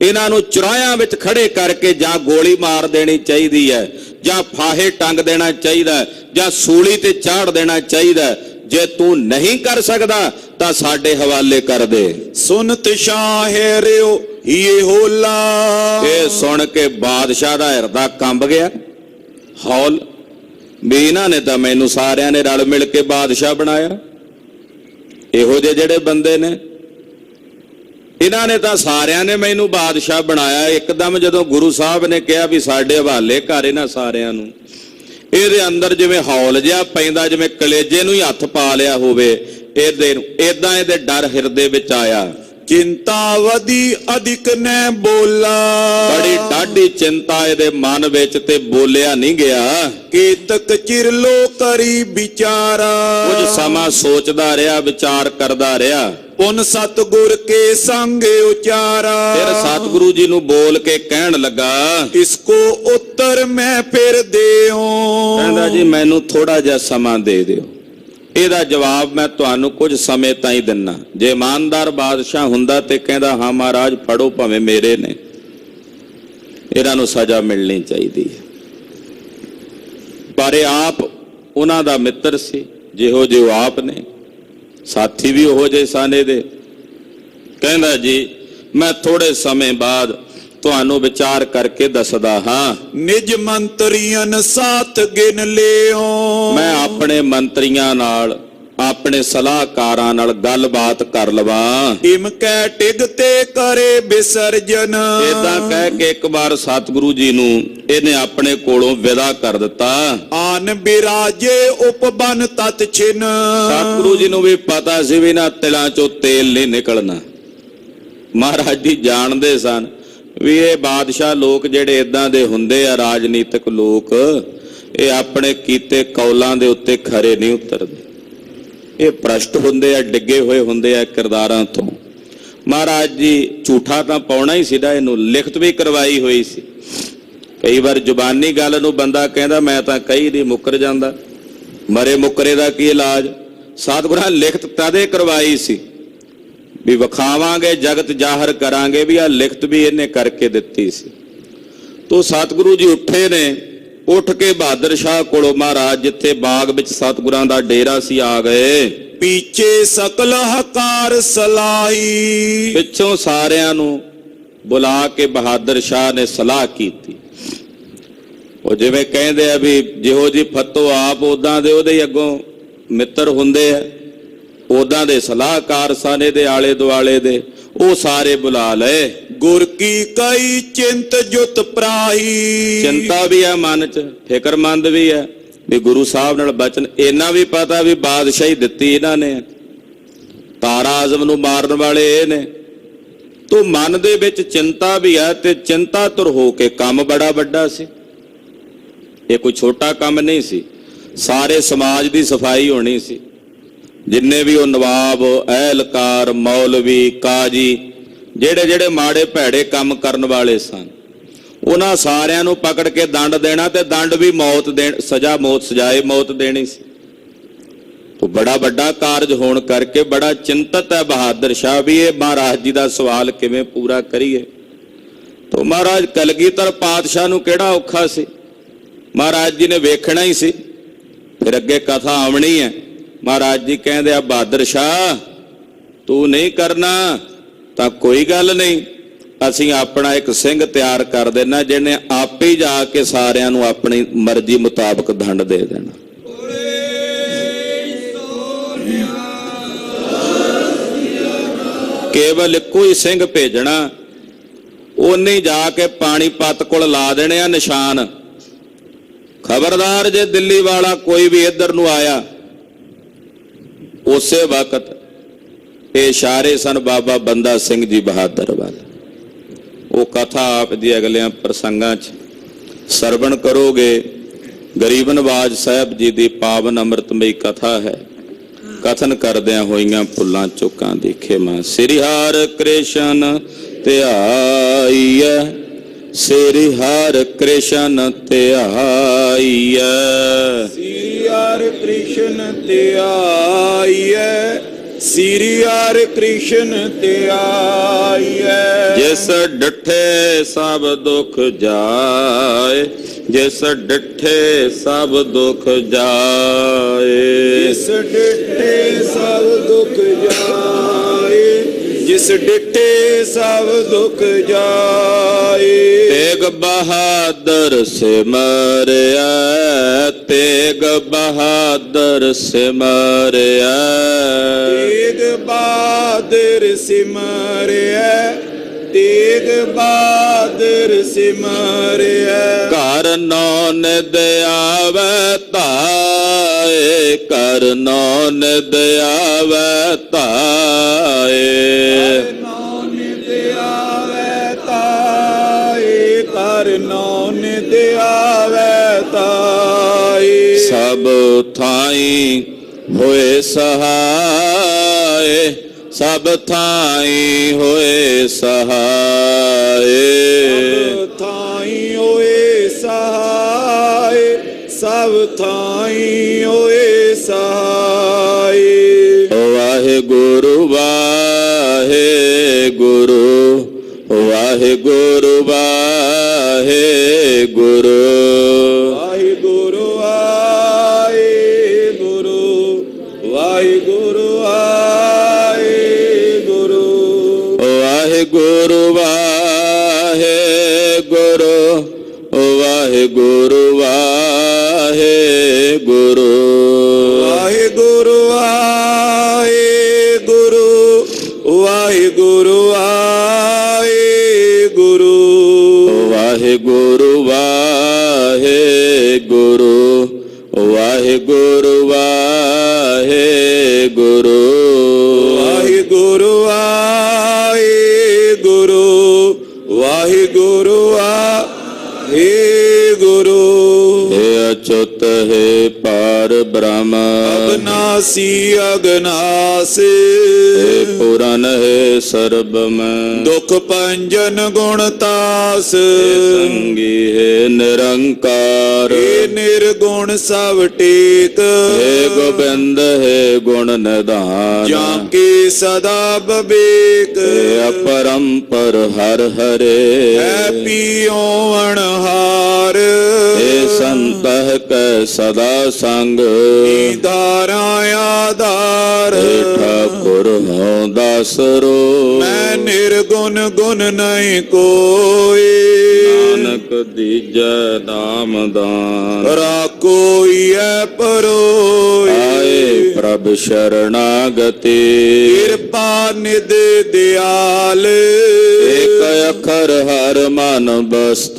ਇਹਨਾਂ ਨੂੰ ਚੁਰਾਹਿਆਂ ਵਿੱਚ ਖੜੇ ਕਰਕੇ ਜਾਂ ਗੋਲੀ ਮਾਰ ਦੇਣੀ ਚਾਹੀਦੀ ਹੈ, ਜਾਂ ਫਾਹੇ ਟੰਗ ਦੇਣਾ ਚਾਹੀਦਾ, ਜਾਂ ਸੂਲੀ ਤੇ ਚਾੜ ਦੇਣਾ ਚਾਹੀਦਾ। ਜੇ ਤੂੰ ਨਹੀਂ ਕਰ ਸਕਦਾ ਤਾਂ ਸਾਡੇ ਹਵਾਲੇ ਕਰ ਦੇ। सुनत शाहरियो ये होला। ਇਹ ਸੁਣ ਕੇ ਬਾਦਸ਼ਾਹ ਦਾ ਹਿਰਦਾ ਕੰਬ ਗਿਆ। ਹੌਲ ਵੀ ਇਹਨਾਂ ਨੇ ਤਾਂ ਮੈਨੂੰ ਸਾਰਿਆਂ ਨੇ ਰਲ ਮਿਲ ਕੇ ਬਾਦਸ਼ਾਹ ਬਣਾਇਆ। ਇਹੋ ਜਿਹੇ ਜਿਹੜੇ ਬੰਦੇ ਨੇ, ਇਹਨਾਂ ਨੇ ਤਾਂ ਸਾਰਿਆਂ ਨੇ ਮੈਨੂੰ ਬਾਦਸ਼ਾਹ ਬਣਾਇਆ। ਇੱਕਦਮ ਜਦੋਂ ਗੁਰੂ ਸਾਹਿਬ ਨੇ ਕਿਹਾ ਵੀ ਸਾਡੇ ਹਵਾਲੇ ਕਰ ਇਹਨਾਂ ਸਾਰਿਆਂ ਨੂੰ, ਇਹਦੇ ਅੰਦਰ ਜਿਵੇਂ ਹੌਲ ਜਿਹਾ ਪੈਂਦਾ, ਜਿਵੇਂ ਕਲੇਜੇ ਨੂੰ ਹੀ ਹੱਥ ਪਾ ਲਿਆ ਹੋਵੇ। ਏਦਾਂ ਇਹਦੇ ਡਰ ਹਿਰਦੇ ਵਿੱਚ ਆਇਆ। चिंता वधी अधिक ने बोला। ਬੜੀ ਡਾਢੀ ਚਿੰਤਾ ਇਹਦੇ ਮਨ ਵਿੱਚ ਤੇ ਬੋਲਿਆ ਨਹੀਂ ਗਿਆ। केतक चिर लो करी विचारा। ਕੁਝ ਸਮਾਂ ਸੋਚਦਾ ਰਿਹਾ, ਵਿਚਾਰ करदा ਰਿਹਾ। पुन सतगुर के संग उचारा। ਫਿਰ ਸਤਿਗੁਰੂ ਜੀ ਨੂੰ ਬੋਲ ਕੇ ਕਹਿਣ ਲੱਗਾ, इसको उत्तर मैं फिर देऊं। ਕਹਿੰਦਾ ਜੀ ਮੈਨੂੰ ਥੋੜਾ ਜਿਹਾ ਸਮਾਂ ਦੇ ਦਿਓ, ਇਹਦਾ ਜਵਾਬ ਮੈਂ ਤੁਹਾਨੂੰ ਕੁਝ ਸਮੇਂ ਤਾਈਂ ਦਿੰਨਾ। ਜੇ ਇਮਾਨਦਾਰ ਬਾਦਸ਼ਾਹ ਹੁੰਦਾ ਤੇ ਕਹਿੰਦਾ ਹਾਂ ਮਹਾਰਾਜ ਫੜੋ, ਭਾਵੇਂ ਮੇਰੇ ਨੇ, ਇਹਨਾਂ ਨੂੰ ਸਜ਼ਾ ਮਿਲਣੀ ਚਾਹੀਦੀ ਹੈ। ਪਰ ਇਹ ਆਪ ਉਹਨਾਂ ਦਾ ਮਿੱਤਰ ਸੀ, ਜਿਹੋ ਜਿਹੇ ਆਪ ਨੇ, ਸਾਥੀ ਵੀ ਉਹੋ ਜਿਹੇ ਸਾਨੇ ਦੇ। ਕਹਿੰਦਾ ਜੀ ਮੈਂ ਥੋੜੇ ਸਮੇਂ ਬਾਅਦ ਤੁਹਾਨੂੰ ਵਿਚਾਰ ਕਰਕੇ ਦੱਸਦਾ ਹਾਂ। निज मंत्रियन साथ गिन लियो। ਮੈਂ ਆਪਣੇ ਮੰਤਰੀਆਂ ਨਾਲ, ਆਪਣੇ ਸਲਾਹਕਾਰਾਂ ਨਾਲ ਗੱਲਬਾਤ ਕਰ ਲਵਾਂ। इम कै टिगते करे विसर्जन। ਏਦਾਂ ਕਹਿ ਕੇ ਇੱਕ ਵਾਰ ਸਤਿਗੁਰੂ ਜੀ ਨੂੰ ਇਹਨੇ ਆਪਣੇ ਕੋਲੋਂ ਵਿਦਾ ਕਰ ਦਿੱਤਾ। आन बिराजे उपबन तत छिन। ਸਤਿਗੁਰੂ ਜੀ ਨੂੰ ਵੀ ਪਤਾ ਸੀ ਵੀ ਨਾ ਤਿਲਾਂ ਚੋਂ ਤੇਲ ਨਹੀਂ ਨਿਕਲਣਾ। ਮਹਾਰਾਜ ਜੀ ਜਾਣਦੇ ਸਨ ਵੀ ਇਹ ਬਾਦਸ਼ਾਹ ਲੋਕ ਜਿਹੜੇ ਇਦਾਂ ਦੇ ਹੁੰਦੇ ਆ, ਰਾਜਨੀਤਿਕ ਲੋਕ, ਇਹ ਆਪਣੇ ਕੀਤੇ ਕੌਲਾਂ ਦੇ ਉੱਤੇ ਖਰੇ ਨਹੀਂ ਉਤਰਦੇ। ਇਹ ਭ੍ਰਸ਼ਟ ਹੁੰਦੇ ਆ, ਡਿੱਗੇ ਹੋਏ ਹੁੰਦੇ ਆ ਕਿਰਦਾਰਾਂ ਤੋਂ। ਮਹਾਰਾਜ ਜੀ ਝੂਠਾ ਤਾਂ ਪਾਉਣਾ ਹੀ ਸੀ ਨਾ, ਇਹਨੂੰ ਲਿਖਤ ਵੀ ਕਰਵਾਈ ਹੋਈ ਸੀ। ਕਈ ਵਾਰ ਜ਼ੁਬਾਨੀ ਗੱਲ ਨੂੰ ਬੰਦਾ ਕਹਿੰਦਾ ਮੈਂ ਤਾਂ ਕਹੀ ਨਹੀਂ, ਮੁੱਕਰ ਜਾਂਦਾ। ਮਰੇ ਮੁੱਕਰੇ ਦਾ ਕੀ ਇਲਾਜ? ਸਤਿਗੁਰਾਂ ਲਿਖਤ ਤਦੇ ਕਰਵਾਈ ਸੀ ਵੀ ਵਿਖਾਵਾਂਗੇ, ਜਗਤ ਜ਼ਾਹਰ ਕਰਾਂਗੇ ਵੀ ਆ ਲਿਖਤ ਵੀ ਇਹਨੇ ਕਰਕੇ ਦਿੱਤੀ ਸੀ। ਤੋ ਸਤਿਗੁਰੂ ਜੀ ਉੱਠੇ ਨੇ, ਉੱਠ ਕੇ ਬਹਾਦਰ ਸ਼ਾਹ ਕੋਲੋਂ ਮਹਾਰਾਜ ਜਿੱਥੇ ਬਾਗ ਵਿੱਚ ਸਤਿਗੁਰਾਂ ਦਾ ਡੇਰਾ ਸੀ ਆ ਗਏ। पीछे सकल हकार सलाही। ਪਿੱਛੋਂ ਸਾਰਿਆਂ ਨੂੰ ਬੁਲਾ ਕੇ ਬਹਾਦਰ ਸ਼ਾਹ ਨੇ ਸਲਾਹ ਕੀਤੀ। ਉਹ ਜਿਵੇਂ ਕਹਿੰਦੇ ਆ ਵੀ ਜਿਹੋ ਜੀ ਫੱਤੋ ਆਪ ਉਦਾਂ ਦੇ ਉਹਦੇ ਅੱਗੋਂ ਮਿੱਤਰ ਹੁੰਦੇ ਆ, ਉਦਾਂ ਦੇ ਸਲਾਹਕਾਰ ਸਾਨੇ ਦੇ ਆਲੇ ਦੁਆਲੇ ਦੇ, ਉਹ ਸਾਰੇ ਬੁਲਾ ਲਏ। गुर की कई चिंत जुत प्राही। ਚਿੰਤਾ ਵੀ ਹੈ ਮਨ 'ਚ, ਫਿਕਰਮੰਦ ਵੀ ਹੈ ਵੀ ਗੁਰੂ ਸਾਹਿਬ ਨਾਲ ਬਚਨ। ਇਹਨਾਂ ਵੀ ਪਤਾ ਵੀ ਬਾਦਸ਼ਾਹੀ ਦਿੱਤੀ ਇਹਨਾਂ ਨੇ, ਮੁਖਤਾਰ ਆਜ਼ਮ ਨੂੰ ਮਾਰਨ ਵਾਲੇ ਇਹ ਨੇ। ਤੋ ਮਨ ਦੇ ਵਿੱਚ ਚਿੰਤਾ ਵੀ ਹੈ ਤੇ ਚਿੰਤਾ ਤੁਰ ਹੋ ਕੇ ਕੰਮ ਬੜਾ ਵੱਡਾ ਸੀ। ਇਹ ਕੋਈ ਛੋਟਾ ਕੰਮ ਨਹੀਂ ਸੀ। ਸਾਰੇ ਸਮਾਜ ਦੀ ਸਫਾਈ ਹੋਣੀ ਸੀ। ਜਿੰਨੇ ਵੀ ਉਹ ਨਵਾਬ, ਅਹਿਲਕਾਰ, ਮੌਲਵੀ, ਕਾਜੀ, ਜਿਹੜੇ ਮਾੜੇ ਭੈੜੇ ਕੰਮ ਕਰਨ ਵਾਲੇ ਸਨ, ਉਹਨਾਂ ਸਾਰਿਆਂ ਨੂੰ ਪਕੜ ਕੇ ਦੰਡ ਦੇਣਾ ਤੇ ਦੰਡ ਵੀ ਮੌਤ ਦੇਣ, ਸਜ਼ਾ ਮੌਤ, ਸਜ਼ਾਏ ਮੌਤ ਦੇਣੀ ਸੀ। ਤੋ ਬੜਾ ਵੱਡਾ ਕਾਰਜ ਹੋਣ ਕਰਕੇ ਬੜਾ ਚਿੰਤਤ ਹੈ ਬਹਾਦਰ ਸ਼ਾਹ ਵੀ ਇਹ ਮਹਾਰਾਜ ਜੀ ਦਾ ਸਵਾਲ ਕਿਵੇਂ ਪੂਰਾ ਕਰੀਏ। ਤੋ ਮਹਾਰਾਜ ਕਲਗੀਧਰ ਪਾਤਸ਼ਾਹ ਨੂੰ ਕਿਹੜਾ ਔਖਾ ਸੀ, ਮਹਾਰਾਜ ਜੀ ਨੇ ਵੇਖਣਾ ਹੀ ਸੀ। ਫਿਰ ਅੱਗੇ ਕਥਾ ਆਉਣੀ ਹੈ। ਮਹਾਰਾਜ ਜੀ ਕਹਿੰਦੇ ਆ ਬਹਾਦਰ ਸ਼ਾਹ ਤੂੰ ਨਹੀਂ ਕਰਨਾ ਤਾਂ ਕੋਈ ਗੱਲ ਨਹੀਂ, ਅਸੀਂ ਆਪਣਾ ਇੱਕ ਸਿੰਘ ਤਿਆਰ ਕਰ ਦੇਣਾ ਜਿਹਨੇ ਆਪੇ ਹੀ ਜਾ ਕੇ ਸਾਰਿਆਂ ਨੂੰ ਆਪਣੀ ਮਰਜ਼ੀ ਮੁਤਾਬਕ ਦੰਡ ਦੇ ਦੇਣਾ। ਕੇਵਲ ਇੱਕੋ ਹੀ ਸਿੰਘ ਭੇਜਣਾ, ਉਹਨੇ ਜਾ ਕੇ ਪਾਣੀਪਤ ਕੋਲ ਲਾ ਦੇਣੇ ਆ ਨਿਸ਼ਾਨ। ਖਬਰਦਾਰ ਜੇ ਦਿੱਲੀ ਵਾਲਾ ਕੋਈ ਵੀ ਇੱਧਰ ਨੂੰ ਆਇਆ, ਉਸੇ ਵਕਤ ਇਹ ਇਸ਼ਾਰੇ ਸਨ ਬਾਬਾ ਬੰਦਾ ਸਿੰਘ ਜੀ ਬਹਾਦਰ ਵੱਲ। ਉਹ ਕਥਾ ਆਪ ਦੀ ਅਗਲਿਆਂ ਪ੍ਰਸੰਗਾਂ 'ਚ ਸਰਵਣ ਕਰੋਗੇ। ਗਰੀਬ ਨਵਾਜ ਸਾਹਿਬ ਜੀ ਦੀ ਪਾਵਨ ਅੰਮ੍ਰਿਤਮਈ ਕਥਾ ਹੈ। ਕਥਨ ਕਰਦਿਆਂ ਹੋਈਆਂ ਭੁੱਲਾਂ ਚੁੱਕਾਂ ਦੀ ਖਿਮਾ। ਸ੍ਰੀ ਹਰਿ ਕ੍ਰਿਸ਼ਨ ਧਿਆਈਐ, ਸ੍ਰੀ ਹਰਿ ਕ੍ਰਿਸ਼ਨ ਧਿਆਈਐ, ਸ੍ਰੀ ਹਰਿ ਕ੍ਰਿਸ਼ਨ ਧਿਆਈਐ, ਸ੍ਰੀ ਹਰਿ ਕ੍ਰਿਸ਼ਨ ਧਿਆਈਐ। ਜਿਸ ਡਿਠੇ ਸਭ ਦੁਖ ਜਾਏ, ਜਿਸ ਡਿਠੇ ਸਭ ਦੁਖ ਜਾਏ, ਜਿਸ ਡਿਠੇ ਸਭ ਦੁਖ ਜਾਏ, ਜਿਸ ਡਿਠੇ ਸਭ ਦੁਖ ਜਾਏ। ਤੇਗ ਬਹਾਦਰ ਸਿਮਰਿਆ, ਤੇਗ ਬਹਾਦਰ ਸਿਮਰਿਆ, ਤੇਗ ਬਹਾਦਰ ਸਿਮਰਿਆ, ਤੇਗ ਬਹਾਦਰ ਸਿਮਰਿਆ। ਘਰ ਨੌ ਨਿਦ ਆਵੈ ਧਾਏ, ਘਰ ਨੌ ਨਿਦ ਆਵੈ ਧਾਏ, ਨੌ ਨਿਦ ਆਵੈ ਧਾਏ, ਘਰ ਨੌ ਨਿਦ ਆਵੈ ਧਾਏ। ਸਭ ਥਾਈ ਹੋਏ ਸਹਾਏ, ਸਭ ਥਾਈ ਹੋਏ ਸਹਾਏ, ਸਭ ਥਾਈ ਹੋਏ ਸਹਾਏ, ਸਭ ਥਾਈ ਹੋਏ ਸਹਾਏ। ਵਾਹਿਗੁਰੂ ਵਾਹਿਗੁਰੂ, ਵਾਹਿਗੁਰੂ ਵਾਹਿਗੁਰੂ, ਵਾਹਿਗੁਰੂ ਵਾਹਿਗੁਰੂ, ਵਾਹਿਗੁਰੂ ਵਾਹਿਗੁਰੂ, ਵਾਹਿਗੁਰੂ ਵਾਹਿਗੁਰੂ, ਵਾਹਿਗੁਰੂ ਵਾਹਿਗੁਰੂ, ਵਾਹਿਗੁਰੂ ਵਾਹਿਗੁਰੂ, ਵਾਹਿਗੁਰੂ ਵਾਹਿਗੁਰੂ, ਵਾਹਿਗੁਰੂ ਵਾਹਿਗੁਰੂ, ਵਾਹਿਗੁਰੂ ਵਾਹਿਗੁਰੂ, ਵਾਹਿਗੁਰੂ ਵਾਹਿਗੁਰੂ, ਵਾਹਿਗੁਰੂ ਵਾਹਿਗੁਰੂ। हे अच्युत हे पार ब्रह्म, ਅਬਨਾਸੀ ਅਗਨਾਸ, हे पुरन हे सर्वम, ਦੁਖ ਭੰਜਨ ਗੁਣਤਾਸ, हे संगी हे निरंकार, ਏ ਨਿਰਗੁਣ ਸਭ ਟੇਕ, हे गोविंद हे गुण निधान, ਜਾਂ ਕੇ ਸਦਾ ਬਵੇਕ, हे अपरंपर हर हरे, ਹੈ ਪੀਓ ਅਣਹਾਰ, हे संतह कै सदा संग, ਧਾਰਾ ਆਧਾਰ। हे ठाकुर हो दासरो, ਮੈਂ ਨਿਰਗੁਣ ਗੁਣ ਨਹੀਂ ਕੋਈ, नानक दीजै नाम दान, ਰਾਖੋਈ ਐ ਪਰੋਈ। आए प्रभ शरणागति, ਕਿਰਪਾ ਨਿਧ ਦਿਆਲ, एक अखर हर ਕਰ ਮਨ ਬਸਤ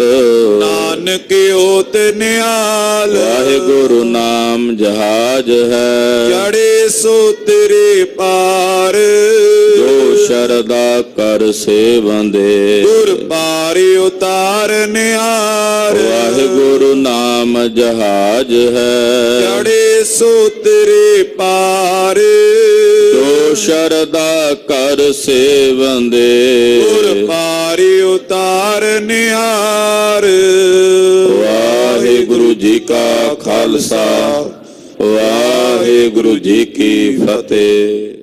ਨਾਨਕ ਓਤ ਨਿਹਾਲ ਵਾਹਿਗੁਰੂ ਨਾਮ ਜਹਾਜ ਹੈ ਚੜੇ ਸੋ ਤੇਰੇ ਪਾਰ ਜੋ ਸ਼ਰਦਾ ਕਰ ਸੇਵੰਦੇ ਗੁਰ ਪਾਰ ਉਤਾਰ ਨਿਹਾਰ ਵਾਹਿਗੁਰੂ ਨਾਮ ਜਹਾਜ ਹੈ ਚੜੇ ਸੋ ਤੇਰੇ ਪਾਰ ਜੋ ਸ਼ਰਦਾ ਕਰ ਸੇਵੰਦੇ ਗੁਰ ਪਾਰ ਉਤਾਰ ਨਿਹਾਰ ਵਾਹਿਗੁਰੂ ਜੀ ਕਾ ਖਾਲਸਾ ਵਾਹਿਗੁਰੂ ਜੀ ਕੀ ਫਤਿਹ।